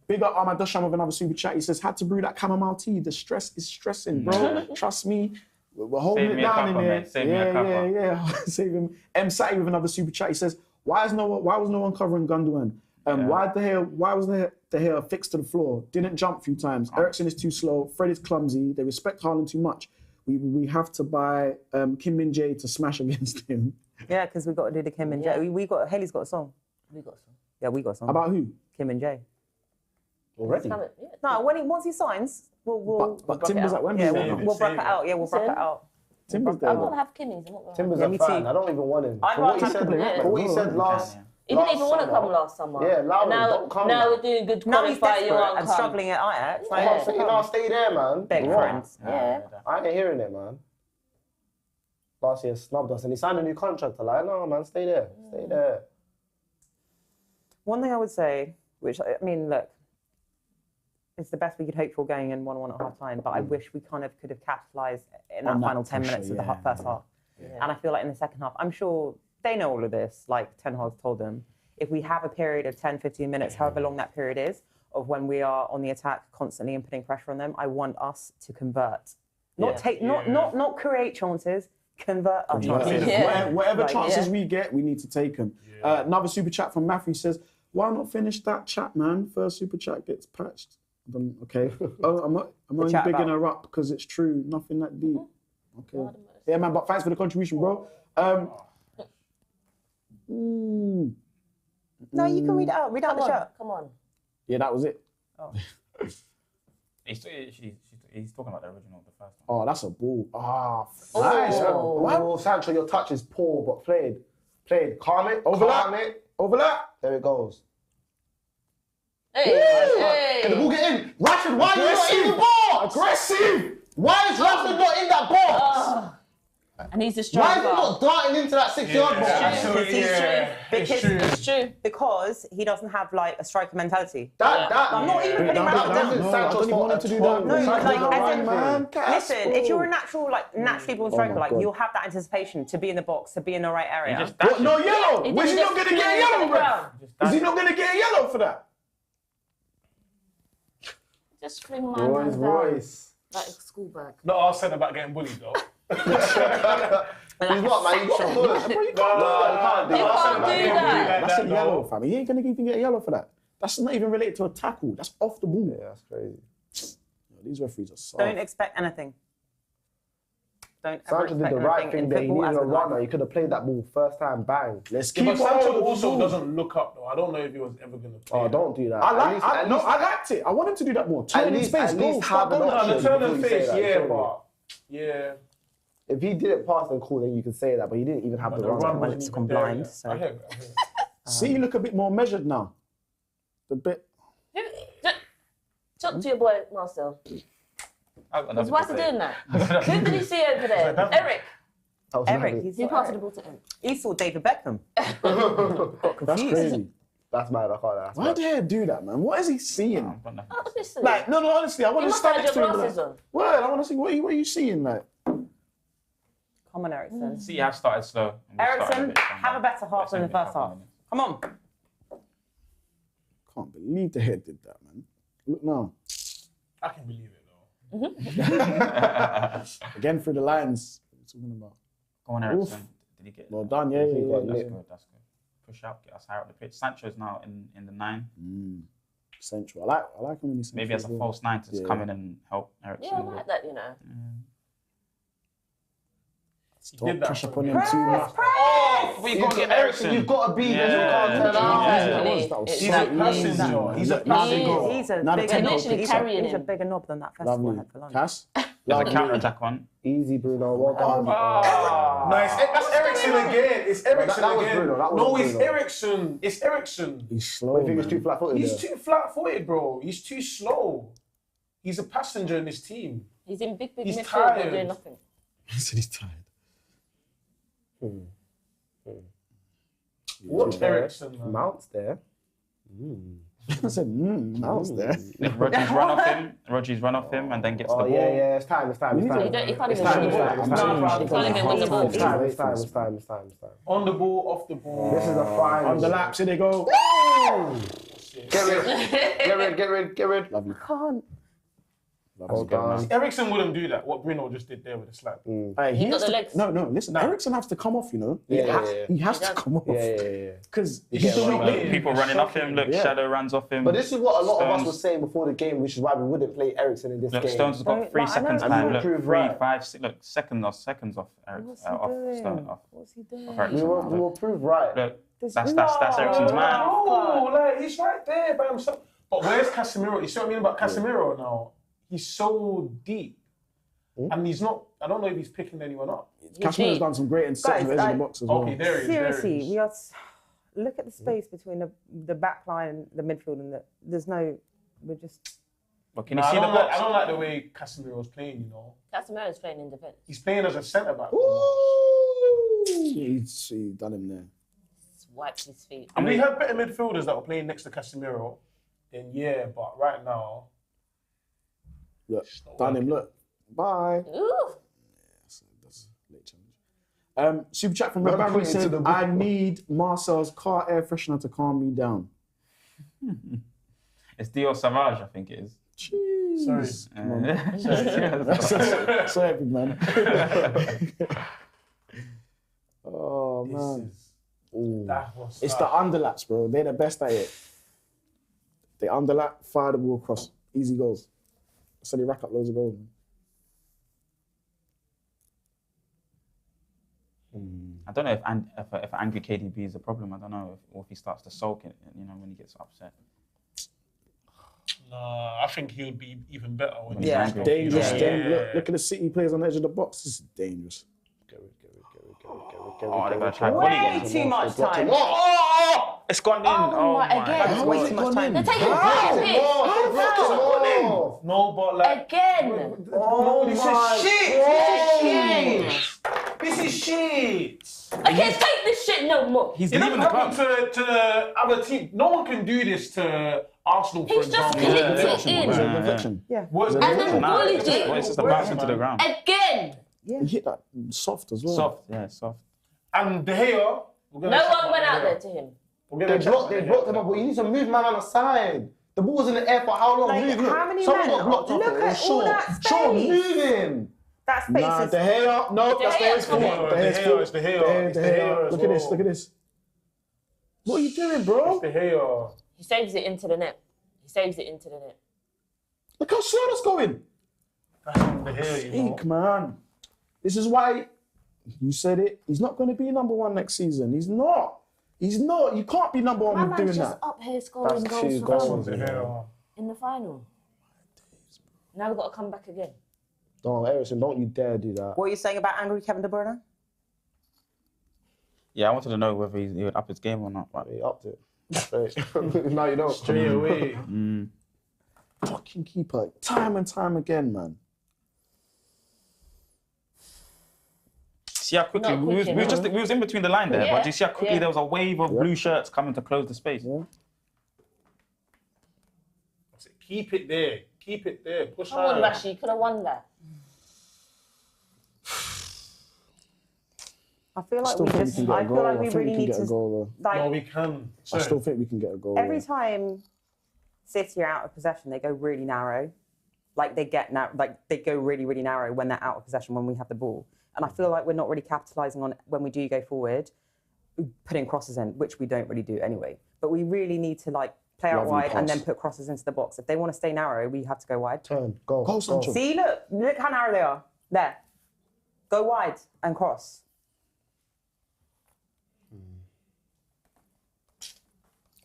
Big up Ahmad Dosham with another super chat. He says, had to brew that chamomile tea. The stress is stressing, bro. Trust me. We're holding Save it me a down in cuppa, there. mate. Save me a cuppa. Yeah. Save him. M. Sati with another super chat. He says, why was no one covering Gundogan? Why was the hair fixed to the floor? Didn't jump a few times. Eriksen is too slow. Fred is clumsy. They respect Haaland too much. We have to buy Kim Min-jae to smash against him. Yeah, because we've got to do the Kim and Jay. Hayly's got a song. We got some. Yeah, we got a song. About who? Kim and Jay. already. No, once he signs, we'll But Timber's at Wembley. we'll bracket out. Yeah, we'll bracket out. Timber's I'd there. rather have Kimmy's. I'm not gonna Timber's Yeah, a me fan. too. I don't even want him. I'd For what he rather said, have for what he said last. He didn't even want to summer. come last summer. Yeah, allow him, now, don't come now now. we're doing good Now he's qualify. You desperate won't and come. struggling at Ajax. Come on, so, stay there, man. Beg What? friends. Yeah. I ain't hearing it, man. Last year snubbed us and he signed a new contract. I'm like, no, man, stay there. Stay there. One thing I would say, which, I mean, look, it's the best we could hope for going in 1-1 at half time, but I wish we kind of could have capitalised in that final 10 minutes of the first half. Yeah. And I feel like in the second half, I'm sure they know all of this, like Ten Hag's told them. If we have a period of 10, 15 minutes, however long that period is, of when we are on the attack constantly and putting pressure on them, I want us to convert. Not create chances, convert our chances. Whatever chances we get, we need to take them. Another super chat from Matthew says, why not finish that chat, man? First super chat gets patched. Okay. I'm only bigging her up because it's true. Nothing that deep. Okay. Yeah, man, but thanks for the contribution, bro. No, you can read it out. Read out the chat. Come on. Yeah, that was it. Oh. He's talking about the original, the first one. Oh, that's a ball. Nice. Oh. Wow, Sancho, your touch is poor, but played. Calm it. Overlap. Calm it. Overlap. There it goes. Hey. Can the ball get in? Rashford, why are you not in the box? Aggressive. Why is Rashford not in that box? And he's a Why striker. is he not darting into that 6-yard box? It's true. Because he doesn't have like a striker mentality. I'm not even putting that down. Sancho's fault at all. No, Sancho's as in, man. listen, if you're a naturally born striker, like you'll have that anticipation to be in the box, to be in the right area. What? No yellow. He Was he didn't not just going to get a clear yellow, the bro? ground. Is he not going to get a yellow for that? Just fling my man down like a school bag. Not our centre back getting bullied though. He's what, man? He's got bullets. Bro, you can't do that. That's a yellow, fam. He ain't going to even get a yellow for that. That's not even related to a tackle. That's off the ball. Yeah, that's crazy. These referees are soft. Don't expect anything. Don't ever Sancho did expect the right anything thing in there. He football needed as a in life. runner. He could have played that ball first time, bang. Let's keep But Sancho on. also doesn't look up though. I don't know if he was ever going to play. Oh, don't do that. I liked it. I want him to do that more. Turn in space, go. Stop have an going. option. No, the turn before and you say face, that, yeah, sorry. but yeah. If he did it past, then cool, then you can say that. But he didn't even have the run. When it's gone blind. So. I hear it. See, you look a bit more measured now. The bit. Talk to your boy, Marcel. What's Why's he doing that? Who did he see over there? Eric. Eric, He passed the ball to him. he saw David Beckham. Got That's confused. crazy. That's mad. I can't lie. That's Why mad. did he do that, man? What is he seeing? Honestly. Like, no, honestly, I want You to must stand have next your to him. glasses Like, on. word, I want to see what are you seeing, like. Come on, Eriksen. See, I've started slow. Eriksen, have a better half than the first half. Come on. Can't believe the head did that, man. Look now. I can believe it though. Again through the lines. What are you talking about? Go on, Eriksen. Did he get Well done, yeah. That's good. Push up, get us higher up the pitch. Sancho's now in the 9. Central. I like him when he's Maybe as a false 9 to just come in and help Eriksen. Yeah, I like that, you know. Don't that push for upon me. him too much. We got to get Eriksen. You've got to be there. Yeah. You can't turn out. That was He's a passenger. He's a passenger. He's a Now the bigger tempo knob. literally He's carrying a him. bigger knob than that festival Lovely. had for lunch. Cass? There's a counter-attack one. Easy, Bruno. Well done. Nice. That's Eriksen again. It's Eriksen that was again. Bruno, that was No, it's Bruno. Eriksen. It's Eriksen. He's slow, You think it's too man. flat-footed? He's there? too flat-footed, bro. He's too slow. He's a passenger in this team. He's in big He's midfield, tired. but doing nothing. He said he's tired. Watch Eriksen, man. Mount's there. I said, Mouse there. If Rodri's run off him and then gets the Oh, ball. yeah. It's time. You can't even win the ball. It's time. You can't even win the ball. It's time. On the ball, off the ball. This is a fine. On the laps, here they go. Get rid. Lovely. Can't. Well done. Eriksen wouldn't do that. What Bruno just did there with the slap. Hey, he got has the to, legs. No, listen. Eriksen has to come off, you know. Yeah. He has to come off. Yeah. Because Yeah, he's the well, weak well, link. People running off him. Look, Yeah. Shadow runs off him. But this is what a lot of us Stones. were saying before the game, which is why we wouldn't play Eriksen in this Look, game. Stones has got Don't- 3 like, I seconds know, time. and Look, prove 3, right. 5, 6, look, seconds off Eric, What's he off doing? Stone. What's he doing? Off We Eriksen. will prove right. Look, This- that's Eriksen's man. No, like he's right there by himself. But where's Casemiro? You see what I mean about Casemiro now? He's so deep. And he's not, I don't know if he's picking anyone up. Casemiro's done some great interceptions in the like- box as well. Okay, there he is. Seriously, we are. Look at the space between the back line and the midfield, and there's no. We're just. But can Nah, you I see the don't like, box? I don't like the way Casemiro's playing, you know. Casemiro's playing in defence. He's playing as a centre-back. He's done him there. Wipes his feet. And we have better midfielders that were playing next to Casemiro, then yeah, but right now, Look, done him. Look, bye. Ooh. That's a late challenge. Super chat from Man Raph pointing to said, the ball. I need Marcel's car air freshener to calm me down. It's Dior Savage, I think it is. Jeez. Sorry. Sorry, big man. Oh, man. That was It's the underlaps, bro. They're the best at it. They underlap, fire the ball across. Easy goals. So they rack up loads of goals. I don't know if angry KDB is a problem. I don't know if he starts to sulk it, you know, when he gets upset. Nah, I think he would be even better when he's Yeah. angry. Dangerous. Yeah. Dangerous. Look at the City players on the edge of the box. This is dangerous. Oh, they're going to try volley Way again. too much time. Oh, it's gone in. Oh, my, again. That's way too much time. They're taking How? the How? No, but like, Again. no, this is shit. This is shit. I can't take this shit no more. He's It leaving doesn't the happen club. to the other team. No one can do this to Arsenal, for He's just example. clicked it in. Was it an infection? Yeah. What- And then Nah, volleyed it's just, it. it's just a bounce into the ground. Again. He hit that soft as well. Soft, yeah, soft. And De Gea, we're gonna No chat one about went De out Gea. there to him. We're gonna They chat blocked about him De up, Gea. but you need to move man on the side. The ball was in the air for how long? Like, Move him. how many Someone men? got blocked off Look it. It at was all Shaw. that Shaw, space. move him. That space Nah, is. De Gea. No, that's De the Gea's head's fault. fault. The head's De Gea, fault. it's De Gea, it's De Gea as Look at this, well. look at this. What are you doing, bro? De Gea. He saves it into the net. He saves it into the net. Look how slow that's going. That's on De Gea, you know. Eek, man. This is why you said it. He's not going to be number one next season. He's not. He's not. You can't be number one My with doing man's just that. up here scoring That's goals 2 for goals. us De Gea. in the final. Now we've got to come back again. No, Eriksen, don't you dare do that. What are you saying about angry Kevin De Bruyne? Yeah, I wanted to know whether he would up his game or not. But He upped it. Straight. No, you don't. Straight away. Fucking keeper. Time and time again, man. see how quickly Not we quick was in between the line there. Yeah, But do you see how quickly yeah. there was a wave of blue shirts coming to close the space? Yeah. Keep it there. Keep it there. Push Come on, higher. Rashi, you could have won that. I feel like Still we think just. we can get a I feel goal. like we I think really we can need get a to. goal. Like No, we can. I still think we can get a goal. every time City are out of possession, they go really narrow. Like they go really, really narrow when they're out of possession when we have the ball. And I feel like we're not really capitalising on it when we do go forward, putting crosses in, which we don't really do anyway. But we really need to like play out Lovely wide and pass. then put crosses into the box. If they want to stay narrow, we have to go wide. Turn, go. Go, Sancho. See, look how narrow they are. There. Go wide and cross.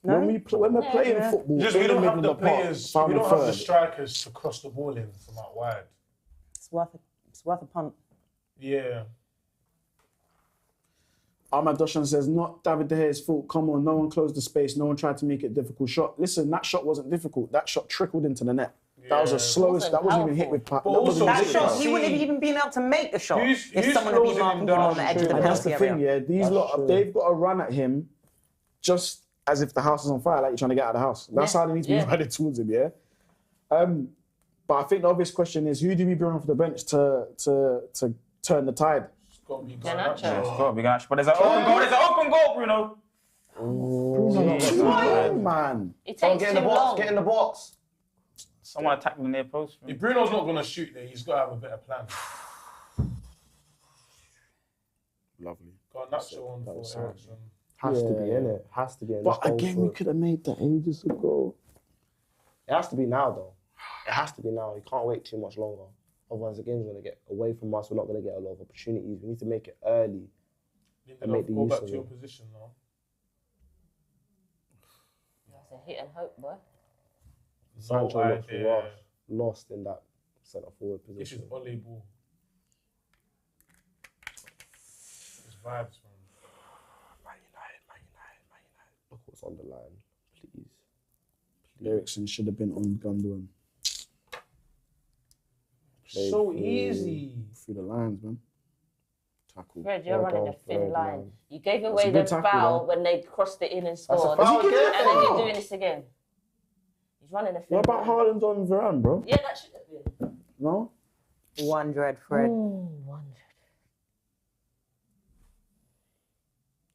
No? When we're playing football, Just in we the don't middle have the of the park, players. found We a don't have the third. strikers to cross the ball in from out wide. It's worth a punt. Yeah. Ahmad Doshan says, not David De Gea's fault. Come on, no one closed the space. No one tried to make it a difficult shot. Listen, that shot wasn't difficult. That shot trickled into the net. That was the slowest. That wasn't even hit with But also, That Listen, shot, he see- wouldn't have even been able to make the shot Who's if someone had been closing marking him him on down? the edge of the And that's penalty the thing, area. yeah. These That's lot, true. they've got to run at him just as if the house is on fire, like you're trying to get out of the house. That's how they need to be running towards him, yeah? But I think the obvious question is, who do we bring off the bench to turn the tide? It's got to be Garnacho. Yeah, it's got to be Garnacho. But there's an open goal. There's an open goal, Bruno. Bruno, Jesus, come man. It Don't takes get in too the box. long. Get in the box. Someone attacked the near post. If Bruno's not going to shoot there, he's got to have a better plan. Lovely. Garnacho on for sad. Eriksen. Has to be in it. Has to be in. But again, we could have made that ages ago. It has to be now, though. It has to be now. You can't wait too much longer. Otherwise, the game's going to get away from us. We're not going to get a lot of opportunities. We need to make it early. And make the Go use back of to your it. position now. That's a hit and hope, boy. Sancho No looks idea. rough, lost in that centre forward This is position. Ole ball. It's vibes, man. Man United. Look what's on the line, please. Eriksen should have been on Gundogan. Played So through- easy. Through the lines, man. Tackle. Fred, you're Well running done, a thin well line. done. You gave a away the good tackle, foul though. when they crossed it in and That's a scored. foul And again. then you're doing this again. He's running a thin What about line. Haaland on Varane, bro? Yeah, that should have been. No? 100, Fred. 100.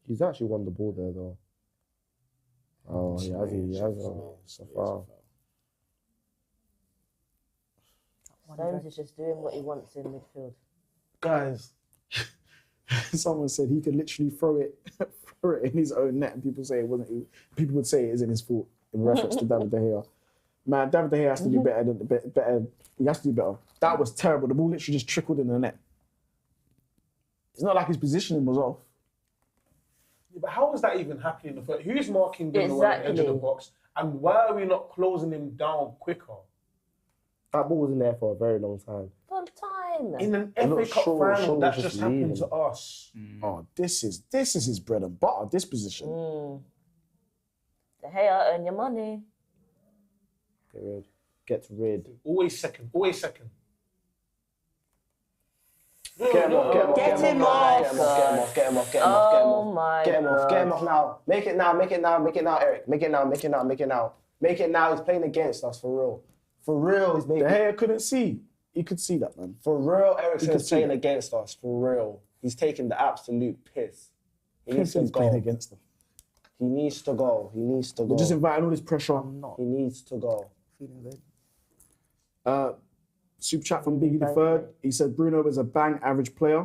He's actually won the ball there, though. Oh, he has. It's a foul. Stones is just doing what he wants in midfield. Guys, someone said he could literally throw it in his own net, and people say it wasn't. People would say it isn't his fault in reference to David De Gea. Man, David De Gea has to do better. He has to do better. That was terrible. The ball literally just trickled in the net. It's not like his positioning was off. Yeah, but how is that even happening? In the first? Who's marking Bruno on the edge of the Exactly. box? And why are we not closing him down quicker? That ball was in there for a very long time. Full time. In an I'm FA not Cup sure final, Shaw that's was just just happened leaving. to us. Oh, this is his bread and butter. This position. De Gea, earn your money. Get rid. Gets rid. Always second. Always second. Get him off. Get him off. Get him Get him off. Get him off. Get him off. Get him off. Get him Oh off. my Get him off. God. Get him off now. Make it now. Make it now. Make it now, Eric. Make it now. Make it now. Make it now. Make it now. He's playing against us for real. For real, he's De making. Gea couldn't see. He could see that, man. For real, Eriksen could is see playing that. against us. For real, he's taking the absolute piss. He needs to He's playing go. against them. He needs to go. He needs to go. We're just inviting all this pressure. He needs to go. Feeling good. Super chat from Biggie the Third. He said Bruno is a bang average player.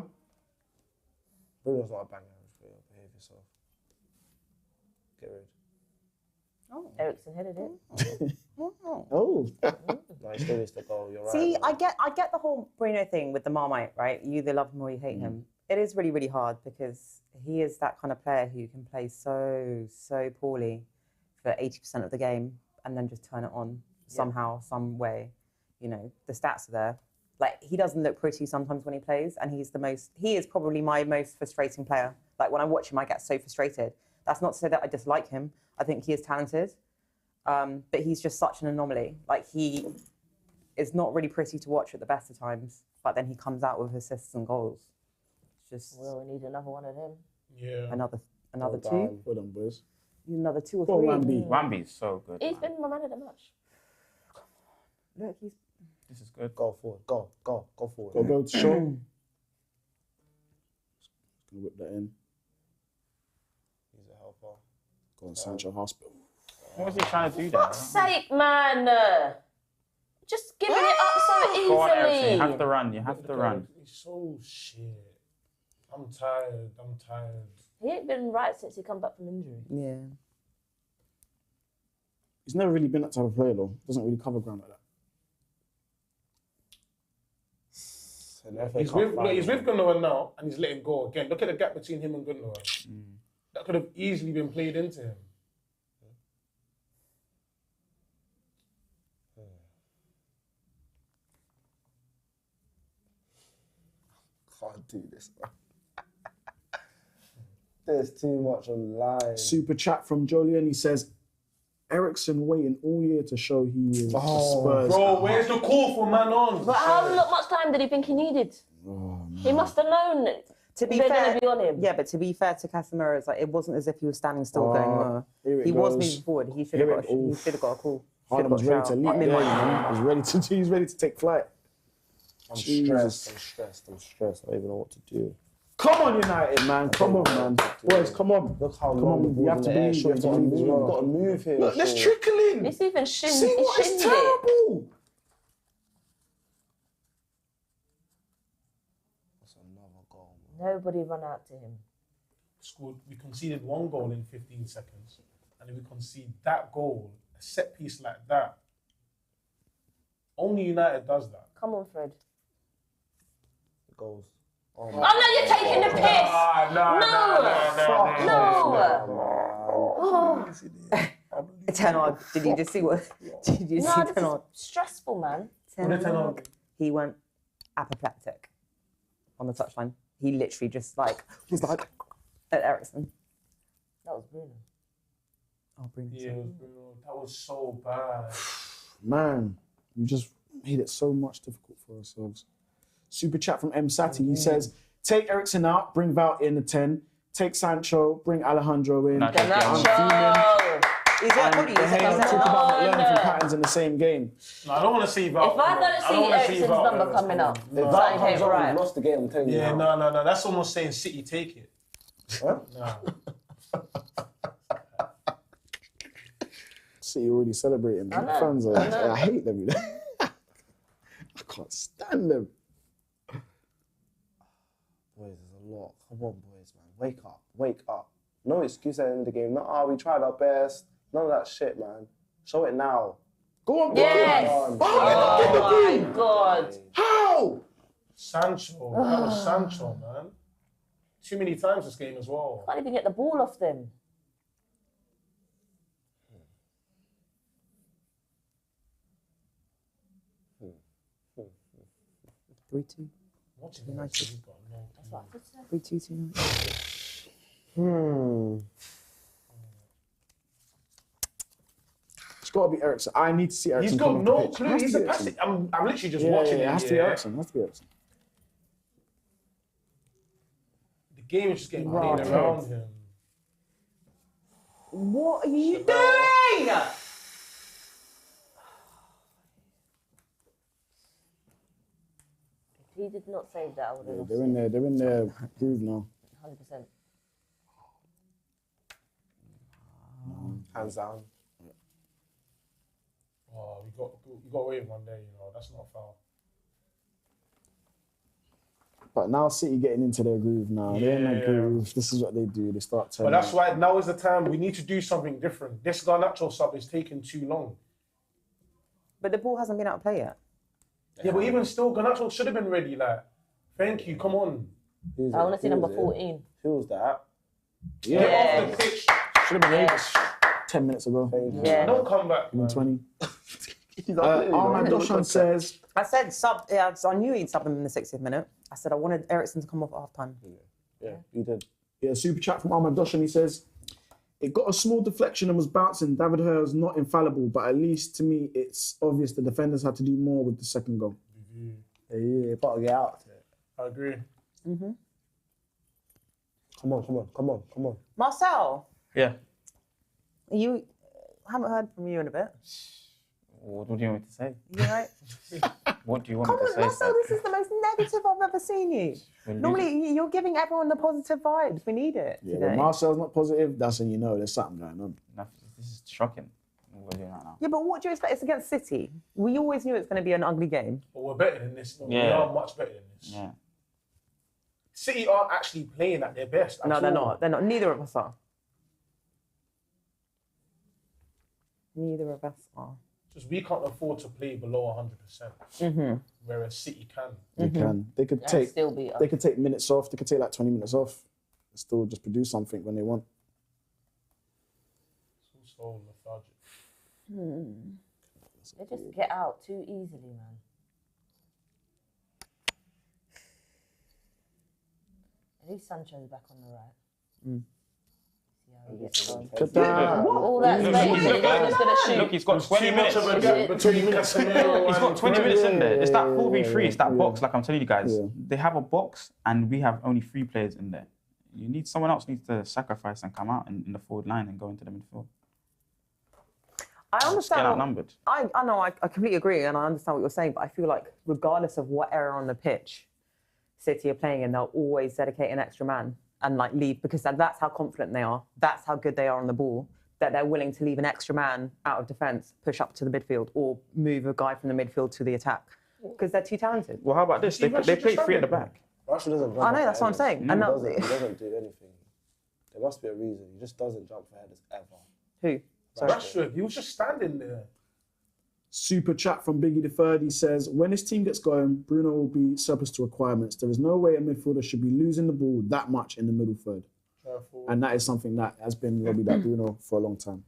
Bruno's not a bang average player. Behave yourself. Get rid. Eriksen headed it. Oh. No, he still needs to go. You're right. See, man. I get the whole Bruno thing with the Marmite, right? You either love him or you hate him. It is really, really hard because he is that kind of player who can play so poorly for 80% of the game and then just turn it on somehow, some way. You know, the stats are there. Like, he doesn't look pretty sometimes when he plays, and he is probably my most frustrating player. Like, when I watch him, I get so frustrated. That's not to say that I dislike him. I think he is talented, but he's just such an anomaly. Like, he is not really pretty to watch at the best of times, but then he comes out with assists and goals. It's just Well, we need another one of them. Yeah. another Well two, done. Well done, boys. another two or Well, three. Wambi. Wambi's so good. He's man. been my man of the match. Look, he's. This is good. Go forward. Go forward. Go to show. Gonna whip that in. He's a helper. Go on Sancho Hospital. What was he trying to do there? Fuck's sake, man. Just giving it up so Go on, Eriksen. You easily. have to run. You have to run. He's so shit. I'm tired. He ain't been right since he come back from injury. Yeah. He's never really been that type of player though. Doesn't really cover ground like that. He's with Gundogan now, and he's letting go again. Look at the gap between him and Gundogan. That could have easily been played into him. Can't do this, bro. There's too much online. Super chat from Jolien. He says, Eriksen waiting all year to show he is a Spurs. Bro, where's the call for man on? But how much time did he think he needed? He must have known To be they're fair, going to be on him. Yeah, but to be fair to Casemiro, it's like it wasn't as if he was standing still going. Here it He was goes. moving forward. He should have got. He should have got a call. Haaland was ready to leap there, man. He's ready to take flight. I'm stressed. I don't even know what to do. Come on, United, man. Come on, man. Boys, come on. Look how Come long on, the you have ball's to in the air. believe. You have to believe as We've well. got to move here. Look, let's Sean. trickle in. It's even shinned. See what is it. terrible. That's another goal, man. Nobody run out to him. We conceded one goal in 15 seconds, and then we concede that goal, a set piece like that. Only United does that. Come on, Fred. It goes. Oh, no, you're taking the piss. No. Ten odd. Did you just see what? Did you see No, ten this is odd? stressful, man. He went apoplectic on the touchline. He literally just was like at Eriksen. That was Bruno. Oh, Bruno. Yeah, Bruno, that was so bad. Man, we just made it so much difficult for ourselves. Super chat from M. Sati. He says, take Eriksen out, bring Val in the 10. Take Sancho, bring Alejandro in. No, I'm fuming. Is that And body? Is Hayely that talk about not learning from patterns in the same game. No, I don't want to see Val. If I don't see Eriksen's number coming up, If that something comes ain't up, right. we've lost the game, I'm telling you. Yeah, now. no. That's almost saying City take it. Huh? No. City already celebrating. I know, Fans are, I know. I hate them. You know? I can't stand them. Boys, there's a lot. Come on, boys, man. Wake up. No excuse at the end of the game. No, we tried our best. None of that shit, man. Show it now. Go on, Yes. go on. Oh my God. How? Sancho. That was Sancho, man. Too many times this game as well. Can't even get the ball off them. Three-two. Watching United. this, we've got no That's what I could say. 3-2 tonight. It's got to be Eriksen. I need to see Eriksen. He's come got off the no pitch. clue. It has He's to a be Eriksen. passive. I'm literally just Yeah, watching it it. has to be Eriksen. It has to be Eriksen. The game is just getting played around him. What are you doing? If he did not save that, I would have lost They're in there. They're in their groove now. 100%. Hands down. Oh, we got away with one day, you know. That's not foul. But now City getting into their groove now. They're in their Yeah. groove. This is what they do. They start turning. But that's why now is the time we need to do something different. This Garnacho sub is taking too long. But the ball hasn't been out of play yet. Yeah, but even still, Garnacho should have been ready. Like, thank you, come on. Who's I it? want to see number Who's it? 14. Who's that? Yeah. Get off the pitch. Should have been ready 10 minutes ago. Thank you. Yeah. Don't come back, Even man. 20. He's up there, Armand you know. Doshan says, I said sub. Yeah, so I knew he'd sub him in the 60th minute. I said I wanted Eriksen to come off at half time. Yeah, you did. yeah, super chat from Armand Doshan. He says, it got a small deflection and was bouncing. David Herr is not infallible, but at least to me, it's obvious the defenders had to do more with the second goal. Yeah, got to get out. I agree. Come on. Marcel, Yeah. you haven't heard from you in a bit. What do you want me to say? You right? What do you want Come me to on, say? Marcel, this is the most negative I've ever seen you. Normally, you're giving everyone the positive vibes. We need it Yeah, today. when Marcel's not positive, that's when you know there's something going on. No, this is shocking. What we're doing right now. Yeah, but what do you expect? It's against City. We always knew it's going to be an ugly game. But we're better than this, though. We Yeah. are much better than this. Yeah. City aren't actually playing at their best. No, at they're all. not. They're not. Neither of us are. Neither of us are. Just we can't afford to play below 100%. Mm-hmm. Whereas City can. They can. They could take. Still beat us. They could take minutes off. They could take like 20 minutes off. And still just produce something when they want. It's so lethargic. They just get out too easily, man. At least Sancho's back on the right. See how he gets on. Look at that. All that Look, space, look, he's look, just going to shoot. Look, he's got 20 minutes. Too much of a gap between Casemiro He's got and 20 minutes in there. It's that Yeah, 4v3, it's that yeah. box, like I'm telling you guys. Yeah. They have a box and we have only 3 players in there. You need someone else needs to sacrifice and come out in the forward line and go into the midfield. I Get understand. outnumbered. I know. I completely agree, and I understand what you're saying. But I feel like, regardless of what area on the pitch City are playing in, they'll always dedicate an extra man and like leave because that's how confident they are. That's how good they are on the ball. That they're willing to leave an extra man out of defence, push up to the midfield, or move a guy from the midfield to the attack because they're too talented. Well, how about this? They play 3 at the back. Rashford doesn't jump I know. for That's what I'm headers. saying. He And doesn't, that, he doesn't do anything. There must be a reason. He just doesn't jump for headers ever. who? Rashford, he was just standing there. Super chat from Biggie the Third. He says, when this team gets going, Bruno will be surplus to requirements. There is no way a midfielder should be losing the ball that much in the middle third. And that is something that has been lobbied at Bruno for a long time.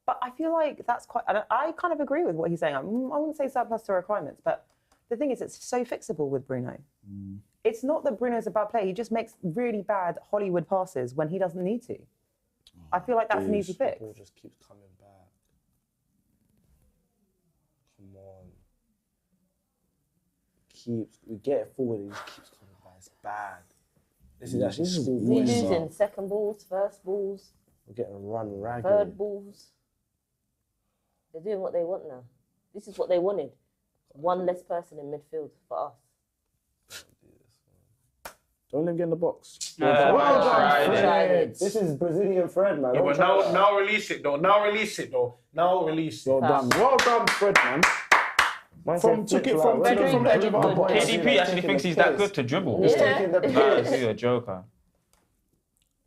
But I feel like that's quite. I kind of agree with what he's saying. I wouldn't say surplus to requirements, but the thing is, it's so fixable with Bruno. It's not that Bruno's a bad player. He just makes really bad Hollywood passes when he doesn't need to. I feel like that's an easy fix. The ball just keeps coming back. Come on. We get it forward and it just keeps coming back. It's bad. This is actually so We're worse. losing second balls, first balls, We're getting run ragged. third balls. They're doing what they want now. This is what they wanted. One less person in midfield for us. Don't let him get in the box. Well done, Fred. This is Brazilian Fred, man. Yeah, Don't but try now release it, though. Now release it, though. Now release it. Well done. Well done, Fred, man. Took it from the edge of our box. KDP actually thinks he's that good to dribble. He's Yeah. taking the Nah, piss. he's a joker.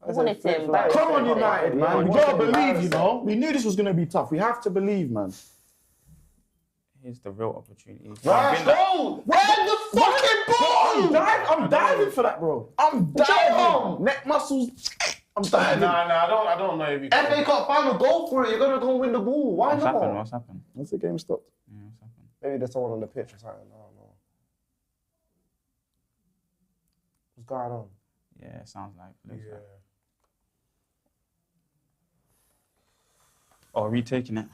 I wanted to embarrass Come on, them. United, man. We gotta believe, you know. We knew this was gonna be tough. We have to believe, man. Here's the real opportunity. Right, go! Where's the fucking ball? I'm diving for that, bro. I'm diving. Neck muscles. I'm diving. Nah, I don't know if you can. FA Cup final, go for it. You're gonna go win the ball. Why What's not? happened? What's happened? Once the game stopped. Yeah, what's happened? Maybe there's someone on the pitch or something. I don't know. What's going on? Yeah, it sounds like. Looks like. Oh, retaking it.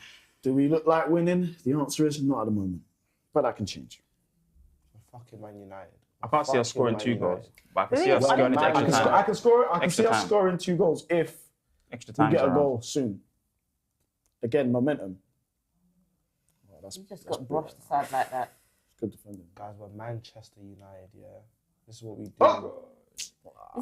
Do we look like winning? The answer is not at the moment. But that can change. Fucking Man United. I can't see us scoring Man 2 United. goals, but I can see us Well, going into I extra can time. I can score. I can Extra see us time. scoring 2 goals if Extra we time. get a goal soon. Again, momentum. Oh, that's You just got brushed aside like that. good defending. Guys, we're Manchester United, yeah. This is what we do. This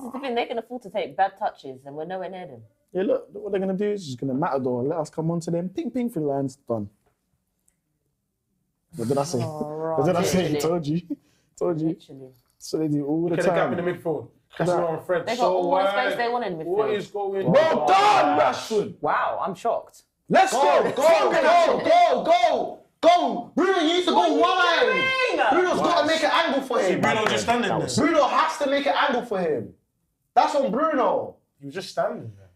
is the thing, they can afford to take bad touches and we're nowhere near them. Yeah, look what they're gonna do is just gonna matador. Let us come onto them. Ping, ping, for the lines. Done. What did I say? What did I say? Literally. Told you. Told you. Literally. So they do all the Get a gap in time. the midfield. Casemiro and Fred. They got so all the wide. space they want in midfield. What is going Well on? done, Rashford. Wow, I'm shocked. Let's go. Go! Bruno needs to go wide! Bruno's got to make an angle for him. Bruno just standing there. Bruno has to make an angle for him. That's on Bruno. He was just standing there.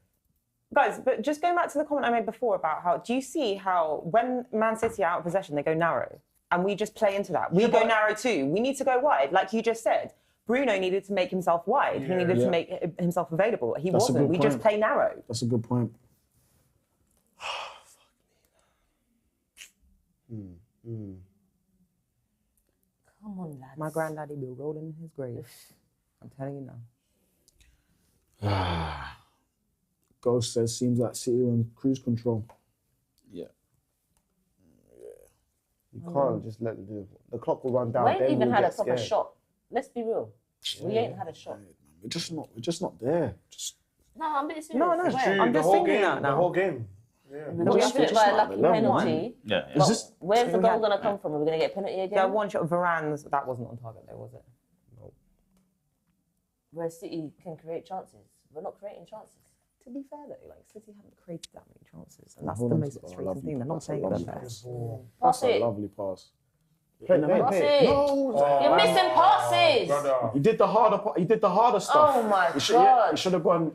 Guys, but just going back to the comment I made before about how, do you see how when Man City are out of possession, they go narrow? And we just play into that. We go narrow too. We need to go wide. Like you just said, Bruno needed to make himself wide. He needed to make himself available. He That's a wasn't. good We point. just play narrow. That's a good point. Come on, lads. My granddaddy will roll in his grave. I'm telling you now. Ghost says seems like City on cruise control. Yeah. You can't just let the clock will run down. We ain't then even we'll had a get proper scared. shot. Let's be real. We ain't had a shot. We're just not there. No, I'm being serious. No, no, Where? True, I'm the just whole thinking game. that now. The whole game. Yeah. We just did it by a lucky penalty. Yeah. But where's the goal going to come from? Are we going to get a penalty That again? one shot of Varane's, that wasn't on target though, was it? Where City can create chances. We're not creating chances. To be fair though, like City haven't created that many chances, and that's the most frustrating thing. They're not playing their best. Pass That's a it. lovely pass. Play. Pass it. You're missing passes. Brother. He did the harder stuff. Oh my He God. should have gone.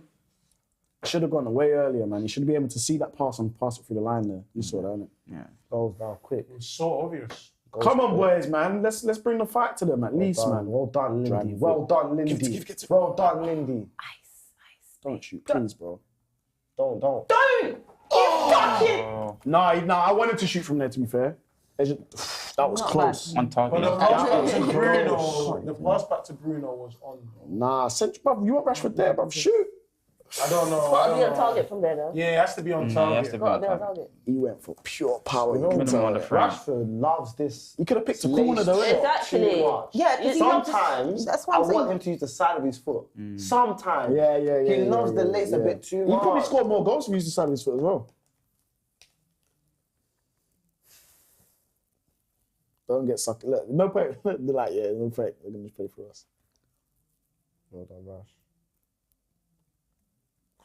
Should have gone way earlier, man. He should be able to see that pass and pass it through the line there. You saw that, innit? Yeah. Goals now, quick. It was so obvious. Come on, boys, man. Let's bring the fight to them at least, man. Well done, Lindy. Driving Well done, Lindy. Give it to- Well done, Lindy. Don't shoot, please, bro. Don't. Nah, I wanted to shoot from there. To be fair, that was Not close. On But target. the pass back to Bruno, the pass back to Bruno was on. Nah, bruv, you want Rashford there, bruv? Shoot. I don't know. Got to be on target from there though. Yeah, it has to be on Yeah, target. he has to be Got to on be on target. target. He went for pure power. You know, Minimum on the frame. Rashford loves this. He could have picked a corner though, innit? Exactly. Too much. Yeah, because Sometimes that's what I I'm saying. want him to use the side of his foot. Sometimes Yeah. he loves the lace a bit too He much. probably scored more goals from using the side of his foot as well. Don't get sucked. Look, no point. They're like, yeah, no point. They're gonna just play for us. Well done, Rash.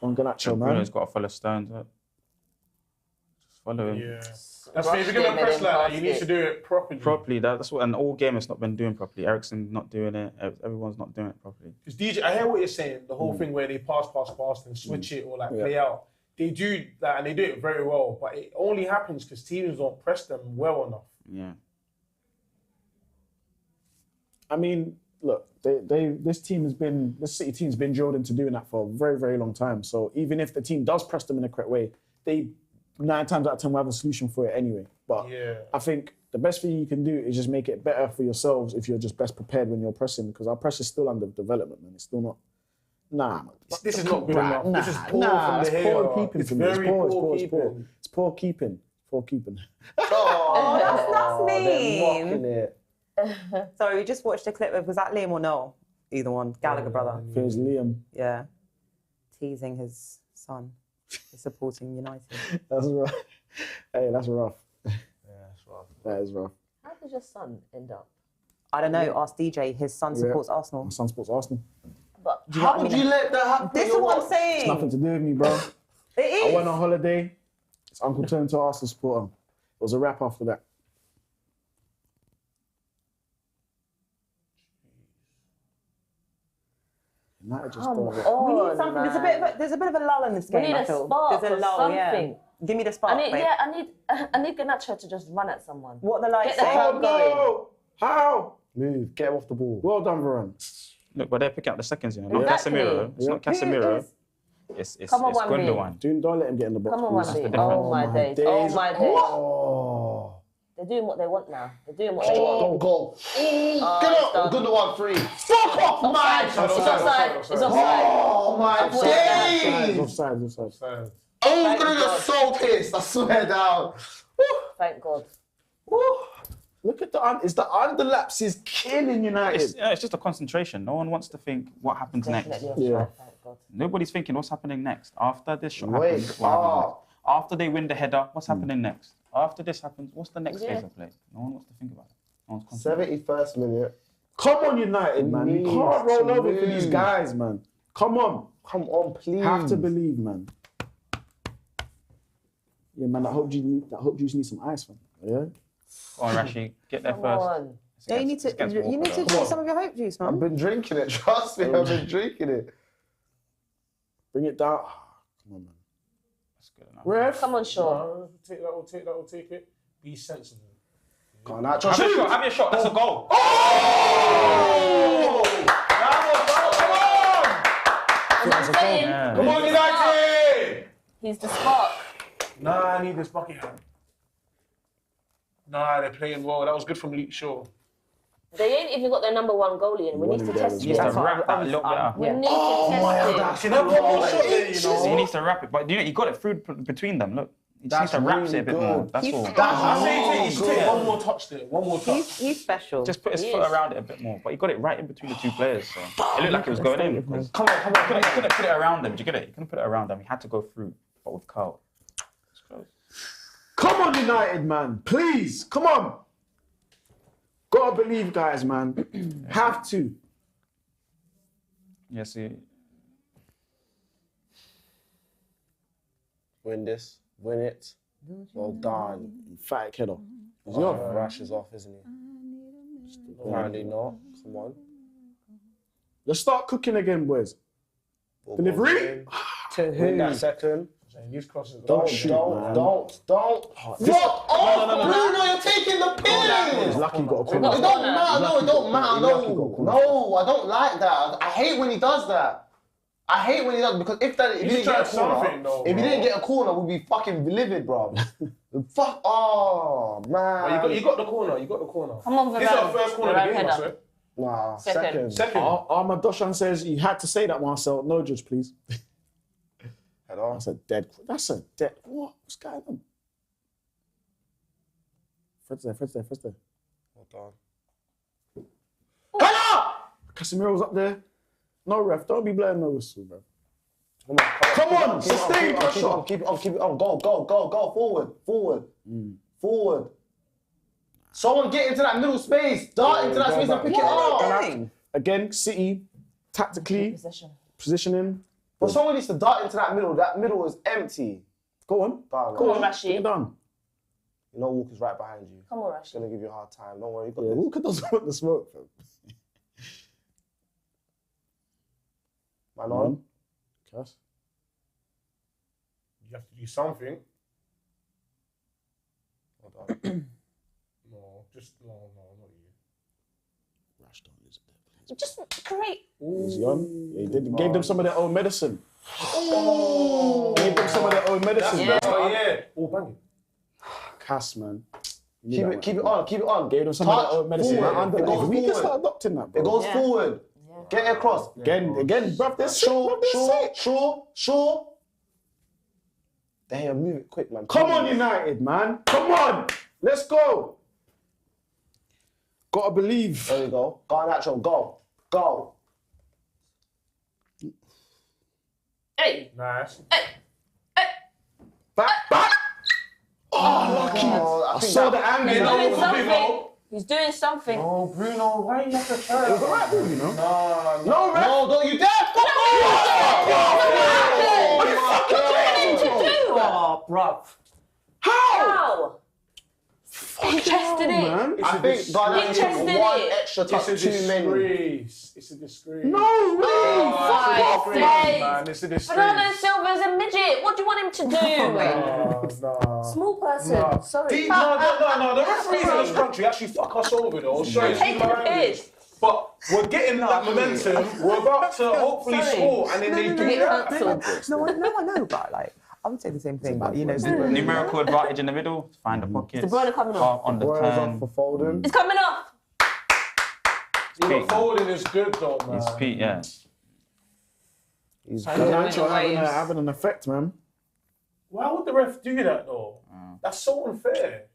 I'm gonna chill, man. Bruno's got to follow Stones up. Just follow him. Yeah. That's why if you're gonna press like that, you need to do it properly. Properly, that's what, and all game has not been doing properly. Eriksen's not doing it. Everyone's not doing it properly. Because DJ, I hear what you're saying. The whole thing where they pass, and switch it or like play out. They do that and they do it very well, but it only happens because teams don't press them well enough. Yeah. I mean, look, this City team's been drilled into doing that for a very, very long time. So even if the team does press them in the correct way, they 9 times out of 10 will have a solution for it anyway. But I think the best thing you can do is just make it better for yourselves if you're just best prepared when you're pressing, because our press is still under development, man. It's still not. Nah, This is not good enough. This is poor it's from the poor hair. keeping It's from me. very poor keeping. It's poor keeping. Poor keeping. Oh, that's They're mean. mocking it. Sorry, we just watched a clip of, was that Liam or Noel? Either one. Gallagher brother. If it was Liam. Yeah. Teasing his son for supporting United. That's rough. Hey, that's rough. Yeah, that's rough. That is rough. How does your son end up? I don't know, ask DJ, his son supports Arsenal. My son supports Arsenal. But How would you let that happen? This is what I'm saying. It's nothing to do with me, bro. It is. I went on holiday. His uncle turned to Arsenal supporter. It was a wrap after that. United just don't. We need something. There's a bit of a lull in this We game. need I a feel. spark There's a or lull. Yeah. something. Give me the spark. babe. I need Garnacho to just run at someone. What the lights Get the say. hell going. No! How? Move, get him off the ball. Well done, Varane. Look, but they're picking up the seconds, you know. Not Exactly. Casemiro. It's not Casemiro. It's Come on, Wan-Bin. Gundogan. Don't let him get in the box. Come on, please. Wan-Bin. difference. Oh my days. days. Oh my days. Oh. They're doing what they want now. They're doing what they want. Don't go. it's Get up. done. Good one, free. Fuck off, man. It's offside. It's offside. Oh, my days. Offside. I'm Thank gonna get God. so pissed. I swear down. Thank God. Look at it's the underlaps is killing United. It's just a concentration. No one wants to think what happens next. Definitely offside. Thank God. Nobody's thinking what's happening next. After this shot Wake happens, what happens up. next? After they win the header, what's happening next? After this happens, what's the next Yeah. phase of play? No one wants to think about it. No one's concentrating. 71st minute. Come on, United, man. You need can't to roll over for move. these guys, man. Come on. Come on, please. Have to believe, man. Yeah, man, that hope juice needs some ice, man. Yeah? Go on, Rashi, get there Come first. on. Yeah, you need to. You need to drink some of your hope juice, I've man. been drinking it. Trust me, I've been drinking it. Bring it down. Come on, man. That's good enough. Ref. Come on, Sean. No, take that, take it. Be sensible. Come on, now, Have your shot, have your shot. That's a goal. I'm saying, Yeah. Come on, United! he's the spark. Nah, I need this bucket. Nah, they're playing well. That was good from Luke Shaw. They ain't even got their number one goalie in. We need to test He needs to him. wrap that a little bit up. We need to test him. See, that ball shot there, you He know. needs to wrap it. But you know, he got it through between them. Look, He just needs to wrap it a bit more. That's all. I say he should take one more touch there. One more touch. He's special. Just put his foot around it a bit more. But he got it right in between the two players. So it looked like it was going in. Come on. He couldn't put it around them. Do you get it? He couldn't put it around them. He had to go through. But with Carl. It's close. Come on, United, man. Please, come on. Gotta believe, guys, man. Have to. Yeah, see. Win this. Win it. Well done. Fight kiddo. Is he Oh, off? Rash is off, isn't he? Apparently not. Come on. Let's start cooking again, boys. Delivery? Win that second. These crosses. Don't. Fuck off, Bruno, you're taking the piss! He's lucky he got a It corner. don't matter, no, it don't matter, no, I don't like that. I hate when he does that. I hate when he does because if he didn't get a corner, if he didn't get a corner, we'd be fucking livid, bro. Fuck, oh man. You got the corner. You got the corner. Come on, This is our first corner of the game, I swear. Nah, Second. Second. Ahmad Doshan says you had to say that, Marcel. No judge, please. Hello? That's a dead. What? What's going on? Fred's there. Hold on. Hello! Casemiro's up there. No ref, don't be blowing no whistle, bro. Come on, sustain pressure. Keep it on. Go. Forward. Someone get into that middle space. Dart into that space and pick it up. Again, City, tactically, positioning. But someone needs to dart into that middle. That middle is empty. Go on. Come on, Rashid. Get it done. You know Walker's right behind you. Come on, Rashid. He's gonna give you a hard time. Don't worry, you got Yeah, this. Walker doesn't want the smoke, fam. Man on. Cass. You have to do something. Hold on. No, not you. Rash, don't lose it there, Just create. please. Is he on? Yeah, he did. He gave them some of their own medicine. Gave them some of their own medicine, bro. Oh, yeah. Oh, bang it. Cass, man. Keep it on. Gave them some of their own medicine. Forward. It goes We can forward. start adopting that, bro. It goes forward. Get it across. Again, bruv, this Sure. Damn, move it quick, man. Come on, United, man. Come on. Let's go. Gotta believe. There we go. Go on, actual. Go. Hey. Nice. Back. Oh, lucky. I I think saw that- the angle. He's It doing was a big something. goal. He's doing something. Oh, Bruno, why you have to try? It was the right ball, you know. No, ref. No, don't you dare! What are you fucking trying to do? Oh, bruv. How? He chested it. Man. I think Ghana He tested needs one it. extra touch It's a too many. disgrace. It's a disgrace. No way. Fuck off, mate. Man, it's a disgrace. Bernardo Silva's a midget. What do you want him to do? No. Small person. Sorry. No. The referees in this country actually fuck us over, though. Sorry, You're taking the piss. But we're getting that momentum. We're about to hopefully score, and then they do Get that. cancelled. No, I know, but like, I would say the same thing, but you know. Numerical advantage in the middle. Find the pockets. De Bruyne coming off. On the Boy's off turn. for Foden. It's coming off. But Foden is good, though, man. It's Pete, yeah. He's Financial Waves. having an effect, man. Why would the ref do that, though? That's so unfair.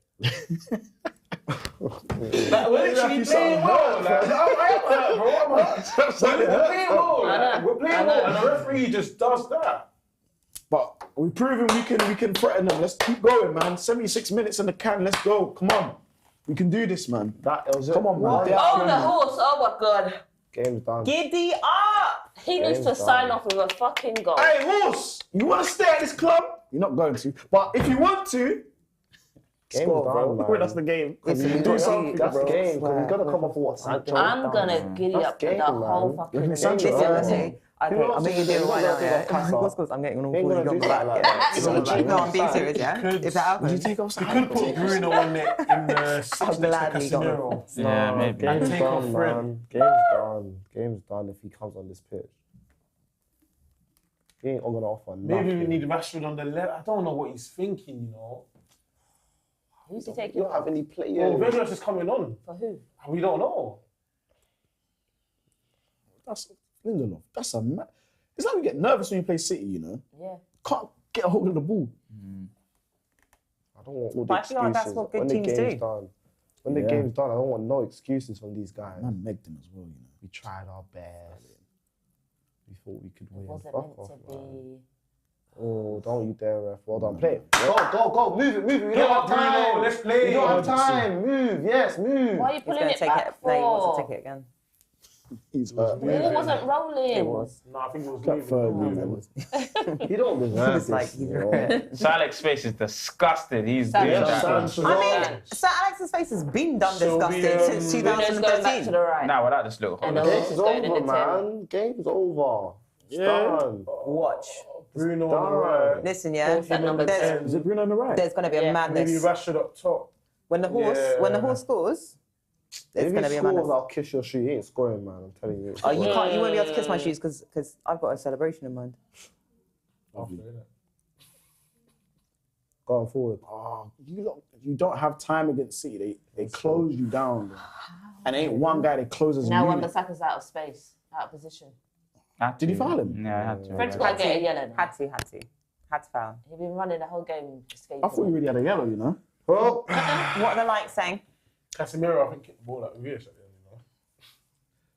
Like, we're literally playing well. Like, I'm hurt, bro. I'm hurt. We're playing well. Like, we're playing well, and the referee just does that. But we've proven we can threaten them. Let's keep going, man. 76 minutes in the can. Let's go. Come on. We can do this, man. That was it. Come on, man. Oh, the horse. Oh, my God. Game's done. Giddy up! He needs to Game's sign done. off with a fucking goal. Hey, horse, you want to stay at this club? You're not going to. But if you want to, Game's score, done, bro. man. That's the game. Listen, You do something, That's the bro. game, because he's going to come off for what, Sancho? I'm gonna giddy That's up game, the whole man. fucking Listen, thing. Sancho, Listen, Oh. listen. Okay, Who else I'm making is a deal doing right that? now, yeah? Casa? Because I'm getting on all Ain't fours. gonna You do got that back. like that. No, I'm being serious, yeah? Could- If that happens. Would you take off You could put Bruno on it in the I'm 6 glad next to he got Casemiro. Yeah, maybe. And Game's take off done, Fred. man. Game's done. Game's done if he comes on this pitch. He ain't gonna offer nothing. Maybe we need Rashford on the left. I don't know what he's thinking, you know. Who's he taking You don't off? have any players. Oh, Vegas is coming on. For who? We don't know. That's Lindelof. That's a It's like we get nervous when you play City, you know. Yeah. Can't get a hold of the ball. don't want all the But I excuses. feel like that's what good when teams the game's do. done, when the game's done, I don't want no excuses from these guys. Man, megged them as well, you know. We tried our best. We thought we could win. It wasn't Fuck meant off, to man. be. Oh, don't you dare, ref. Well done. Play it. Go. Move it. We don't have Bruno, time. let's play. We don't have time. Move. Yes, move. Why are you He's pulling going to it take back it. No, he wants to for? take it again. He's hurt. It wasn't rolling. It was. No, I think it was Cut moving. third, Moving. man. You don't deserve was this. like, you know. Salek's face is disgusted. He's Sam- doing Yeah, that. Sam- I mean, Sir Alex's face has been done disgusting since Bruno's going back to 2013. the right. Now without this little And hole. the Game's horse is going in over, the 10. man. Game's over. It's Yeah. done. Watch. Bruno on the right. Listen, yeah. Horse at number There's, 10. Is it Bruno on the right? there's going to be a Yeah. Maybe madness. Rashford up top. When the horse scores, there's If going to he be a scores, madness. I'll kiss your shoe. He ain't scoring, man. I'm telling you. Oh, you can't. You won't be able to kiss my shoes because I've got a celebration in mind. After, innit? Going forward. Oh, you don't have time against City. They close you down. Bro. And ain't one guy that closes Now you. Wan-Bissaka's out of space, out of position. Did he foul him? Yeah, I had to. Fred's got to get a yellow now. Had to foul. He's been running the whole game escaping. I thought you already had a yellow, you know. Oh. What are the lights saying? Casemiro, I think, kicked the ball like Rios at the end, you know.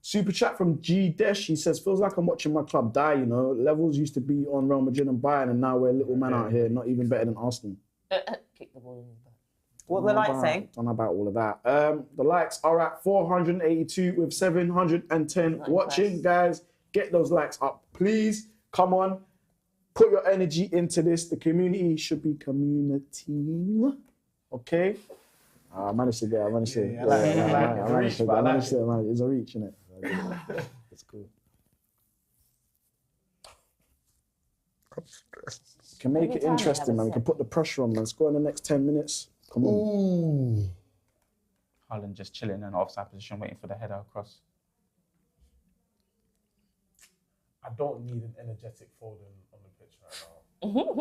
Super chat from G Desh. He says, feels like I'm watching my club die, you know. Levels used to be on Real Madrid and Bayern, and now we're a little man out here, not even better than Arsenal. Kick the ball in his back. What are the lights saying? Don't know about all of that. The likes are at 482 with 710 Not watching. impressed. Guys, get those likes up, please. Come on. Put your energy into this. The community should be community. Okay? I managed to get it. I managed to. Yeah, I like it. I like it. It's a reach, but I like it. It's a reach, innit? It's cool. Can make Every it time they interesting, have a man. We can set. put the pressure on, man. Score in the next 10 minutes. Come on. Haaland just chilling in an offside position, waiting for the header across. I don't need an energetic Foden on the pitch right now.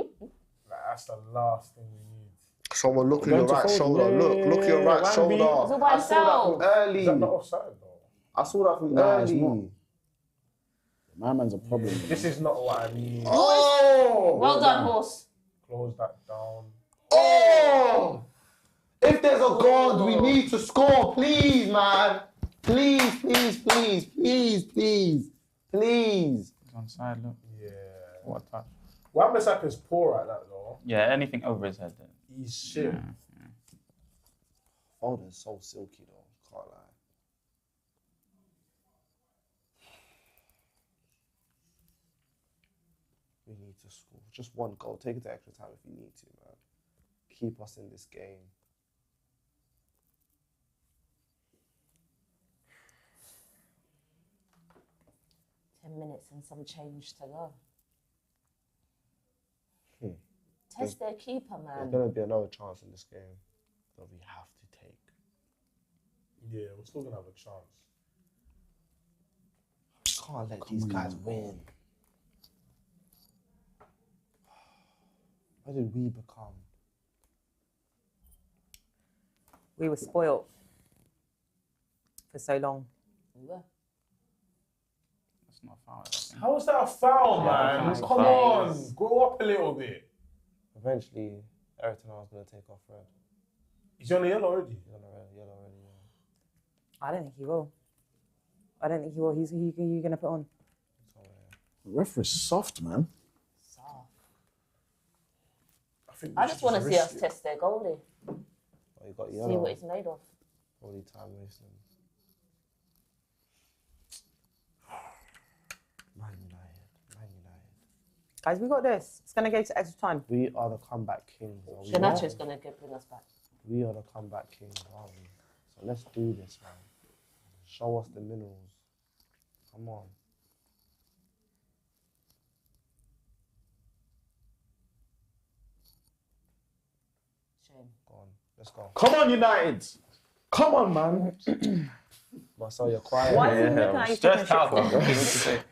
Like, that's the last thing we need. Someone look at Going your to right fold. shoulder. Look at your right Wan-B. shoulder. It's all by I saw that himself. from early. Is that not offside, though? I saw that from Nah, it's early. not. My man's a problem. This is not what I need. Oh! Well done, horse. Close that down. Oh! If there's a God, we need to score, please, man. Please. He's on side, look. Yeah. What a touch. Wan-Bissaka's poor at that, though. Yeah, anything over his head then. He's shit. Foden's so silky, though. Can't lie. We need to score. Just one goal. Take it to extra time if you need to, man. Keep us in this game. Minutes and some change to go. Test their keeper, There's man. going to be another chance in this game that we have to take. Yeah, we're still going to have a chance. Can't let these guys win. What did we become? We were spoilt for so long. That's not a foul. I think. How is that a foul, man? that's a Come foul. on. Grow up a little bit. Eventually, Eriksen was going to take off red. He's on the yellow already. He's on the yellow already. Yeah. I don't think he will. I don't think he will. Who's you going to put on? The referee's soft, man. I just want to see us test their goalie. Oh, you got See yellow. what it's made of. Probably time wasting. Man United. Guys, we got this. It's going to go to extra time. We are the comeback kings. Are we The not? Nacho's going to bring us back. We are the comeback kings, aren't we? So let's do this, man. Show us the minerals. Come on. Shame. Go on. Let's go. Come on, United. Come on, man. Marcel, you're quiet. Why is he looking at you taking Stressed out, shit bro. for?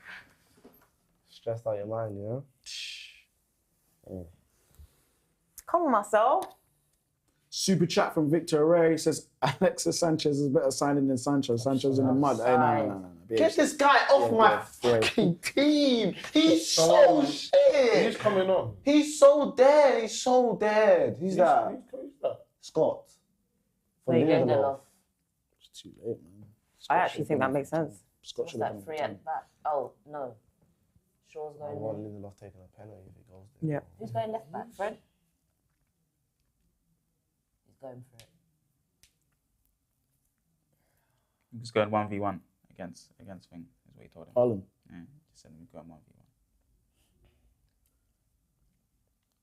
Stressed out your mind, yeah? Come on, Marcel. Super chat from Victor Ray says Alexis Sanchez is better signing than Sancho. Sancho's in the mud. Hey, no. Get this guy off my fucking team. He's so shit. Who's coming on? He's so dead. He's so dead. Who's that? Who's that? Scott. There you go, Delo. It's too late, man. I actually think that makes sense. Scott What's should have that done free it. at back? Oh, no. Shaw's I going want there. Lindelof taking a penalty if he goes there. Yeah. Who's going left back? Fred? He's going for it. He's going 1v1 against thing, is what he told him. Haaland. Yeah, he said he's going 1v1.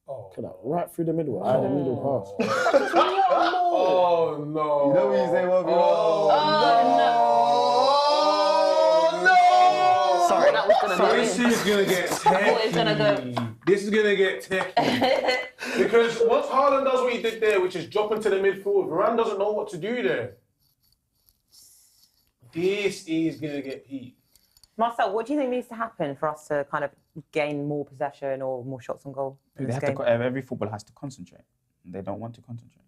Oh. Look at that, right through the middle. The middle pass. Oh no. You know what you say, what? Sorry, that was going to be This is gonna get thought it was gonna techie. This is gonna get techie. Because once Haaland does what he did there, which is drop into the midfield, Varane doesn't know what to do there. This is gonna get peak. Marcel, what do you think needs to happen for us to kind of gain more possession or more shots on goal in They this have game? to, every footballer has to concentrate. They don't want to concentrate.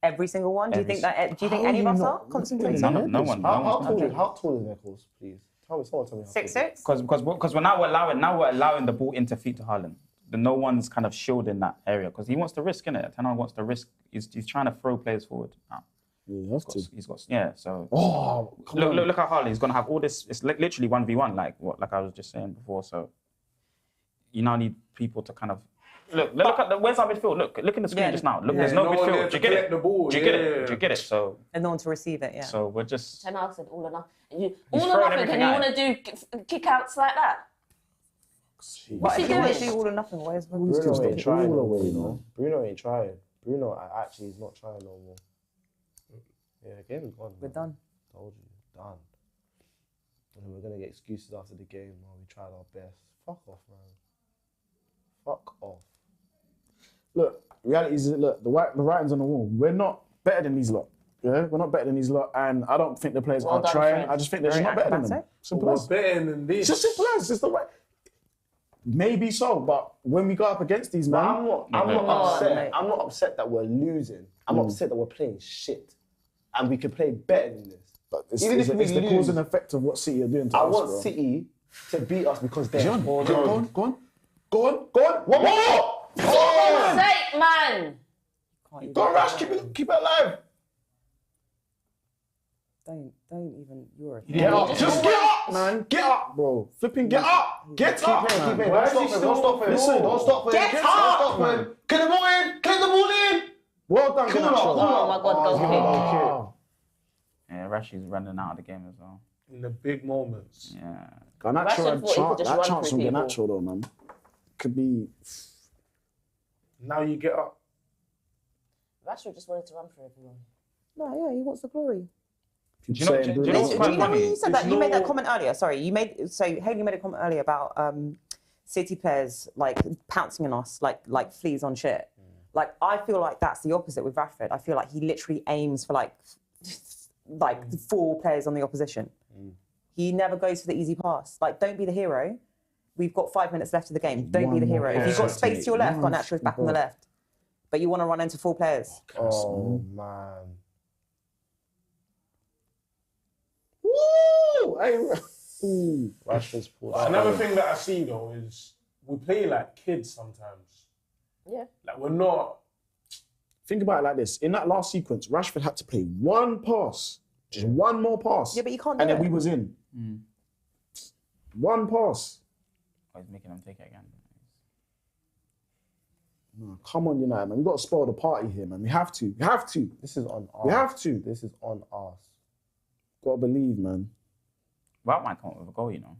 Every single one? Do you think that? Do you think How any of are you us not are concentrating? No one. How tall is Nichols, please? Someone tell me. 6'6"? Because we're now allowing the ball into feet to Haaland. No one's kind of shielding that area because he wants to risk, innit? Ten Hag wants to risk. He's trying to throw players forward now. Yeah, you have to. He's got so. Oh, come on. Look at Haaland. He's gonna have all this. It's literally 1v1, like I was just saying before. So you now need people to kind of look at where's our midfield? Look in the screen just now. Look, there's no one there midfield. to Do you get collect it? the ball. Do you get it? Do you get it? So And no one to receive it, yeah. so we're just. Ten Hag said all or nothing. All He's or throwing nothing, and everything you at want to do kick-outs like that? What's he he doing? doing? All or nothing. Where's Bruno ain't trying. all away, you know. Bruno ain't trying. Bruno actually is not trying no more. Yeah, game is gone. We're done. Told you, done. And we're gonna get excuses after the game. Oh, we tried our best. Fuck off, man. Fuck off. Look, reality is, look, the writing's on the wall. We're not better than these lot. Yeah, we're not better than these lot, and I don't think the players aren't done, trying. Fred. I just think they're just not better than them. Simple We're as. better than this. It's just simple as. It's the way. Maybe so, but when we go up against these, man, I'm not upset. mate. I'm not upset that we're losing. I'm upset that we're playing shit, and we can play better than this. but it's, Even it's, if we it's the lose, cause and effect of what City are doing to I us, want bro. City to beat us because they're Go on, more go on, go on, go on, go on. One more! For sake, man! Go on, Rash, keep it alive. Don't even. You're a Get up, just get up, man. Get up, bro. Flipping get up. Get up, Keep man. it. Why Don't is he stop it. still- Don't stop it. Get Don't up, stop man. it. Get the ball in. Get the ball in. Well done, Cool, Garnacho. cool. Oh my God, goal kick. Oh. Yeah, Rashi's running out of the game as well. In the big moments. Yeah. Garnacho Rashford had thought he could just that run chance through from people. Garnacho though, man. Could be. Now you get up. Rashford just wanted to run for everyone. No, yeah, he wants the glory. Do you know Do you know what's when funny? you said There's that? You made that no- comment earlier. Sorry, Hayely made a comment earlier about City players like pouncing on us like fleas on shit. Like I feel like that's the opposite with Rashford. I feel like he literally aims for like 4 players on the opposition. He never goes for the easy pass. Like, don't be the hero. We've got 5 minutes left of the game. Don't be the hero. If you've got space to your left, Garnacho's back on the left. But you want to run into 4 players. Oh man. Woo! Hey, ooh. Rashford's pulled out. Another thing that I see though is we play like kids sometimes. Yeah. Like we're not. Think about it like this. In that last sequence, Rashford had to play one pass. Just one more pass. Yeah, but you can't do And then it. we was in. One pass. Oh, he's making them take it again. No, come on, United, man. We got to spoil the party here, man. We have to. We have to. This is on us. We have to. This is on us. Got to believe, man. Well, might come up with a goal, you know.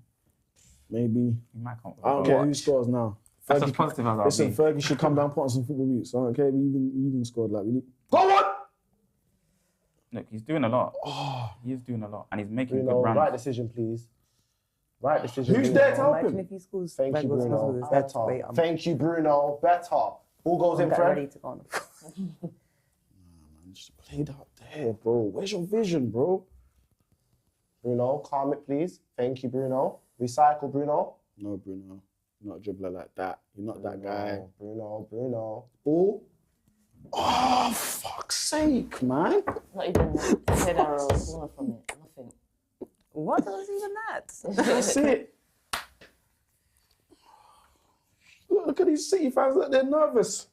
Maybe. He might come up with I a don't goal. care who scores now. That's as positive as I'll Listen, be. Fergie should come down, put on some football boots. I don't care if he even scored. Like, we need. Go on! Look, he's doing a lot. He is doing a lot. And he's making Bruno, good runs. right decision, please. Right decision. Who's Bruno. there to help Imagine him? if he scores. Thank you, Bruno. Wait, Better. Thank you, Bruno. Better. Ball goes in, I'm Fred. ready to go on. Just played out there, bro. Where's your vision, bro? Bruno, calm it, please. Thank you, Bruno. Recycle, Bruno. No, Bruno. You're not a dribbler like that. You're not that guy. Bruno. Ball. Oh, fuck's sake, man. Not even a header or a corner from it. Nothing. What was even that? That's it. Look at these City fans, look, they're nervous.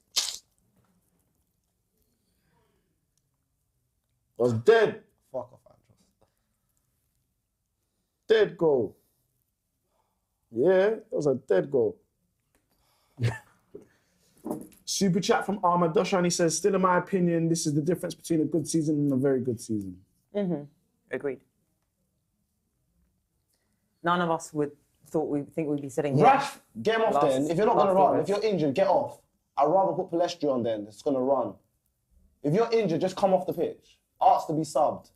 I was dead. Fuck off, Andros. Dead goal. Yeah, that was a dead goal. Super chat from Ahmad Doshan. He says, still in my opinion, this is the difference between a good season and a very good season. Agreed. None of us would think we'd be sitting here. Raph, get him off Last- then. If you're not going to last run, year. if you're injured, get off. I'd rather put Palestri on then that's going to run. If you're injured, just come off the pitch. Ask to be subbed.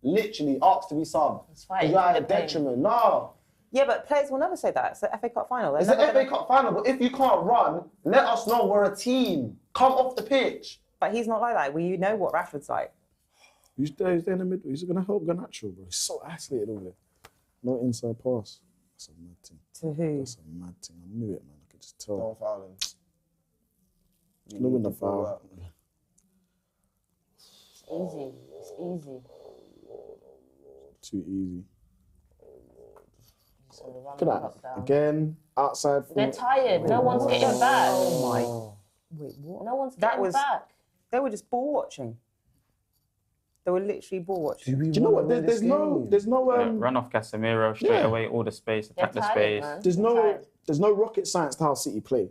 Literally, ask to be subbed. fighting You're at for a the pain. detriment. No. Yeah, but players will never say that. It's the FA Cup final. They're It's the never FA gonna- Cup final, but if you can't run, let us know we're a team. Come off the pitch. But he's not like that. Well, you know what Rashford's like. He's there in the middle. He's going to help Garnacho, bro. He's so isolated over there. No inside pass. That's a mad thing. To who? That's a mad thing. I knew it, man. I could just tell. Don't foul him. No win the foul. It's easy. It's easy. Too easy. Just gonna run Look at up, that. down. Again, outside. They're tired. No one's getting back. Oh my. Wait, what? No one's That getting was- back. They were just ball watching. They were literally ball watching. Do you know what? There's no Run off Casemiro straight Yeah. away, all the space, They're attack the tired, space. man. There's They're no tired. there's no rocket science to how City play.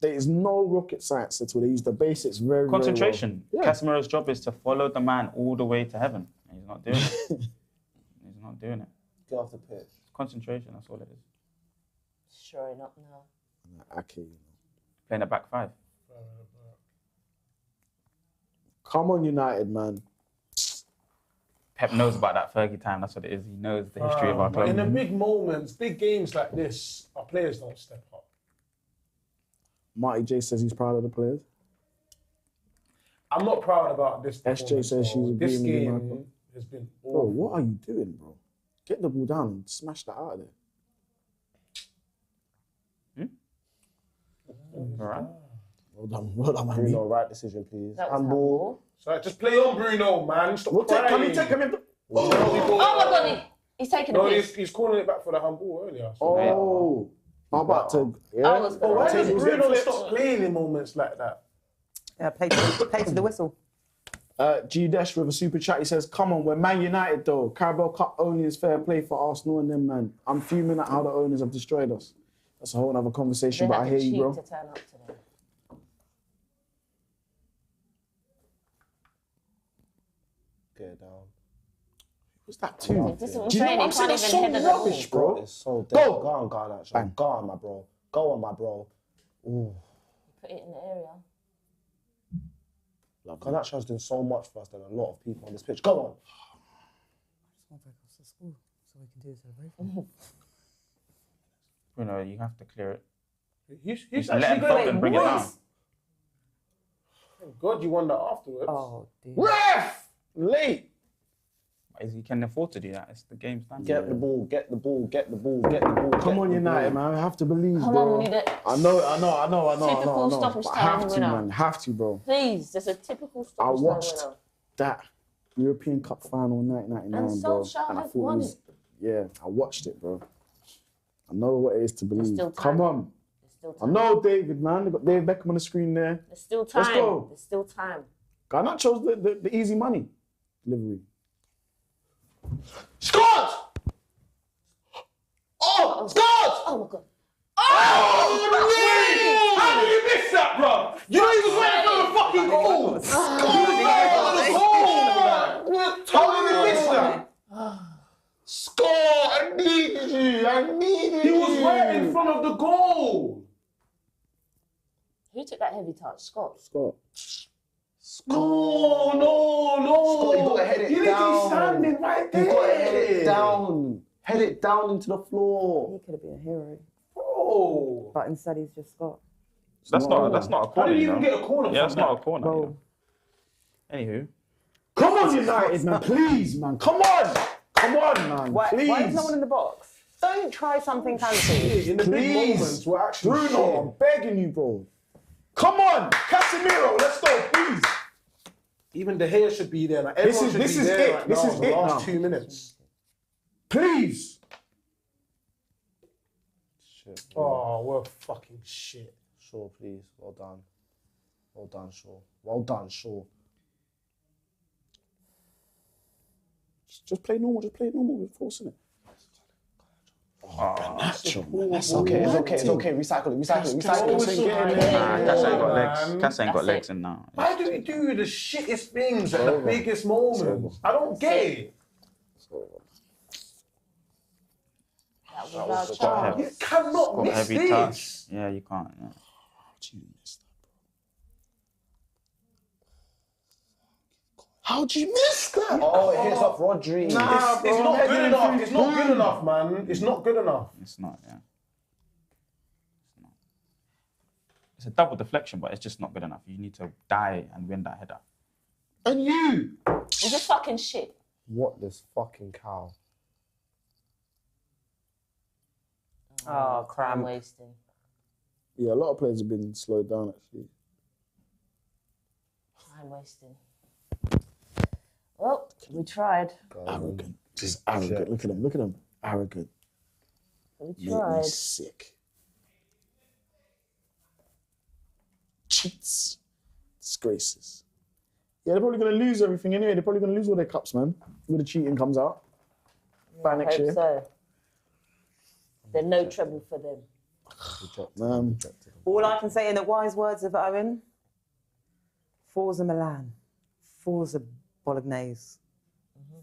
There is no rocket science at all. They use the basics very, Concentration. very well. Casemiro's job is to follow the man all the way to heaven. And he's not doing it. He's not doing it. Get off the pitch. Concentration, that's all it is. Showing up now. Yeah. Okay. Playing a back five. Come on, United, man. Pep knows about that Fergie time. That's what it is. He knows the history of our But in the club. big moments, big games like this, our players don't step up. Marty J says he's proud of the players. I'm not proud about this. SJ performance, says she's bro. This agreeing with you, game Michael. has been Bro, awful. what are you doing, bro? Get the ball down and smash that out of there. All right. Well done, man. Bruno, right decision, please. That was Handball. handball. So just play on Bruno, man. Stop We'll take, crying. come in. Oh, Oh my God, he's taking a No, piss. he's calling it back for the handball earlier. So. Oh, I'm about to. Yeah. I was But why does Tables Bruno getting stop flipped. playing in moments like that? Yeah, play to the whistle. G Dash with a super chat. He says, "Come on, we're Man United though. Carabao Cup only is fair play for Arsenal and them, man. I'm fuming at how the owners have destroyed us. That's a whole other They conversation, but had I the hear you, cheek bro. to turn up today. Get down. What's that too? This is what I'm Do you know saying. what He I'm saying? can't That's even so head the ball. rubbish, bro. It's so dead. Go. Go on, Garnacho. Bang. Go on, my bro. Go on, my bro. Ooh. Put it in the area. Garnacho's doing so much for us than a lot of people on this pitch. Go on. So we can do celebration. Bruno, you have to clear it. He's Let actually him going. and bring it down. Thank God you won that afterwards. Oh, dear. Ref! Late. He can afford to do that. It's the game standard. Get the ball, get the ball, get the ball, get the ball. Come get on, the United, ball. man. I have to believe, Come bro. on, we need it. I know. Typical stoppage But I time have to, winner. man. Have to, bro. Please, there's a typical I stoppage time watched winner. that European Cup final in 1999, And bro. Solskjaer And I has thought won it was, yeah, I watched it, bro. I know what it is to believe. still time. Come on. There's still I time. know David, man. They've got David Beckham on the screen there. There's still time. Let's go. There's still time. Garnacho's the easy money delivery. Scored! Oh, scored! Oh my God. How did you miss that, bro? You know he was waiting for the fucking goal. How did you miss that? Score! I needed you. He was right in front of the goal. Who took that heavy touch? Scott. Scott. No. Scott, you gotta head it He down. literally standing right there. You gotta head it down. Head it down into the floor. He could have been a hero. Bro. But instead he's just Scott. That's not a How corner. did you you even know? get a corner Yeah, that's from not a that? corner. You know? Anywho, Come on, United, man. Please, man. Come on, man. Why Please. is no one in the box? Don't try something fancy. In the big Please. moments, we're actually Bruno, shit. I'm begging you, bro. Come on, Casemiro, let's go, please. Even De Gea should be there. Like, everyone is- should this be is there it. right This now is in the it last now. 2 minutes. Please. Shit. Oh, we're fucking shit. Shaw, please. Well done. Well done, Shaw. Well done, Shaw. Just play normal. Just play normal. We're forcing it. That's okay. It's okay. It's okay. Recycle it. Recycle it. Recycle it. Cass ain't got legs. Cass ain't got legs in now. Why do we do the shittest things at the biggest moments? I don't get it. That was our chance. You cannot Got miss heavy this. touch. Yeah, you can't. Yeah. How'd you miss that? Oh, it hits off Rodri. Nah, it's not good enough. It's not good enough, man. It's not good enough. It's not, yeah. It's not. It's a double deflection, but it's just not good enough. You need to die and win that header. And you. You're just fucking shit. What this fucking cow? Oh, Time cramp. wasting. Yeah, a lot of players have been slowed down, actually. Time wasting. Well, we tried. Arrogant. Just arrogant. Look at him. Look at him. Arrogant. We Make me tried. sick. Cheats. Disgraces. Yeah, they're probably going to lose everything anyway. They're probably going to lose all their cups, man. When the cheating comes out. By next Hope year. so. There's no trouble for them. All I can say in the wise words of Owen, Forza Milan, Forza Bolognese,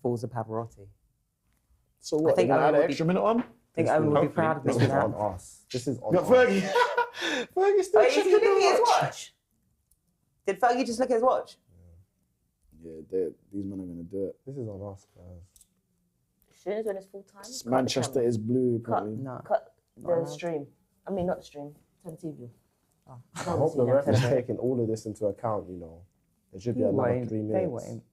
Forza Pavarotti. So what? I think They're gonna Owen add an will be- extra minute on? I think Owen will be Hopefully. proud of me This for is that. on us. This is on You got us. Fergie. Fergie's still Oh, is he checking looking the at his watch. watch? Did Fergie just look at his watch? Yeah, these men are going to do it. This is on us, guys. As soon as when it's full time. Manchester is blue, Cut, apparently. No. cut the stream. I mean, not the stream. Turn the TV. I hope the ref is taking all of this into account, you know. There should be another 3 minutes. They won't.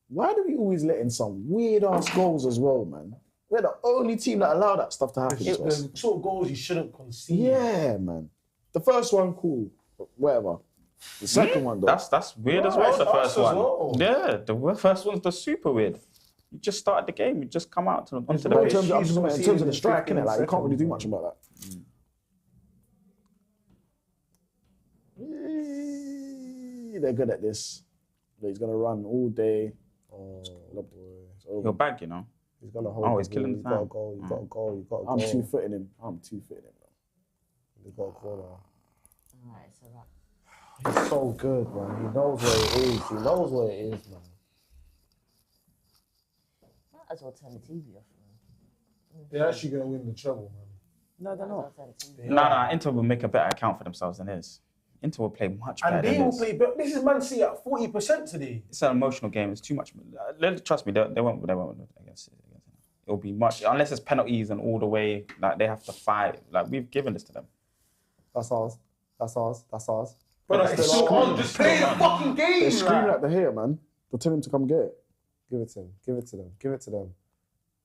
Why do we always let in some weird-ass goals as well, man? We're the only team that allow that stuff to happen to us. The sort of goals you shouldn't concede. Yeah, man. The first one, cool. Whatever. The second one, though. That's weird as well, it's the us first as one. well. Yeah, the first one's the super weird. You just started the game, you just come out onto the But in pitch. terms of, I'm just talking about in terms of the strike, 15 innit? Like, you can't really do seconds, much about that. They're good at this. He's going to run all day. Oh, Look, boy. it's over. Your bag, you know. He's going to hold Oh, the he's ball. killing You've the got to time. go. You've got to go. You've got to go. I'm 2-footing him. I'm 2-footing him, bro. You've got a corner. Alright, it's alright. He's so good, man. He knows where it is. He knows where it is, man. Might as well turn the TV off. They're actually going to win the treble, man. No, they're Might as not. well turn the TV. Nah, Inter will make a better account for themselves than his. Inter will play much better And than they will this. play, but this is Man City at 40% today. It's an emotional game. It's too much. Trust me, they won't against it. It'll be much, unless it's penalties and all the way, like they have to fight. Like we've given this to them. That's ours. That's ours. That's ours. But it's still on. Just play the fucking game, They're screaming like. at the hair, man. They'll tell him to come get it. Give it to him. Give it to them. Give it to them.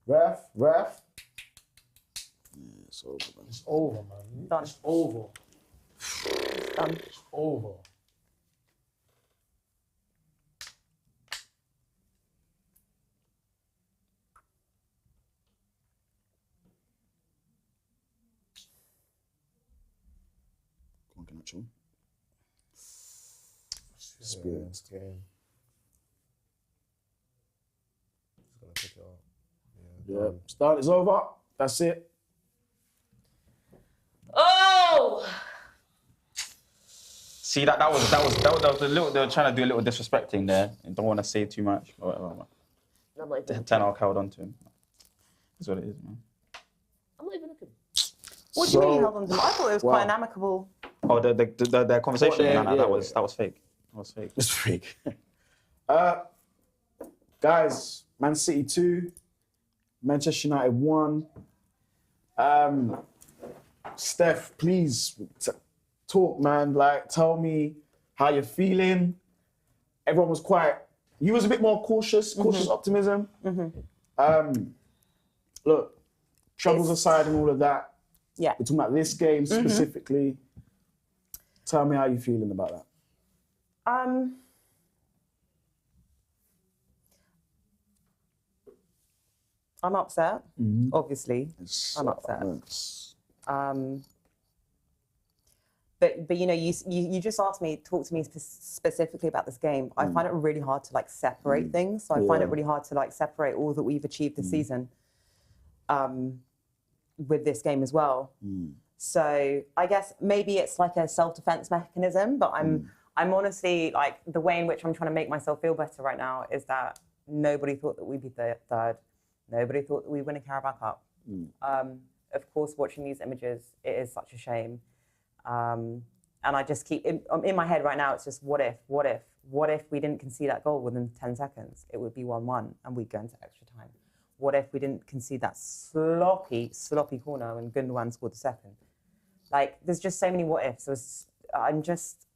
Ref. Ref. It's over, man. It's over, man. Done. It's over. Done. It's over. Come on, Canacho. Experience game. Just gonna pick it up. Yeah, start is over. That's it. Oh! See that was a little. They were trying to do a little disrespecting there. And don't want to say too much. Or whatever. I'm not even, 10 Held on to him. That's what it is, man. I'm not even looking. What do you mean held on to them? I thought it was quite an amicable. Oh, the conversation. Yeah, No, yeah, that was fake. That was fake. It's fake. Guys, Man City 2, Manchester United 1. Steph, please talk, man. Like, tell me how you're feeling. Everyone was you was a bit more cautious optimism. Look, troubles aside and all of that. Yeah. We're talking about this game specifically. Tell me how you're feeling about that. I'm upset. Obviously, I'm upset. But you know, you just asked me, talk to me specifically about this game. I find it really hard to like separate things. So I find it really hard to like separate all that we've achieved this season with this game as well. So I guess maybe it's like a self-defense mechanism, but I'm honestly like the way in which I'm trying to make myself feel better right now is that nobody thought that we'd be third. Nobody thought that we'd win a Carabao Cup. Of course, watching these images, it is such a shame. And I just keep, in my head right now, it's just what if we didn't concede that goal within 10 seconds? It would be 1-1 and we'd go into extra time. What if we didn't concede that sloppy corner when Gundogan scored the second? Like, there's just so many what ifs. I'm just,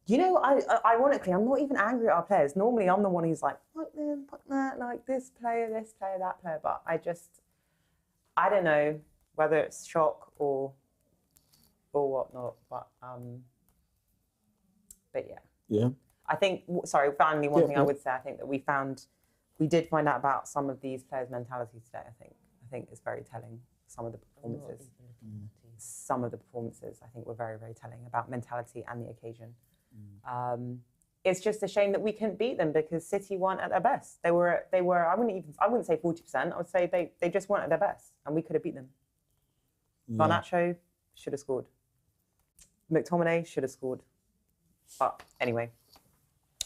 you know, ironically, I'm not even angry at our players. Normally, I'm the one who's like, fuck them, fuck that, like this player, that player. But I don't know whether it's shock or whatnot. But yeah. Yeah. I think, finally, one thing I would say, I think that we did find out about some of these players' mentality today, I think it's very telling, some of the performances. Some of the performances, I think, were very, very telling about mentality and the occasion. It's just a shame that we couldn't beat them because City weren't at their best. They were. I wouldn't say 40%. I would say they just weren't at their best, and we could have beat them. Garnacho should have scored. McTominay should have scored. But anyway.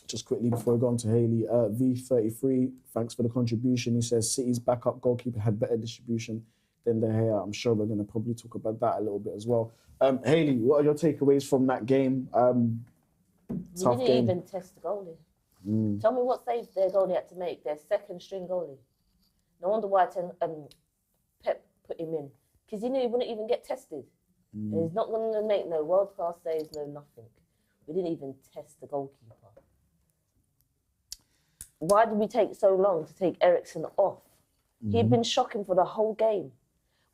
Just quickly before we go on to Hayely, V33, thanks for the contribution. He says City's backup goalkeeper had better distribution than De Gea. I'm sure we're going to probably talk about that a little bit as well. Hayely, what are your takeaways from that game? We didn't even test the goalie. Tell me what save their goalie had to make, their second string goalie. No wonder why Pep put him in. Because he knew he wouldn't even get tested. And he's not going to make no world-class saves, no nothing. We didn't even test the goalkeeper. Why did we take so long to take Eriksen off? He'd been shocking for the whole game.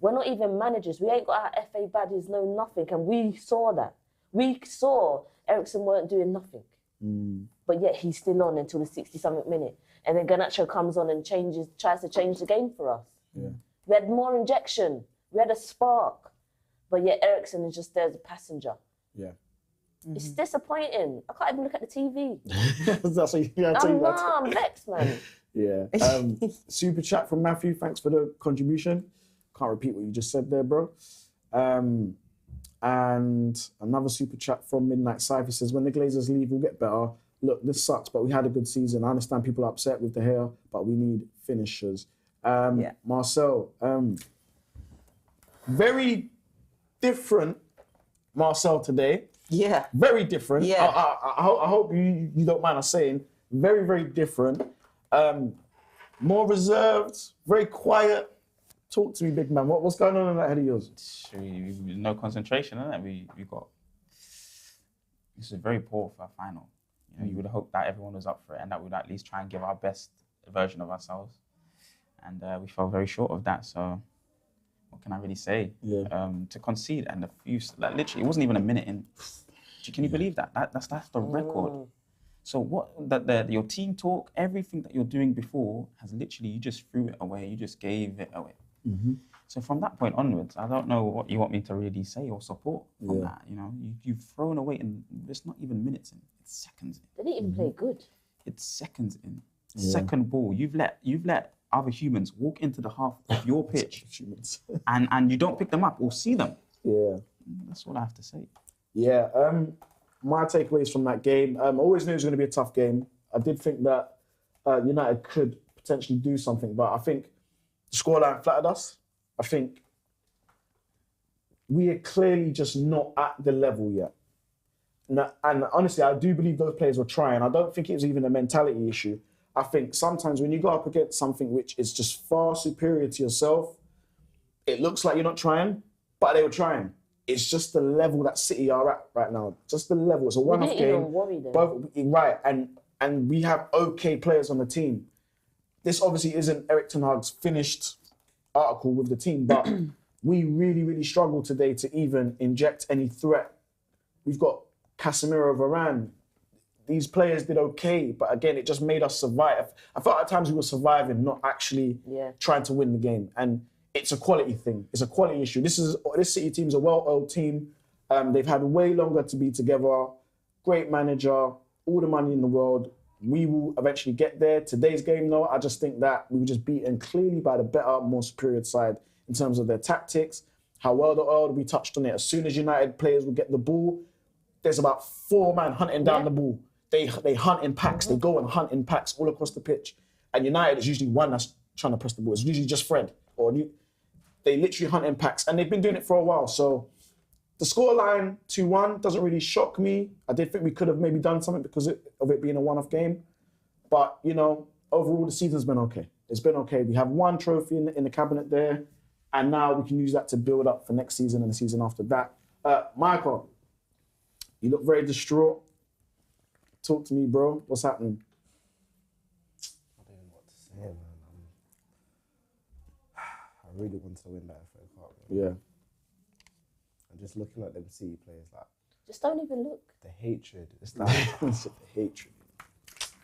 We're not even managers. We ain't got our FA badges, no nothing. And we saw that. We saw Eriksen weren't doing nothing. But yet he's still on until the 60-something minute. And then Garnacho comes on and tries to change the game for us. Yeah. We had more injection. We had a spark. But yet Eriksen is just there as a passenger. Yeah. It's disappointing. I can't even look at the TV. That's what you gotta tell you that. I'm vexed, man. Yeah. Super chat from Matthew. Thanks for the contribution. Can't repeat what you just said there, bro. And another super chat from Midnight Cypher says, when the Glazers leave, we'll get better. Look, this sucks, but we had a good season. I understand people are upset with De Gea, but we need finishers. Marcel, very different Marcel today. Yeah. Very different. Yeah. I hope you don't mind us saying. Very, very different. More reserved, very quiet. Talk to me, big man. What's going on in that head of yours? No concentration, isn't it? We got... This is very poor for a final. You know, you would hope that everyone was up for it and that we'd at least try and give our best version of ourselves. And we fell very short of that, so... What can I really say? Yeah. To concede and literally, it wasn't even a minute in. Can you believe that? That's the record. So what your team talk, everything that you're doing before has literally, you just threw it away. You just gave it away. So from that point onwards, I don't know what you want me to really say or support from that. You know, you've thrown away, and it's not even minutes in. It's seconds in. They didn't even play good. It's seconds in. Second ball. You've let other humans walk into the half of your pitch and you don't pick them up or see them. Yeah. That's all I have to say. Yeah. My takeaways from that game, I always knew it was going to be a tough game. I did think that United could potentially do something, but I think the scoreline flattered us. I think we are clearly just not at the level yet. And honestly, I do believe those players were trying. I don't think it was even a mentality issue. I think sometimes when you go up against something which is just far superior to yourself, it looks like you're not trying, but they were trying. It's just the level that City are at right now. Just the level. It's a one-off game. Even worry them. Right, and we have okay players on the team. This obviously isn't Erik ten Hag's finished article with the team, but we really, really struggled today to even inject any threat. We've got Casemiro, Varane. these players did okay, but again, it just made us survive. I felt at times we were surviving, not actually trying to win the game. And it's a quality thing. It's a quality issue. This City team's a well-oiled team. They've had way longer to be together. Great manager, all the money in the world. We will eventually get there. Today's game, though, I just think that we were just beaten clearly by the better, more superior side in terms of their tactics, how well they're oiled. We touched on it. As soon as United players will get the ball, there's about 4 men hunting down the ball. They hunt in packs. They go and hunt in packs all across the pitch. And United is usually one that's trying to press the ball. It's usually just Fred. They literally hunt in packs. And they've been doing it for a while. So the scoreline 2-1 doesn't really shock me. I did think we could have maybe done something because of it being a one-off game. But, overall, the season's been okay. It's been okay. We have one trophy in the cabinet there. And now we can use that to build up for next season and the season after that. Micah, you look very distraught. Talk to me, bro. What's happening? I don't know what to say, man. I really want to win that FA Cup. Yeah. I'm just looking at them City players, like... Just don't even look. The hatred. It's like... The hatred.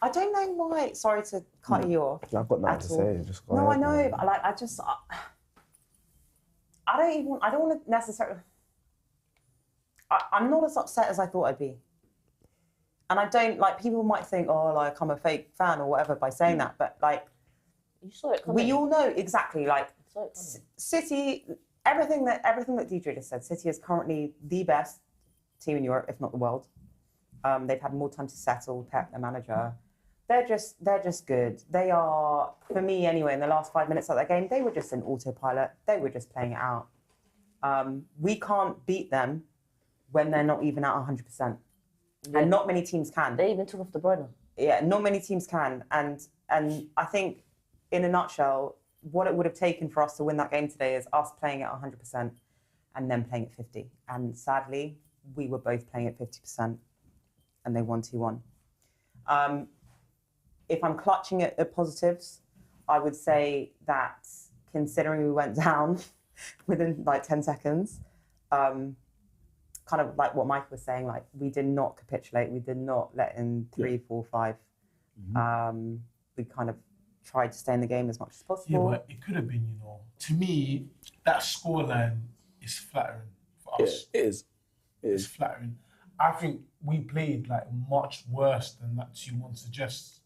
I don't know why. Sorry to cut you off. I've got nothing to say. Just go No, ahead, I know. man. But I don't want to necessarily... I'm not as upset as I thought I'd be. And I don't, people might think, I'm a fake fan or whatever by saying that, but, You saw it coming. we all know exactly, You saw it coming. City, everything that DJ just said, City is currently the best team in Europe, if not the world. They've had more time to settle, Pep, the manager. They're just good. They are, for me anyway, in the last 5 minutes of that game, they were just in autopilot. They were just playing it out. We can't beat them when they're not even at 100%. Yeah. And not many teams can. They even took off De Bruyne. Yeah, not many teams can. And I think, in a nutshell, what it would have taken for us to win that game today is us playing at 100% and then playing at 50%. And sadly, we were both playing at 50% and they won 2-1. If I'm clutching at positives, I would say that considering we went down within 10 seconds, kind of like what Mike was saying, we did not capitulate. We did not let in 3, 4, 5. Mm-hmm. We kind of tried to stay in the game as much as possible. Yeah, but it could have been, to me, that scoreline is flattering for us. It is. It's flattering. I think we played much worse than that 2-1 suggests.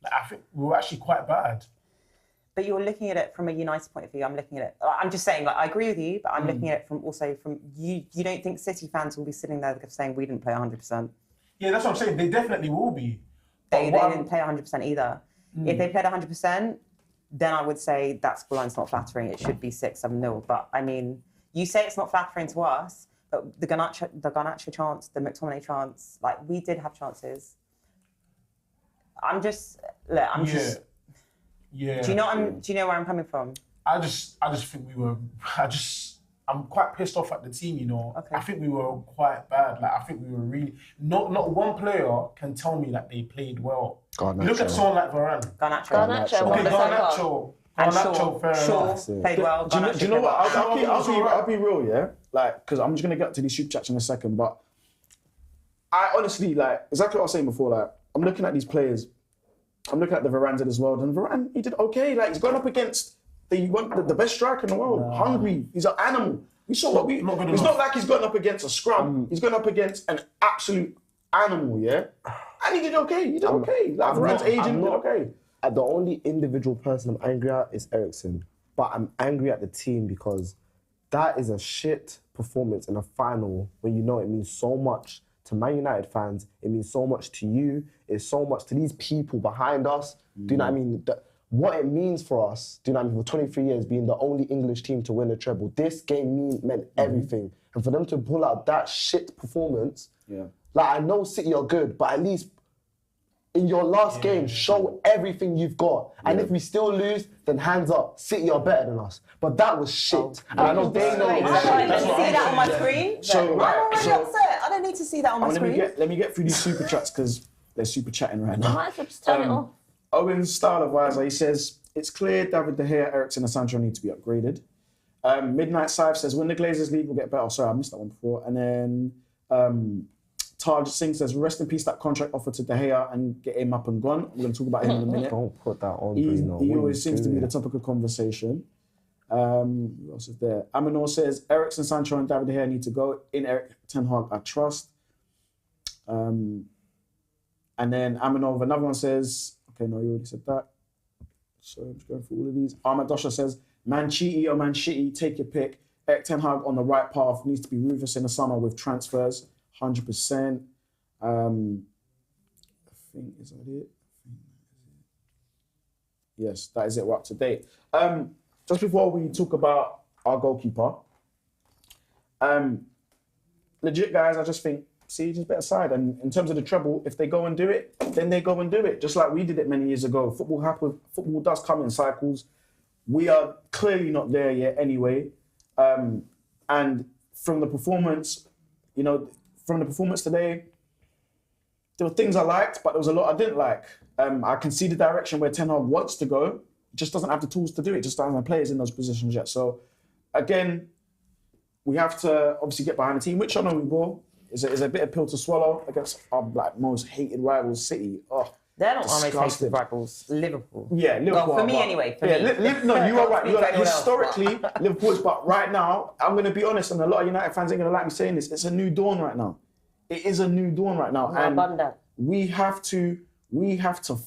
I think we were actually quite bad. But you're looking at it from a United point of view. I'm looking at it. I'm just saying, I agree with you, but I'm looking at it from you. You don't think City fans will be sitting there saying we didn't play 100%? Yeah, that's what I'm saying. They definitely will be. They didn't play 100% either. If they played 100%, then I would say that scoreline's not flattering. It should be 6-7-0. But I mean, you say it's not flattering to us, but the Garnacho chance, the McTominay chance, we did have chances. Yeah. Do you know where I'm coming from? I just think we were. I'm quite pissed off at the team. Okay. I think we were quite bad. I think we were really. Not one player can tell me that they played well. Garnacho. Look at someone like Varane. Garnacho. Okay, Garnacho, fair enough. Shaw played well. Do you know what? I'll be real, yeah? Because I'm just going to get to these super chats in a second, but I honestly, exactly what I was saying before, I'm looking at these players, I'm looking at the Varane as well, and Varane, he did okay. He's going up against the best striker in the world, hungry. He's an animal. We saw what we... It's not like he's going up against a scrum. He's going up against an absolute animal, yeah? And he did okay. He did okay. Varane's agent did okay. The only individual person I'm angry at is Eriksen. But I'm angry at the team because that is a shit performance in a final when you know it means so much to Man United fans. It means so much to you. It's so much to these people behind us. Do you know what I mean? What it means for us, do you know what I mean, for 23 years being the only English team to win a treble, this game meant everything. And for them to pull out that shit performance, I know City are good, but at least in your last game, show everything you've got. And if we still lose, then hands up, City are better than us. But that was shit. And I know they know. I don't need to see that on my screen. I'm already upset. I don't need to see that on my screen. Let me get through these super chats because they're super chatting right now. I might as well just turn it off. Owen's style advisor, he says, it's clear David De Gea, Eriksen and Sancho need to be upgraded. Midnight Sive says, when the Glazers league will get better. Sorry, I missed that one before. And then Taj Singh says, rest in peace, that contract offer to De Gea and get him up and gone. We're going to talk about him in a minute. Don't put that on, He Bruno. always seems to be the topic of conversation. Who else is there? Aminor says, Eriksen, Sancho and David De Gea need to go. In Erik Ten Hag, I trust. And then Aminor, another one says, okay, no, you already said that. So I'm just going through all of these. Ahmad Dosha says, man cheaty or man shitty, take your pick. Erik Ten Hag on the right path, needs to be ruthless in the summer with transfers, 100%. I think, is that it? Yes, that is it. We're up to date. Just before we talk about our goalkeeper, legit guys, I just think Siege is better side. And in terms of the treble, if they go and do it, then they go and do it. Just like we did it many years ago. Football does come in cycles. We are clearly not there yet anyway. And from the performance, today, there were things I liked, but there was a lot I didn't like. I can see the direction where Ten Hag wants to go. Just doesn't have the tools to do it. Just doesn't have players in those positions yet. So, again, we have to obviously get behind the team, which I know we will. It's a bit of pill to swallow against our most hated rival, City. Oh, they're not our most disgusting. hated rivals. Liverpool. Yeah, Liverpool. Well, for me anyway. No, you are right. Can't speak for anyone else, Historically, Liverpool's. But right now, I'm going to be honest, and a lot of United fans ain't going to like me saying this. It's a new dawn right now. It is a new dawn right now, and we have to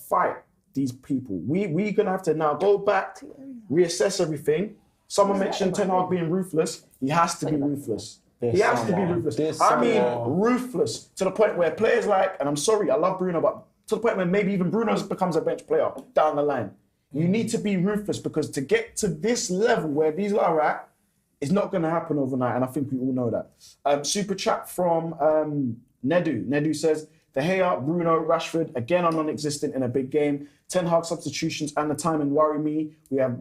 fight these people. We're going to have to now go back, reassess everything. Someone mentioned Ten Hag being ruthless. He has to be ruthless. He has to be ruthless. I mean, ruthless to the point where players like, and I'm sorry, I love Bruno, but to the point where maybe even Bruno becomes a bench player down the line. You need to be ruthless because to get to this level where these are at, it's not going to happen overnight, and I think we all know that. Super chat from Nedu. Nedu says, De Gea, Bruno, Rashford, again are non-existent in a big game. Ten Hag substitutions and the timing worry me. We have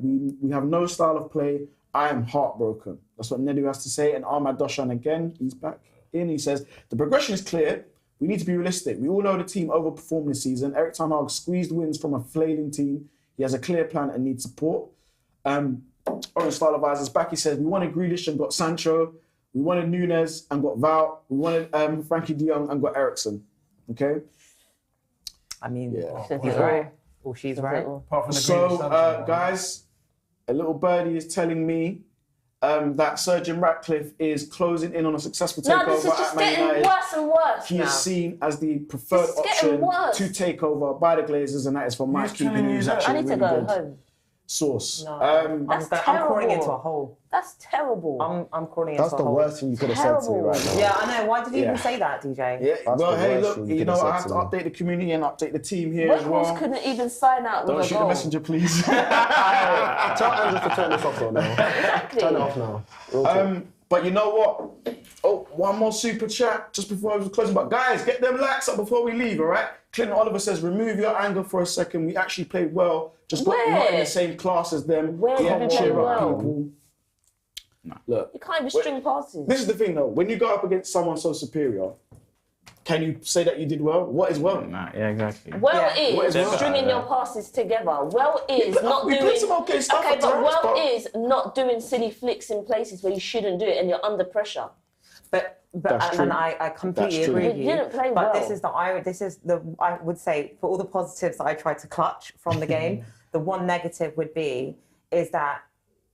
no style of play. I am heartbroken. That's what Nedu has to say. And Ahmad Doshan again, he's back in. He says, the progression is clear. We need to be realistic. We all know the team overperformed this season. Erik Ten Hag squeezed wins from a flailing team. He has a clear plan and needs support. Orange Style Advisors back. He says, we wanted Grealish and got Sancho. We wanted Nunes and got Val. We wanted Frankie de Jong and got Eriksen. Okay? I mean, he's right. Or she's right. So, guys, a little birdie is telling me that Sir Ratcliffe is closing in on a successful takeover this is just at Man getting United. worse and worse. He is seen as the preferred option to take over by the Glazers, and that is from Mike Keegan, who's actually I need to really go good. home. Source. No. That's terrible. I'm crawling into a hole. That's terrible. I'm crawling into a hole. That's the worst thing you could have said to me right now. Yeah, I know. Why did you even say that, DJ? Yeah. That's Well, the hey, worst look, thing you you could know, have I said have to to update the community and update the team here as Wales well. couldn't even sign out with Don't a shoot goal. the messenger, please. Tell Andrew to turn this off though now. Exactly. Turn it off now. Real talk. But you know what? Oh, one more super chat just before I was closing. But guys, get them likes up before we leave, all right? Clinton Oliver says, remove your anger for a second. We actually played well. Just got not in the same class as them. Where did we play cheer up well? people. No. Look, You can't even string passes. this is the thing though. When you go up against someone so superior, can you say that you did well? What is well? Nah, yeah, exactly. Well What is is well? stringing your passes together. Well is not we doing. played some okay stuff Okay, at but times, well but- is not doing silly flicks in places where you shouldn't do it and you're under pressure. But That's true. and I completely That's true. agree with You you. didn't play but well. this is the I would say for all the positives that I tried to clutch from the game, the one negative would be is that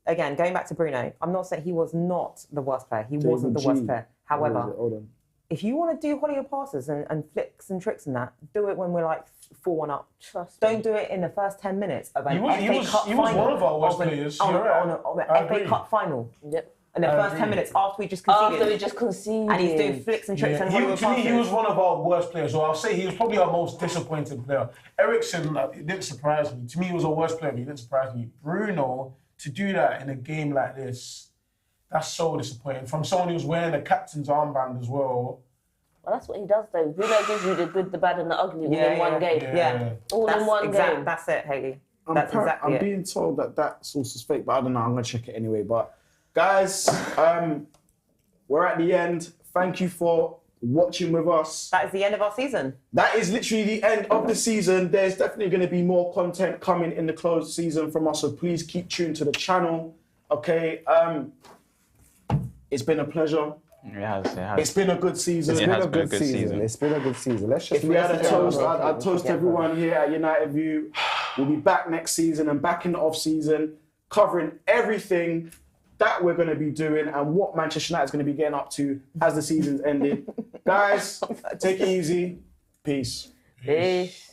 again going back to Bruno. I'm not saying he was not the worst player. He wasn't the worst player. However, Hold on. if you want to do holiday passes and flicks and tricks and that, do it when we're like 4-1 up. Trust me. Don't do it in the first 10 minutes of an He was FA Cup final. one of our worst players. On You're right. an I FA agree. Cup final. Yep. In the first 10 minutes after we just conceded. After we just conceded. And he's doing flicks and tricks and holiday To me, he passes. was one of our worst players. So I'll say he was probably our most disappointing player. Eriksen, it didn't surprise me. To me, he was our worst player, but he didn't surprise me. Bruno, to do that in a game like this, that's so disappointing. From someone who's wearing a captain's armband as well. Well, that's what he does though. Bruno gives you the good, the bad and the ugly within one game. Yeah. All in one game. That's it, Hayely. That's exactly I'm it. being told that source is fake, but I don't know. I'm going to check it anyway. But guys, we're at the end. Thank you for watching with us. That is the end of our season. That is literally the end of the season. There's definitely going to be more content coming in the closed season from us, so please keep tuned to the channel. Okay, it's been a pleasure. It has. It's been a good season. It It's been has a good season. It's been a good season. Let's just. If we had a let's toast, get I'd toast everyone here at United View. We'll be back next season and back in the off season, covering everything that we're going to be doing and what Manchester United is going to be getting up to as the season's ended. Guys, take it easy. Peace. Peace.